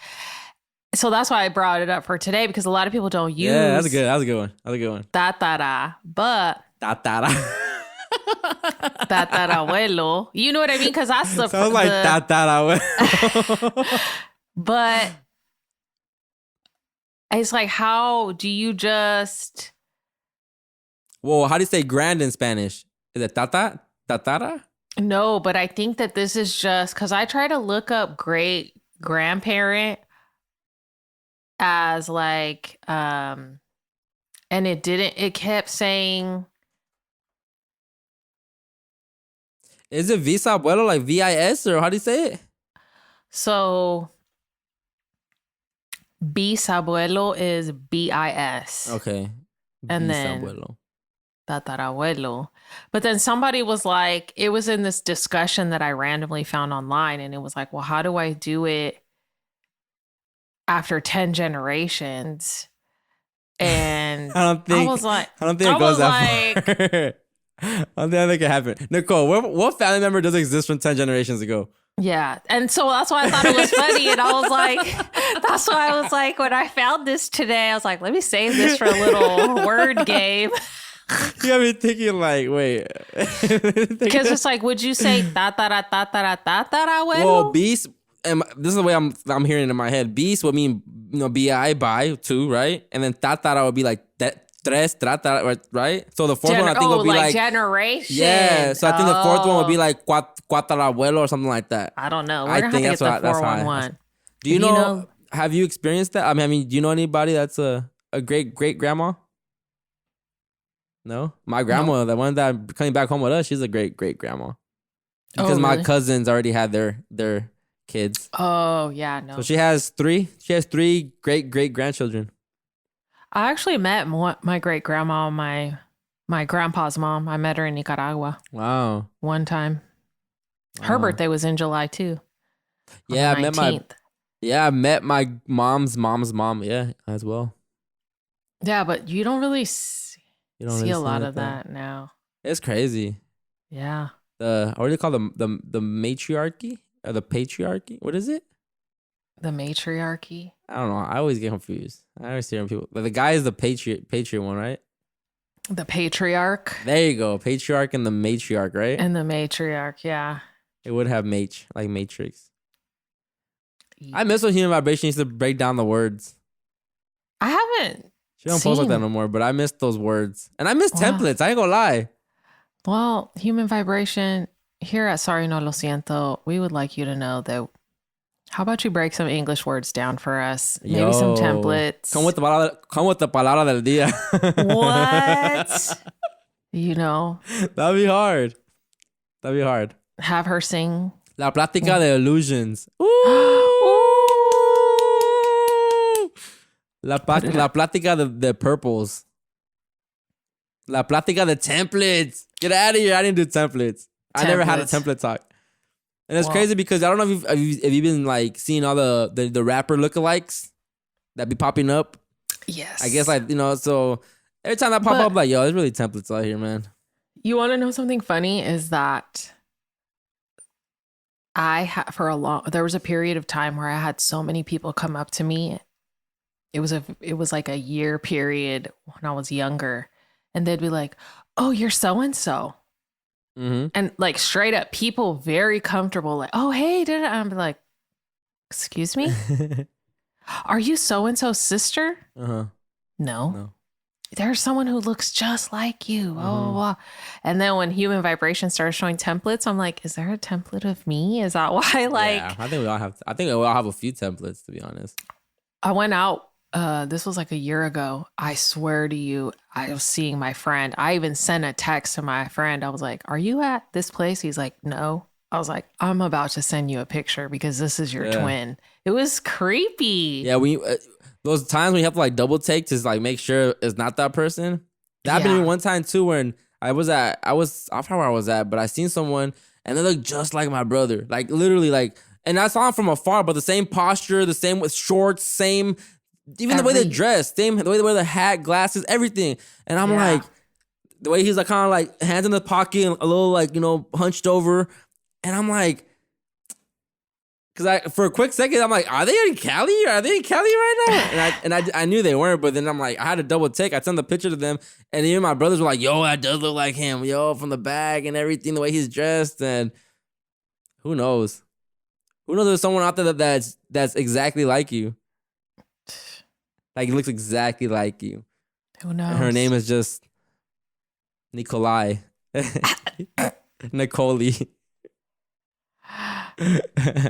So that's why I brought it up for today, because a lot of people don't use Yeah, that's a good one. That's a good one. tatara, but Tatara. tatarabuelo. You know what I mean? Because that's the Sounds like tatarabuela. But it's like, how do you just... Whoa, how do you say grand in Spanish? Is it tata? Tatara? No, but I think that this is just because I try to look up great grandparent as like, and it kept saying... Is it bisabuelo, like VIS, or how do you say it? So bisabuelo is BIS. Okay. And then Bisabuelo. tatarabuelo. But then somebody was like, it was in this discussion that I randomly found online, and it was like, well, how do I do it after 10 generations? And I don't think it goes that far. I don't think it can happen. Nicole, what family member doesn't exist from 10 generations ago? Yeah. And so that's why I thought it was funny. And I was like, that's why I was like, when I found this today, I was like, let me save this for a little word game. You got me thinking like, wait. Because it's like, would you say tatara, tatara, tatara, well, beast, and this is the way I'm hearing it in my head. Beast would mean, bi, by, two, right? And then tatara would be like tres, tatara, right? So the fourth one I think would be like generation. Yeah, so I think the fourth one would be like cuatarabuelo or something like that. I don't know. We're going to have to get the 411. Do you know, have you experienced that? I mean, do you know anybody that's a great grandma? No? My grandma, the one that coming back home with us, she's a great grandma. Because my cousins already had their kids. Oh, yeah, no. So she has three great grandchildren. I actually met my great grandma, my grandpa's mom. I met her in Nicaragua. Wow. One time. Her birthday was in July too. Yeah, I met my mom's mom, yeah, as well. Yeah, but you don't really see a lot of that now. It's crazy. Yeah. What do you call the matriarchy or the patriarchy? What is it? The matriarchy. I don't know. I always get confused. I always hear people. But the guy is the patriot one, right? The patriarch. There you go. Patriarch and the matriarch, right? And the matriarch, yeah. It would have like Matrix. I miss when Human Vibration used to break down the words. I haven't. She don't post like that no more, but I miss those words. And I miss templates. I ain't gonna lie. Well, Human Vibration, here at Sorry No Lo Siento, we would like you to know that. How about you break some English words down for us? Maybe some templates. Come with the palabra del día. What? You know. That'd be hard. Have her sing. La Plática de Illusions. Ooh. La Plática de Purples. La Plática de Templates. Get out of here. I didn't do templates. I never had a template talk. And it's crazy because I don't know if you've been like seeing all the rapper lookalikes that be popping up. Yes. I guess so every time that pop up, like, yo, there's really templates out here, man. You want to know something funny is that there was a period of time where I had so many people come up to me. It was like a year period when I was younger, and they'd be like, "Oh, you're so and so." Mm-hmm. And like straight up, people very comfortable, like, "Oh, hey," I'm like, "Excuse me, are you so and so's sister?" No. There's someone who looks just like you. Oh, and then when Human Vibration started showing templates, I'm like, "Is there a template of me? Is that why?" Like, yeah, I think we all have a few templates, to be honest. I went out. This was like a year ago. I swear to you, I was seeing my friend. I even sent a text to my friend. I was like, "Are you at this place?" He's like, "No." I was like, "I'm about to send you a picture because this is your twin." It was creepy. Yeah, those times when you have to like double take to like make sure it's not that person. That happened to me one time too when I forgot where I was at, but I seen someone and they look just like my brother. Like literally, like, and I saw them from afar, but the same posture, the same with shorts, same, even the way they dress, same the way they wear the hat, glasses, everything. And I'm like, the way he's like kind of like hands in the pocket, and a little like, you know, hunched over, and I'm like. Because for a quick second, I'm like, are they in Cali? Are they in Cali right now? And I knew they weren't, but then I'm like, I had to double check. I sent the picture to them, and even my brothers were like, yo, that does look like him. Yo, from the bag and everything, the way he's dressed. And who knows? Who knows if there's someone out there that's exactly like you? Like, he looks exactly like you. Who knows? And her name is just Nicole. Nicole.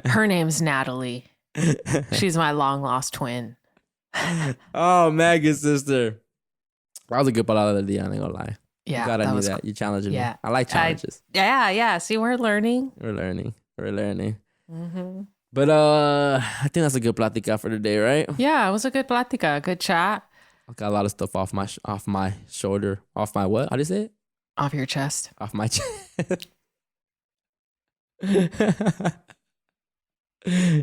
Her name's Natalie. She's my long lost twin. Oh, Maggie's sister. That was a good palabra del día, I ain't gonna lie. Yeah. Glad I knew that. You challenged me. Yeah. I like challenges. Yeah. See, we're learning. We're learning. Mm-hmm. But I think that's a good plática for today, right? Yeah, it was a good plática, good chat. I got a lot of stuff off my shoulder, off my what? How do you say it? Off your chest. Off my chest.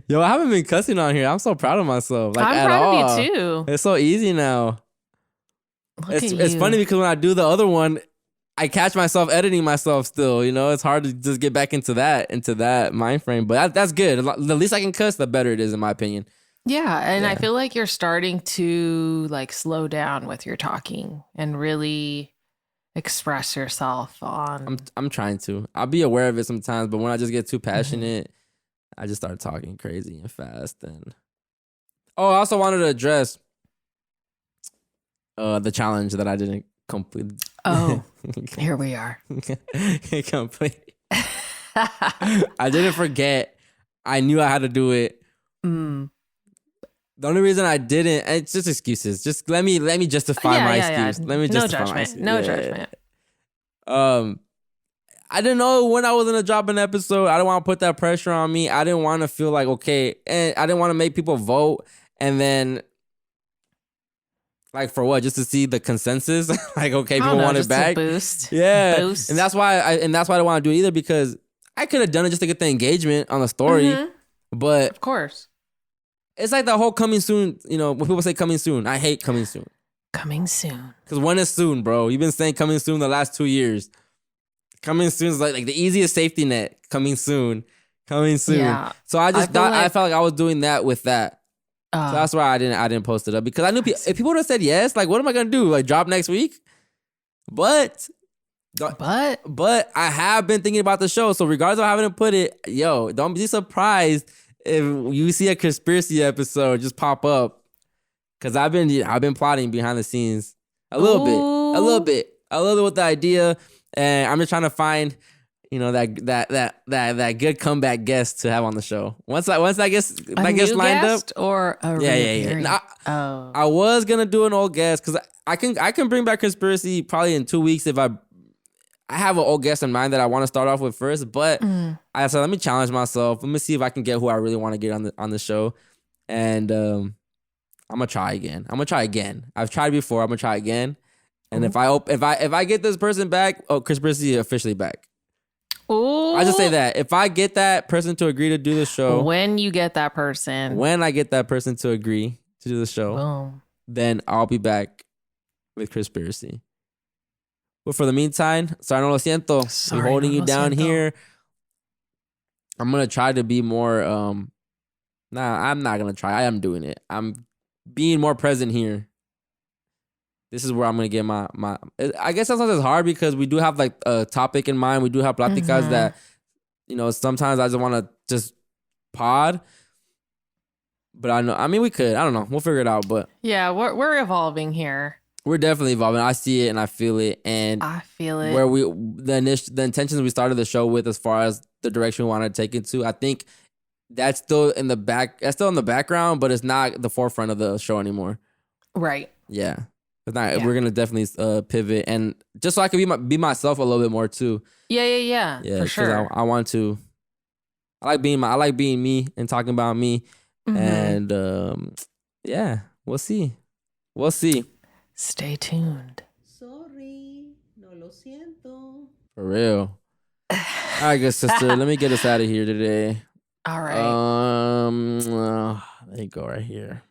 Yo, I haven't been cussing on here. I'm so proud of myself. Like, I'm proud of you too. It's so easy now. It's funny because when I do the other one, I catch myself editing myself still. You know, it's hard to just get back into that mind frame. But that's good. The least I can cuss, the better it is, in my opinion. Yeah, and I feel like you're starting to like slow down with your talking and really express yourself on. I'm trying to. I'll be aware of it sometimes, but when I just get too passionate, I just start talking crazy and fast. And I also wanted to address the challenge that I didn't complete. Oh, here we are. Complete. I didn't forget. I knew I had to do it. The only reason I didn't, it's just excuses. Just let me justify my excuse. Let me justify my excuse. No judgment. I didn't know when I was gonna drop an episode. I didn't want to put that pressure on me. I didn't want to feel like, okay, and I didn't want to make people vote and then like for what? Just to see the consensus? Like, okay, people want it back. Boost. Yeah. Boost. And that's why I don't want to do it either, because I could have done it just to get the engagement on the story. But of course. It's like the whole coming soon, you know, when people say coming soon, I hate coming soon. Coming soon. Because when is soon, bro? You've been saying coming soon the last 2 years. Coming soon is like the easiest safety net. Coming soon. Yeah. So I felt like I was doing that with that. So that's why I didn't post it up, because I knew if people would have said yes, like, what am I gonna do? Like, drop next week? But I have been thinking about the show. So regardless of having to put it, yo, don't be surprised if you see a conspiracy episode just pop up, because I've been plotting behind the scenes a little bit with the idea, and I'm just trying to find, you know, that good comeback guest to have on the show. Once that gets lined up, or a yeah. I was gonna do an old guest, because I can bring back conspiracy probably in 2 weeks if I have an old guest in mind that I want to start off with first, but I said, let me challenge myself. Let me see if I can get who I really want to get on the show. And I'm going to try again. I've tried before. I'm going to try again. And if I get this person back, conspiracy is officially back. Ooh. I just say that. If I get that person to agree to do the show. When you get that person. When I get that person to agree to do the show. Boom. Then I'll be back with conspiracy. But for the meantime, sorry, no lo siento. I'm holding you down here. I'm going to try to be more, I'm not going to try. I am doing it. I'm being more present here. This is where I'm going to get my, I guess sometimes it's hard because we do have like a topic in mind. We do have pláticas that, you know, sometimes I just want to just pod. But we could. I don't know. We'll figure it out. But yeah, we're evolving here. We're definitely evolving. I see it and I feel it. And I feel it. Where the intentions we started the show with, as far as the direction we want to take it to, I think that's still in the background, but it's not the forefront of the show anymore. Right. Yeah. It's not. Yeah. We're gonna definitely pivot, and just so I can be myself a little bit more too. Yeah. For sure. I want to. I like being me and talking about me, and yeah, we'll see. Stay tuned. Sorry, no lo siento. For real. All right, good sister. Let me get us out of here today. All right. There you go, right here.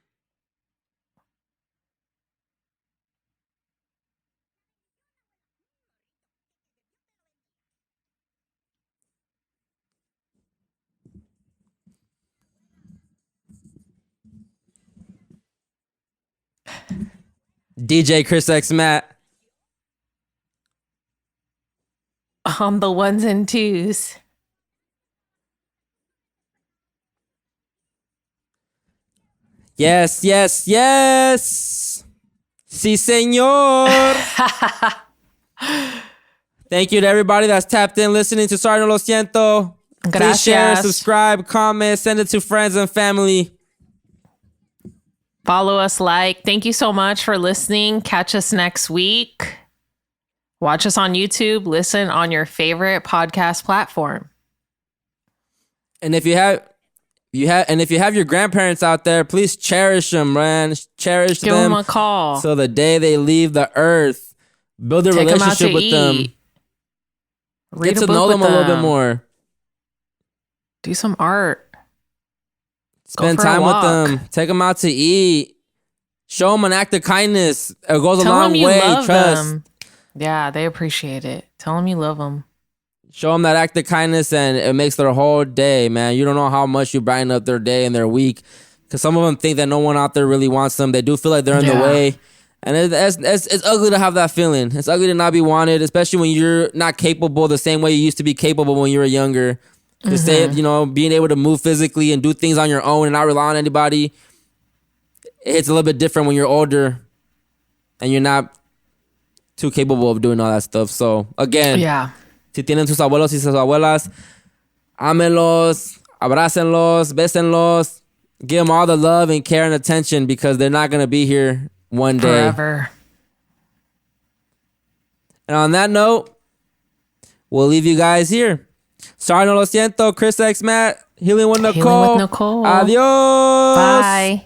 DJ Chris X Matt. On the ones and twos. Yes, yes, yes. Sí, señor. Thank you to everybody that's tapped in listening to Sorry No Lo Siento. Please share, Gracias. subscribe, comment, send it to friends and family. Follow us, like. Thank you so much for listening. Catch us next week. Watch us on YouTube. Listen on your favorite podcast platform. And if you have your grandparents out there, please cherish them, man. Cherish Give them them a call. so the day they leave the earth, build a Take 'em out relationship to with them. eat. Read Get a to book know them with a little bit them. more. Do some art. Spend for a time with walk. them. Take them out to eat. Show them an act of kindness. It goes a Tell long them you way. love Trust. them. Yeah, they appreciate it. Tell them you love them. Show them that act of kindness, and it makes their whole day, man. You don't know how much you brighten up their day and their week. Because some of them think that no one out there really wants them. They do feel like they're in the Yeah. way. And it's ugly to have that feeling. It's ugly to not be wanted, especially when you're not capable the same way you used to be capable when you were younger. To say, being able to move physically and do things on your own and not rely on anybody, it's a little bit different when you're older and you're not too capable of doing all that stuff. So, again, Yeah. si tienen sus abuelos y sus abuelas, ámenlos, abrácenlos, bésenlos, give them all the love and care and attention because they're not going to be here one day. Forever. And on that note, we'll leave you guys here. Sorry, no lo siento. Chris X Matt, Healing with Nicole. Healing with Nicole. Adios. Bye.